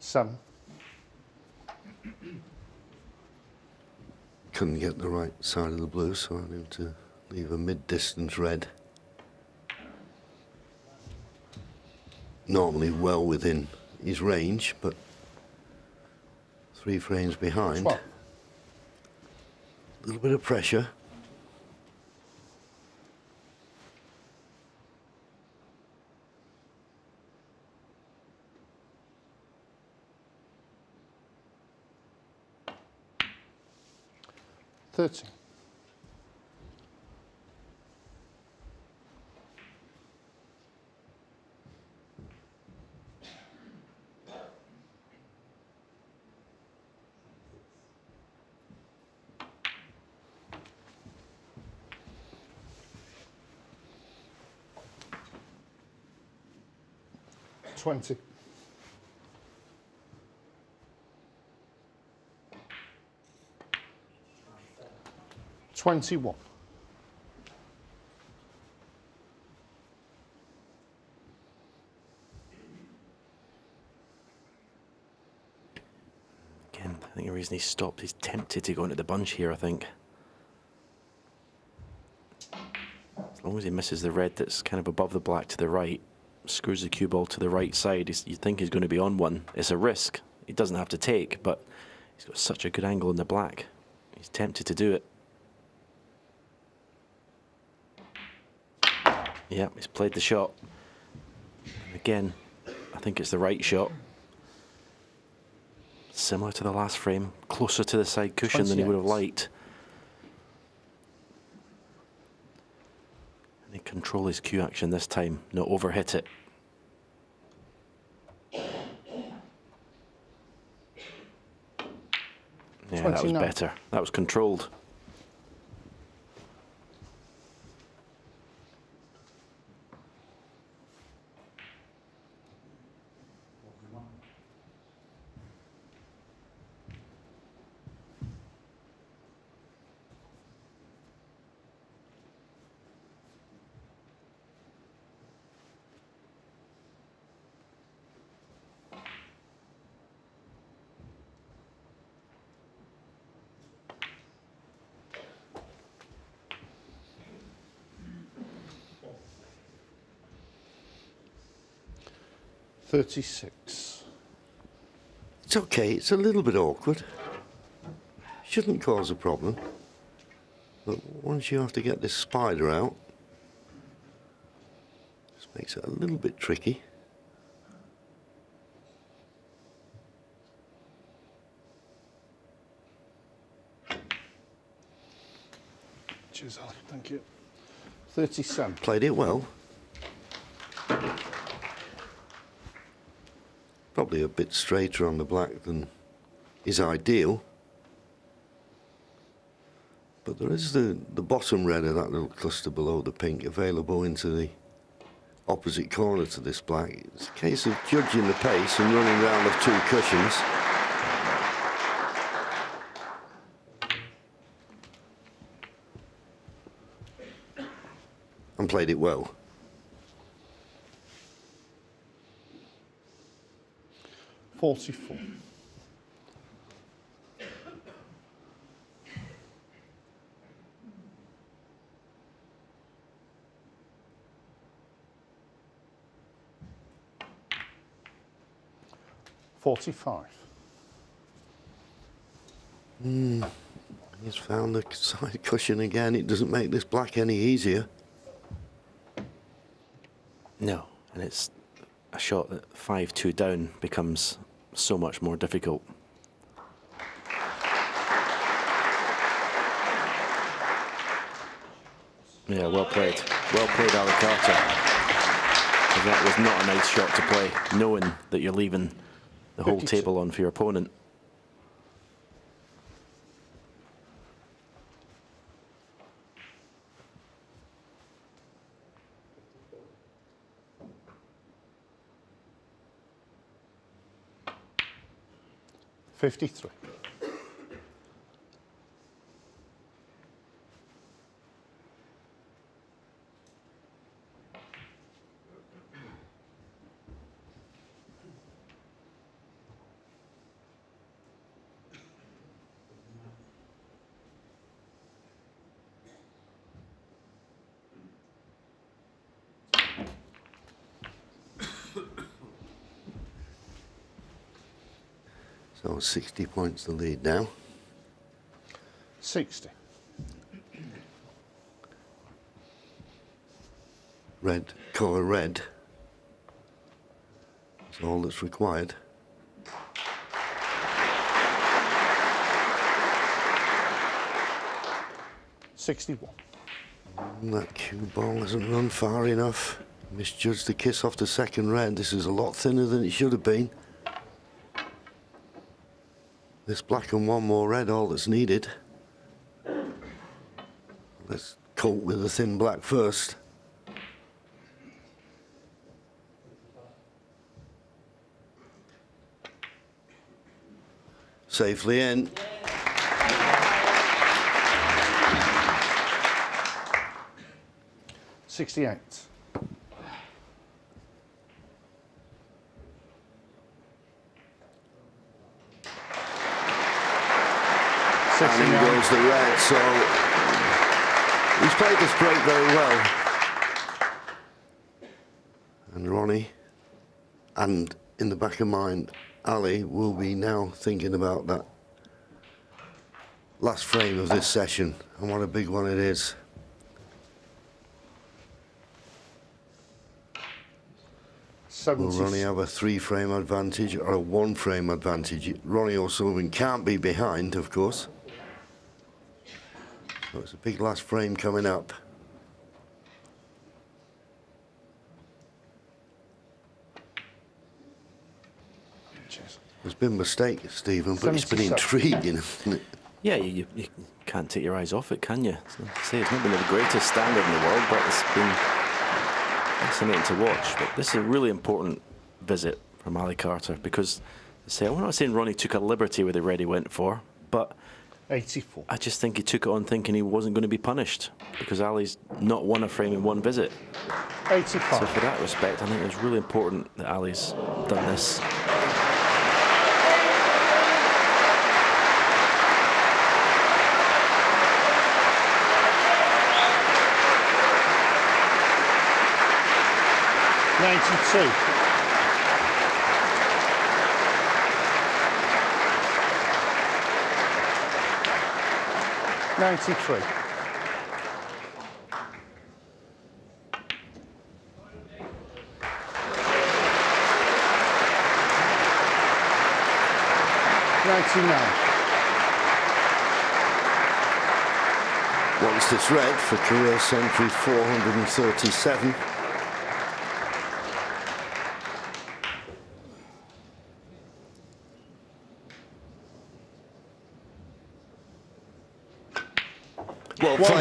Seven. Couldn't get the right side of the blue, so I need to leave a mid-distance red. Normally well within his range, but 3 frames behind. 12. A little bit of pressure. Thirty. 20. 21. Again, I think the reason he stopped, he's tempted to go into the bunch here, I think. As long as he misses the red that's kind of above the black to the right, screws the cue ball to the right side. You think he's going to be on one. It's a risk he doesn't have to take, but he's got such a good angle in the black. He's tempted to do it. Yeah, he's played the shot. And again, I think it's the right shot. Similar to the last frame, closer to the side cushion than he would have liked. And he control his cue action this time, not overhit it. Yeah, that was better. That was controlled. $36. It's okay, it's a little bit awkward. Shouldn't cause a problem. But once you have to get this spider out, this makes it a little bit tricky. Cheers, Ali. Thank you. 37. Played it well. Probably a bit straighter on the black than is ideal. But there is the bottom red of that little cluster below the pink available into the opposite corner to this black. It's a case of judging the pace and running round the two cushions. And played it well. 44. He's found the side cushion again. It doesn't make this black any easier. No, and it's a shot that 5-2 down becomes so much more difficult. Yeah, well played. Well played, R.O'Sullivan. That was not a nice shot to play, knowing that you're leaving the whole table on for your opponent. $53. So 60 points the lead now. 60. Red, colour red. That's all that's required. $61. That cue ball hasn't run far enough. Misjudged the kiss off the second red. This is a lot thinner than it should have been. This black and one more red, all that's needed. Let's coat with the thin black first. Safely in. $68. And in goes the red, so he's played this break very well. And Ronnie Ronnie, and in the back of mind, Ali will be now thinking about that last frame of this session, and what a big one it is. Will Ronnie have a 3-frame advantage or a 1-frame advantage? Ronnie O'Sullivan can't be behind, of course. So it's a big last frame coming up. There's been mistakes, Stephen, but it's been intriguing, hasn't it? Yeah, you can't take your eyes off it, can you? It's not been the greatest standard in the world, but it's been fascinating to watch. But this is a really important visit from Ali Carter because, I'm not saying Ronnie took a liberty with the red he went for, but 84. I just think he took it on thinking he wasn't going to be punished because Ali's not won a frame in one visit. 85. So for that respect, I think it's really important that Ali's done this. $93. Wants this red for career century 437. Well played.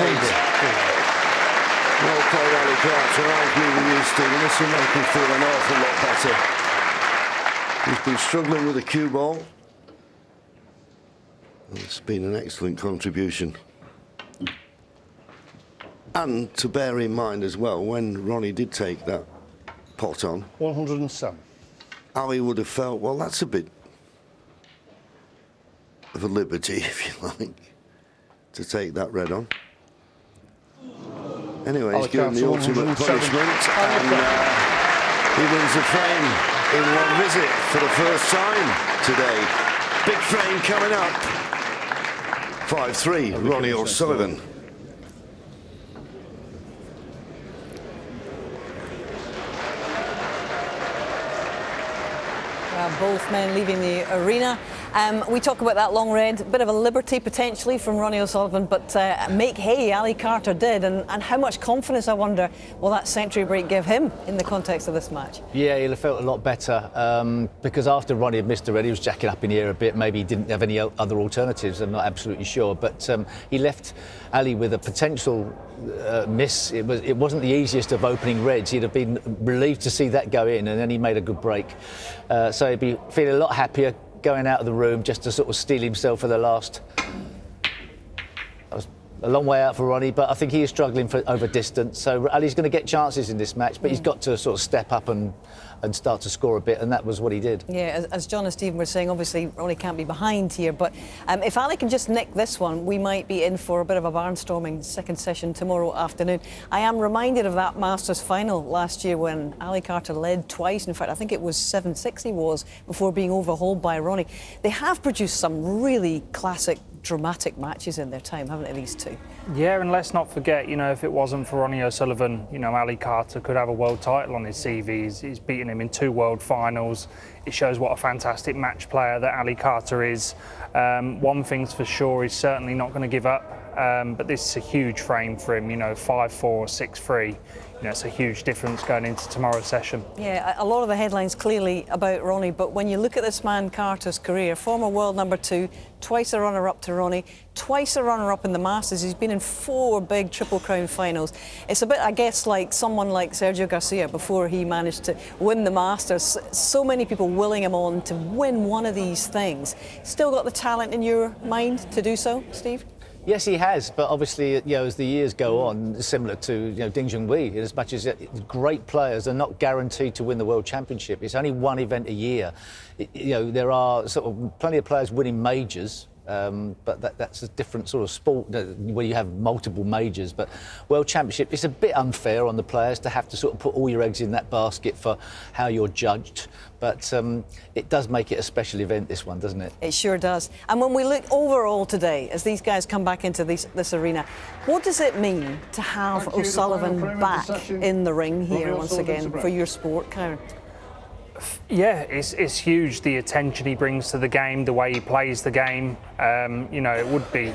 Well played, Ali Carter. I agree with you, Stephen. This will make him feel an awful lot better. He's been struggling with the cue ball. It's been an excellent contribution. And to bear in mind as well, when Ronnie did take that pot on, 107. Ali would have felt, well, that's a bit of a liberty, if you like, to take that red on. Anyway, he's given the ultimate punishment, and he wins the frame in one visit for the first time today. Big frame coming up. 5-3, Ronnie O'Sullivan. Both men leaving the arena. We talk about that long red, bit of a liberty potentially from Ronnie O'Sullivan, but make hay Ali Carter did, and how much confidence, I wonder, will that century break give him in the context of this match? Yeah, he'll have felt a lot better because after Ronnie had missed the red, he was jacking up in the air a bit. Maybe he didn't have any other alternatives, I'm not absolutely sure, but he left Ali with a potential miss. It wasn't the easiest of opening reds. He'd have been relieved to see that go in, and then he made a good break. So he'd be feeling a lot happier going out of the room just to sort of steel himself for the last. That was a long way out for Ronnie, but I think he is struggling for over distance. So Ali's going to get chances in this match, but he's got to sort of step up and start to score a bit, and that was what he did. Yeah, as John and Stephen were saying, obviously Ronnie can't be behind here, but if Ali can just nick this one, we might be in for a bit of a barnstorming second session tomorrow afternoon. I am reminded of that Masters final last year when Ali Carter led twice. In fact, I think it was 7-6 he was before being overhauled by Ronnie. They have produced some really classic, dramatic matches in their time, haven't they, these two? Yeah, and let's not forget, if it wasn't for Ronnie O'Sullivan, Ali Carter could have a world title on his CV. He's beaten him in 2 world finals. It shows what a fantastic match player that Ali Carter is. One thing's for sure, he's certainly not going to give up, but this is a huge frame for him, 5-4, 6-3. It's a huge difference going into tomorrow's session. Yeah, a lot of the headlines clearly about Ronnie, but when you look at this man Carter's career, former world number 2, twice a runner-up to Ronnie, twice a runner-up in the Masters. He's been in 4 big Triple Crown finals. It's a bit, I guess, like someone like Sergio Garcia before he managed to win the Masters. So many people willing him on to win one of these things. Still got the talent in your mind to do so, Steve? Yes, he has, but obviously, as the years go on, similar to Ding Junhui, as much as great players are not guaranteed to win the World Championship. It's only one event a year. There are sort of plenty of players winning majors, but that's a different sort of sport where you have multiple majors. But World Championship, it's a bit unfair on the players to have to sort of put all your eggs in that basket for how you're judged. But it does make it a special event, this one, doesn't it? It sure does. And when we look overall today, as these guys come back into this arena, what does it mean to have O'Sullivan back in the ring here once again for your sport, Karen? Yeah, it's huge, the attention he brings to the game, the way he plays the game. You know, it would be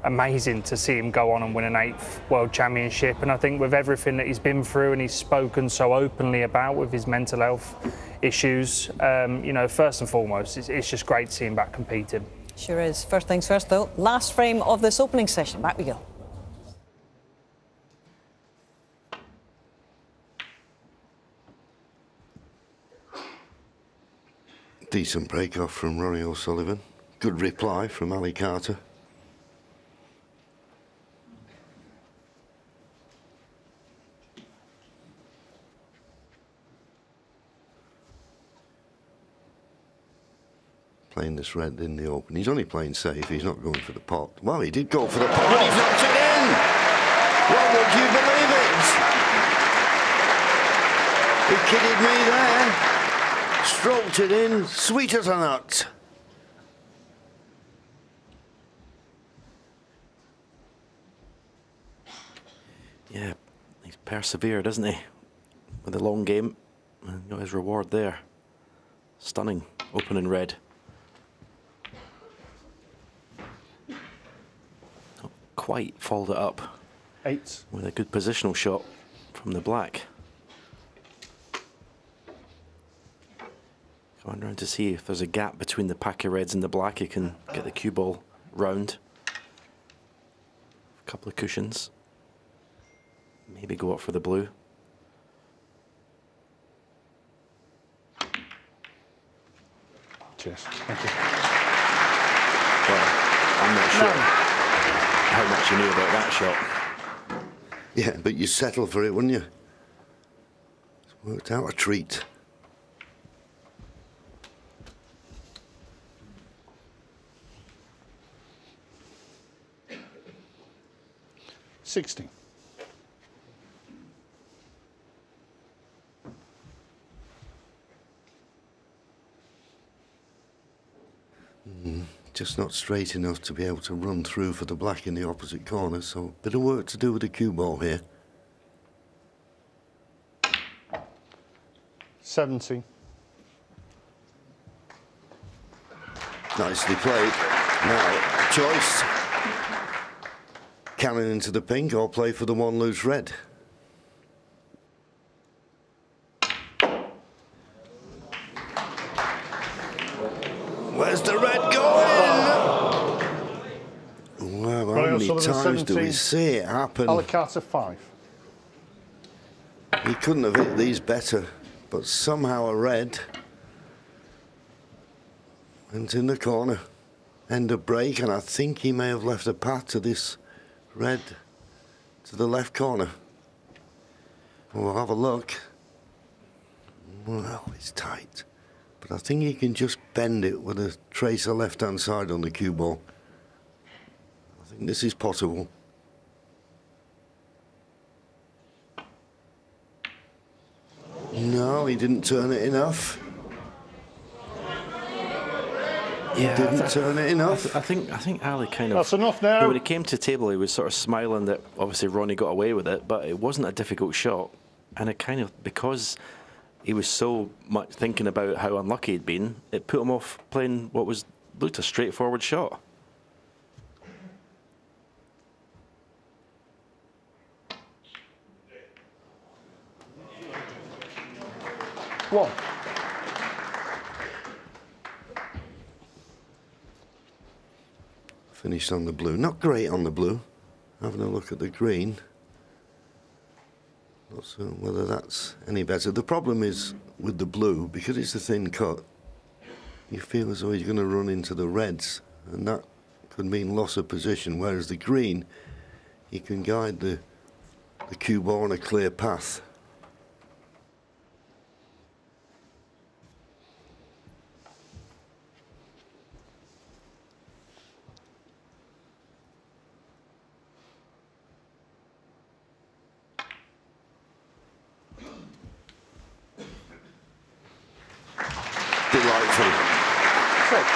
amazing to see him go on and win an 8th World Championship. And I think with everything that he's been through and he's spoken so openly about with his mental health issues, you know, first and foremost, it's just great to see him back competing. Sure is. First things first, though, last frame of this opening session. Back we go. Decent break-off from R.O'Sullivan. Good reply from A.Carter. Playing this red in the open. He's only playing safe. He's not going for the pot. Well, he did go for the pot. And he's knocked it in! Well, would you believe it? He kidded me there. Stroked it in, sweet as a nut. Yeah, he's persevered, hasn't he? With the long game, and got his reward there. Stunning, opening red. Not quite followed it up. 8. With a good positional shot from the black. Going round to see if there's a gap between the pack of reds and the black. He can get the cue ball round. A couple of cushions. Maybe go up for the blue. Cheers. Thank you. Well, I'm not sure how much you knew about that shot. Yeah, but you settle for it, wouldn't you? It's worked out a treat. Just not straight enough to be able to run through for the black in the opposite corner, so bit of work to do with the cue ball here. 70. Nicely played. Now, choice. Cannon into the pink or play for the one loose red. Where's the red going? Well, how many times do we see it happen? A.Carter 5. He couldn't have hit these better, but somehow a red went in the corner. End of break, and I think he may have left a path to this red to the left corner. We'll have a look. Well, it's tight. But I think he can just bend it with a tracer left-hand side on the cue ball. I think this is possible. No, he didn't turn it enough. Yeah, didn't turn it enough. I think Ali kind of. That's enough now. When it came to table, he was sort of smiling that obviously Ronnie got away with it, but it wasn't a difficult shot, and it kind of, because he was so much thinking about how unlucky he'd been, it put him off playing what looked a straightforward shot. One. Finished on the blue. Not great on the blue. Having a look at the green. Not sure whether that's any better. The problem is with the blue, because it's a thin cut, you feel as though he's going to run into the reds, and that could mean loss of position, whereas the green, you can guide the cue ball on a clear path. delightful. 6.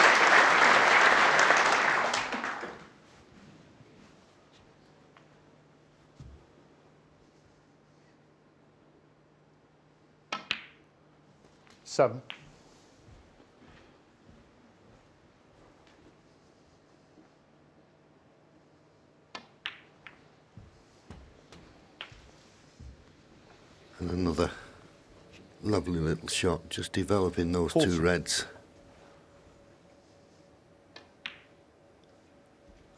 Seven. And another lovely little shot, just developing those 40. two reds.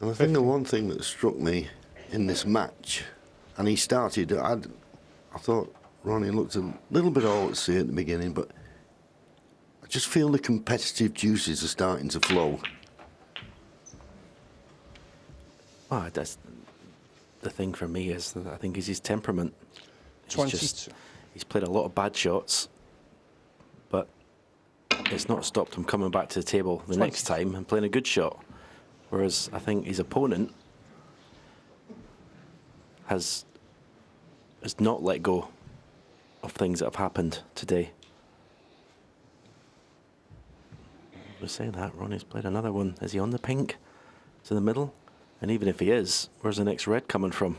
And I think the one thing that struck me in this match, and he started, I thought Ronnie looked a little bit all at sea at the beginning, but I just feel the competitive juices are starting to flow. Oh, that's the thing for me is that I think is his temperament. 22. He's played a lot of bad shots, but it's not stopped him coming back to the table the next time and playing a good shot. Whereas I think his opponent has not let go of things that have happened today. We're saying that Ronnie's played another one. Is he on the pink? It's in the middle? And even if he is, where's the next red coming from?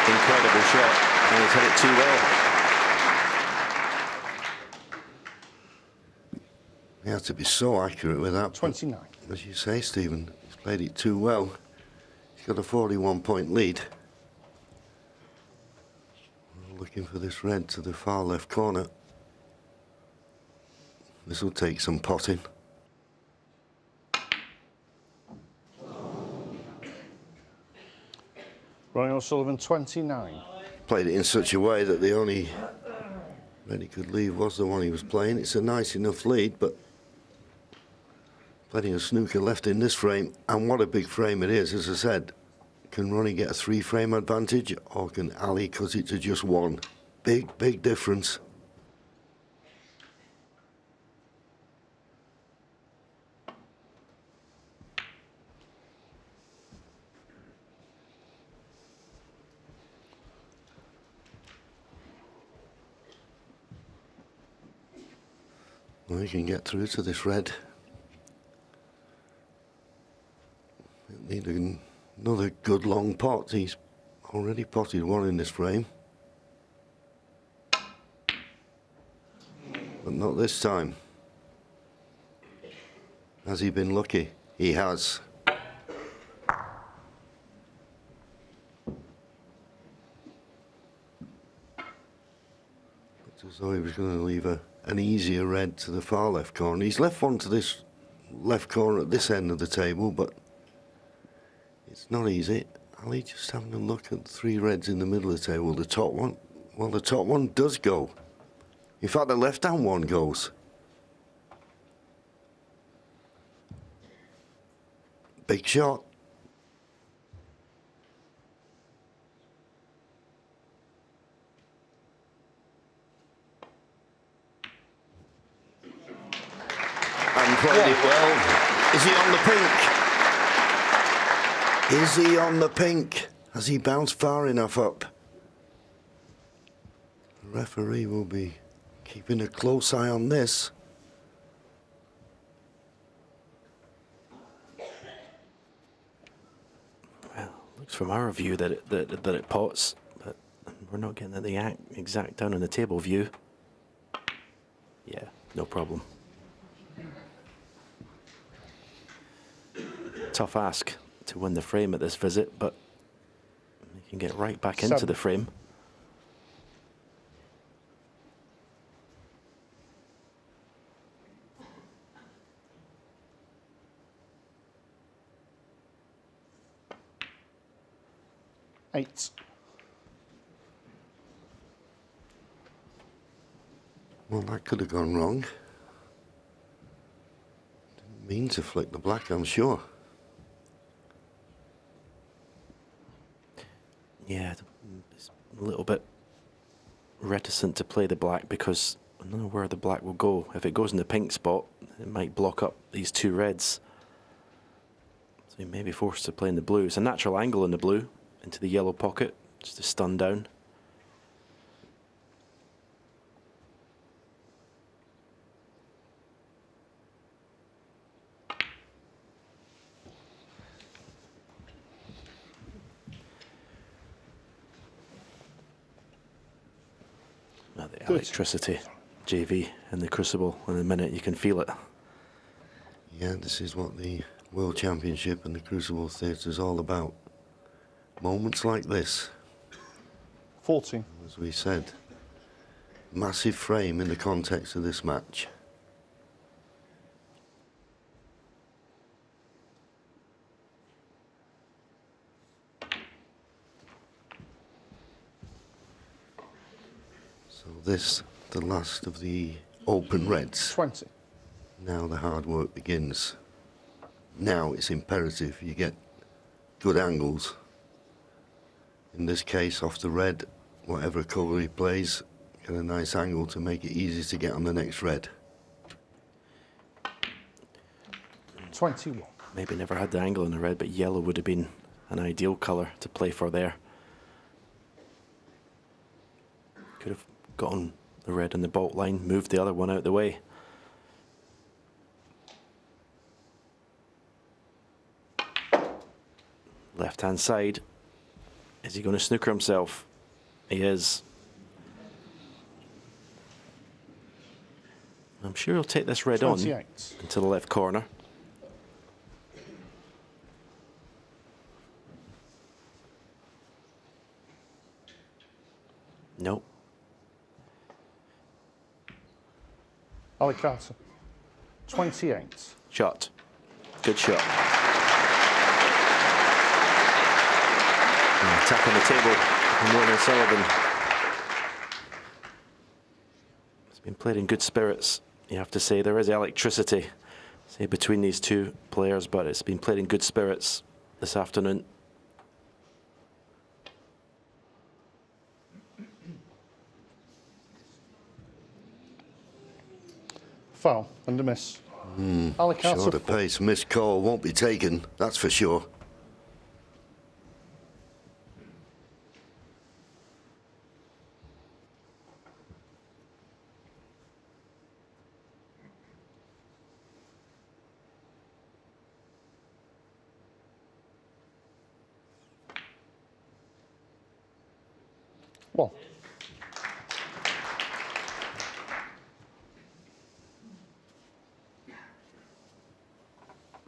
Incredible shot, and he's hit it too well. He had to be so accurate with that. 29. As you say, Stephen, he's played it too well. He's got a 41-point lead. We're looking for this red to the far left corner. This will take some potting. R.O'Sullivan, 29. Played it in such a way that the only red he could leave was the one he was playing. It's a nice enough lead, but plenty of snooker left in this frame. And what a big frame it is, as I said. Can Ronnie get a 3-frame advantage, or can Ali cut it to just 1? Big, big difference. Well, he can get through to this red. He'll need another good long pot. He's already potted one in this frame. But not this time. Has he been lucky? He has. Looks as though he was going to leave an easier red to the far left corner. He's left one to this left corner at this end of the table, but it's not easy. Ali just having a look at 3 reds in the middle of the table. The top one, well, the top one does go. In fact, the left-hand one goes. Big shot. And played it well. Is he on the pink? Is he on the pink? Has he bounced far enough up? The referee will be keeping a close eye on this. Well, looks from our view that it pots, but we're not getting the exact down on the table view. Yeah, no problem. Tough ask to win the frame at this visit, but you can get right back into the frame. Eight. Well, that could have gone wrong. Didn't mean to flick the black, I'm sure. Yeah, it's a little bit reticent to play the black because I don't know where the black will go. If it goes in the pink spot, it might block up these 2 reds. So he may be forced to play in the blue. It's a natural angle in the blue into the yellow pocket, just to stun down. Now the electricity, JV, in the Crucible. In a minute, you can feel it. Yeah, this is what the World Championship and the Crucible Theatre is all about. Moments like this. 14. As we said, massive frame in the context of this match. So this, the last of the open reds. 20. Now the hard work begins. Now it's imperative you get good angles. In this case, off the red, whatever colour he plays, get a nice angle to make it easy to get on the next red. 21. Maybe never had the angle in the red, but yellow would have been an ideal colour to play for there. Could have gotten the red on the baulk line, moved the other one out of the way. Left-hand side. Is he going to snooker himself? He is. I'm sure he'll take this red 28. on into the left corner. Nope. A.Carter. 28. Shot. Good shot. Attack on the table from R.O'Sullivan. It's been played in good spirits. You have to say there is electricity, say, between these two players, but it's been played in good spirits this afternoon. Foul and a miss. A.Carter. Short of pace, missed call won't be taken, that's for sure. Well.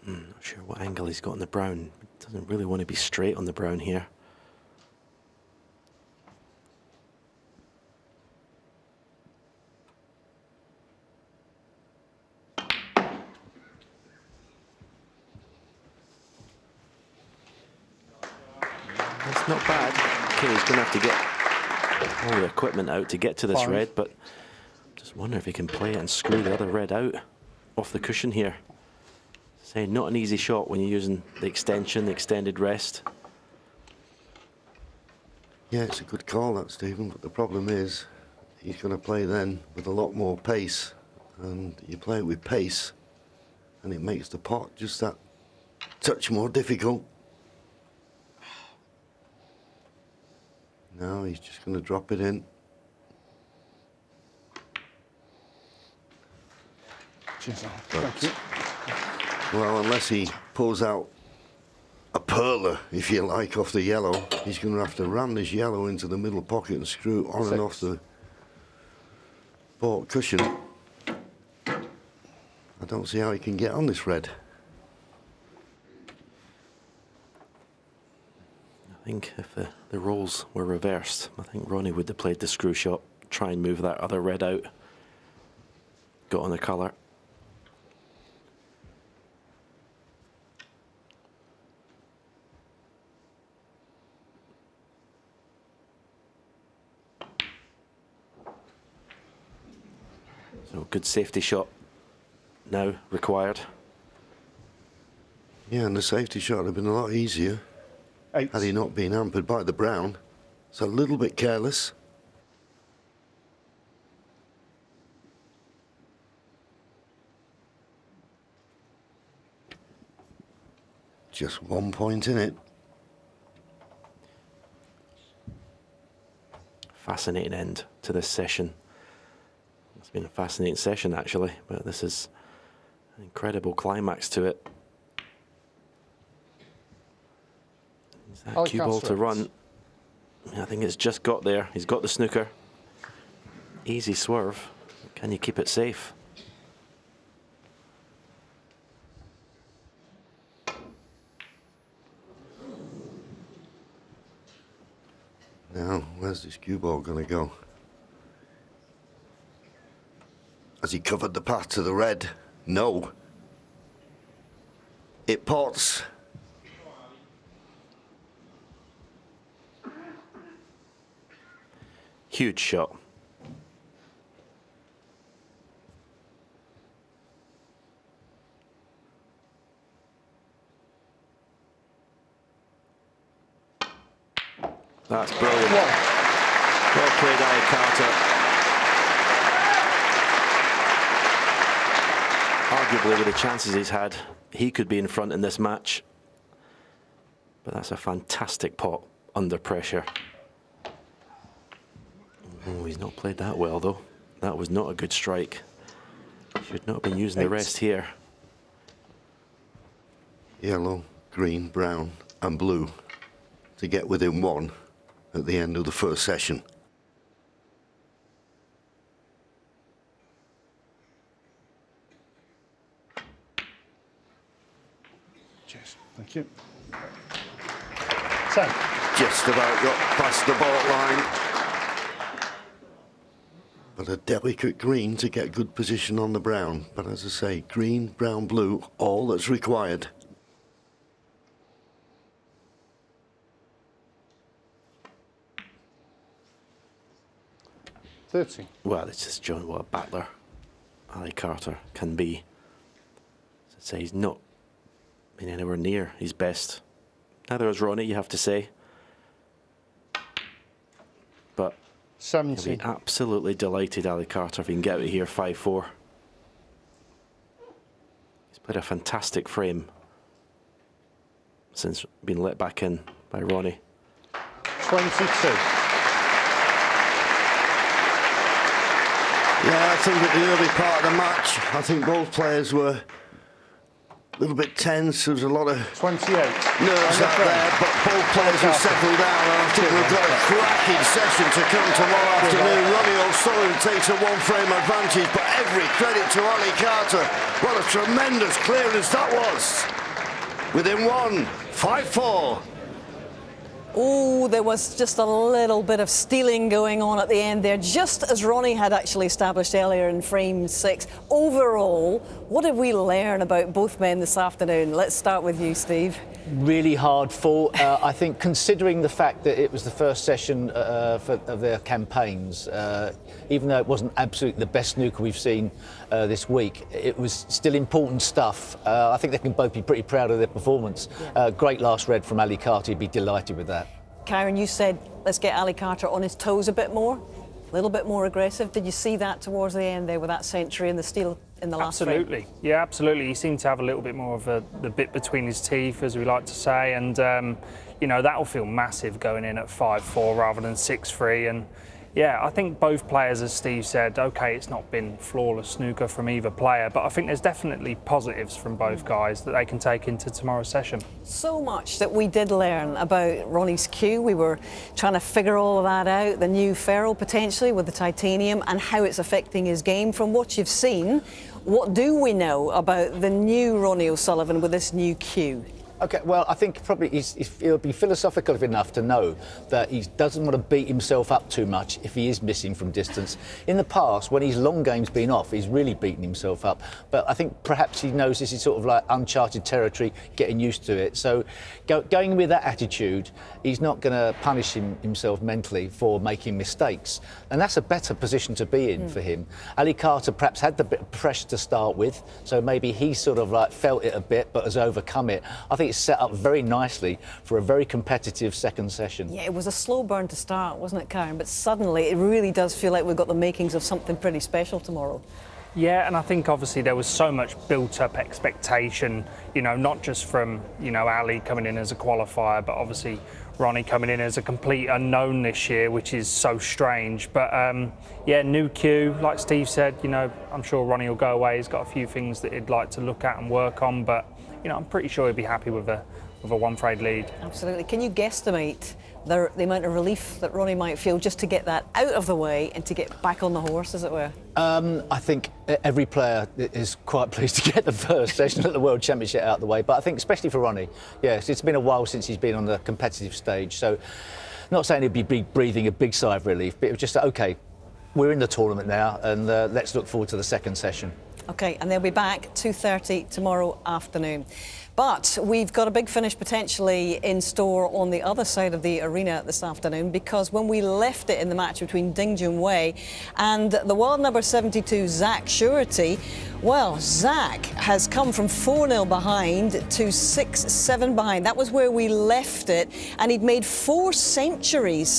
Not sure what angle he's got on the brown. Doesn't really want to be straight on the brown here. That's not bad. Okay, he's going to have to get all the equipment out to get to this red, but just wonder if he can play it and screw the other red out off the cushion here. Say, not an easy shot when you're using the extension, the extended rest. Yeah, it's a good call, that, Stephen, but the problem is he's going to play then with a lot more pace, and you play it with pace and it makes the pot just that touch more difficult. Now he's just going to drop it in. Thank you. Well, unless he pulls out a perler, if you like, off the yellow, he's going to have to ram this yellow into the middle pocket and screw on and off the baulk cushion. I don't see how he can get on this red. I think if the roles were reversed, I think Ronnie would have played the screw shot, try and move that other red out, got on the colour. So good safety shot now required. Yeah, and the safety shot would have been a lot easier had he not been hampered by the brown. It's a little bit careless. Just 1 point in it. Fascinating end to this session. It's been a fascinating session, actually, but this is an incredible climax to it. Is that cue ball to run? I think it's just got there. He's got the snooker. Easy swerve. Can you keep it safe? Now, where's this cue ball going to go? Has he covered the path to the red? No. It pots. Huge shot. That's brilliant. Well played, A.Carter. Arguably, with the chances he's had, he could be in front in this match. But that's a fantastic pot under pressure. Oh, he's not played that well, though. That was not a good strike. Should not have been using the rest here. Yellow, green, brown, and blue to get within 1 at the end of the first session. Cheers. Thank you. So. Just about got past the baulk line. But a delicate green to get good position on the brown. But as I say, green, brown, blue, all that's required. Well, it's just showing what a battler A.Carter can be. As I say, he's not been anywhere near his best. Neither has Ronnie, you have to say. But 70. He'll be absolutely delighted, A.Carter, if he can get it here 5-4. He's played a fantastic frame since being let back in by Ronnie. 22. Yeah, I think at the early part of the match, I think both players were a little bit tense. There was a lot of 28 nerves out there, but both players have settled down, and I think we've got a cracking session to come tomorrow afternoon. R.O'Sullivan takes a 1-frame advantage, but every credit to A.Carter. What a tremendous clearance that was. Within 1, 5-4. Oh, there was just a little bit of stealing going on at the end there, just as Ronnie had actually established earlier in frame 6. Overall, what did we learn about both men this afternoon? Let's start with you, Steve. Really hard fought. I think, considering the fact that it was the first session of their campaigns, even though it wasn't absolutely the best snooker we've seen this week, it was still important stuff. I think they can both be pretty proud of their performance. Yeah. Great last red from A.Carter. He'd be delighted with that. Karen, you said let's get A.Carter on his toes a bit more, a little bit more aggressive. Did you see that towards the end there with that century and the steal in the last frame? Absolutely, yeah, absolutely. He seemed to have a little bit more of the bit between his teeth, as we like to say, and you know, that'll feel massive going in at 5-4 rather than 6-3. And yeah, I think both players, as Steve said, okay, it's not been flawless snooker from either player, but I think there's definitely positives from both guys that they can take into tomorrow's session. So much that we did learn about Ronnie's cue. We were trying to figure all of that out, the new ferrule potentially with the titanium and how it's affecting his game. From what you've seen, what do we know about the new Ronnie O'Sullivan with this new cue? Okay, well, I think probably he'll be philosophical enough to know that he doesn't want to beat himself up too much if he is missing from distance. In the past, when his long game's been off, he's really beaten himself up. But I think perhaps he knows this is sort of like uncharted territory, getting used to it. So going with that attitude, he's not going to punish himself mentally for making mistakes. And that's a better position to be in for him. A.Carter perhaps had the bit of pressure to start with, so maybe he sort of like felt it a bit but has overcome it. I think it's set up very nicely for a very competitive second session. Yeah, it was a slow burn to start, wasn't it, Karen? But suddenly it really does feel like we've got the makings of something pretty special tomorrow. Yeah, and I think obviously there was so much built-up expectation, you know, not just from, you know, Ali coming in as a qualifier, but obviously Ronnie coming in as a complete unknown this year, which is so strange. But yeah, new Q, like Steve said, you know, I'm sure Ronnie will go away. He's got a few things that he'd like to look at and work on, but, you know, I'm pretty sure he'd be happy with a one frayed lead. Absolutely. Can you guesstimate the amount of relief that Ronnie might feel just to get that out of the way and to get back on the horse, as it were? I think every player is quite pleased to get the first session at the World Championship out of the way, but I think especially for Ronnie, yes, it's been a while since he's been on the competitive stage, so not saying he'd be breathing a big sigh of relief, but it was just, okay, we're in the tournament now, and let's look forward to the second session. Okay, and they'll be back 2:30 tomorrow afternoon. But we've got a big finish potentially in store on the other side of the arena this afternoon, because when we left it in the match between Ding Junhui and the world number 72, Zach Surety, well, Zach has come from 4-0 behind to 6-7 behind. That was where we left it, and he'd made 4 centuries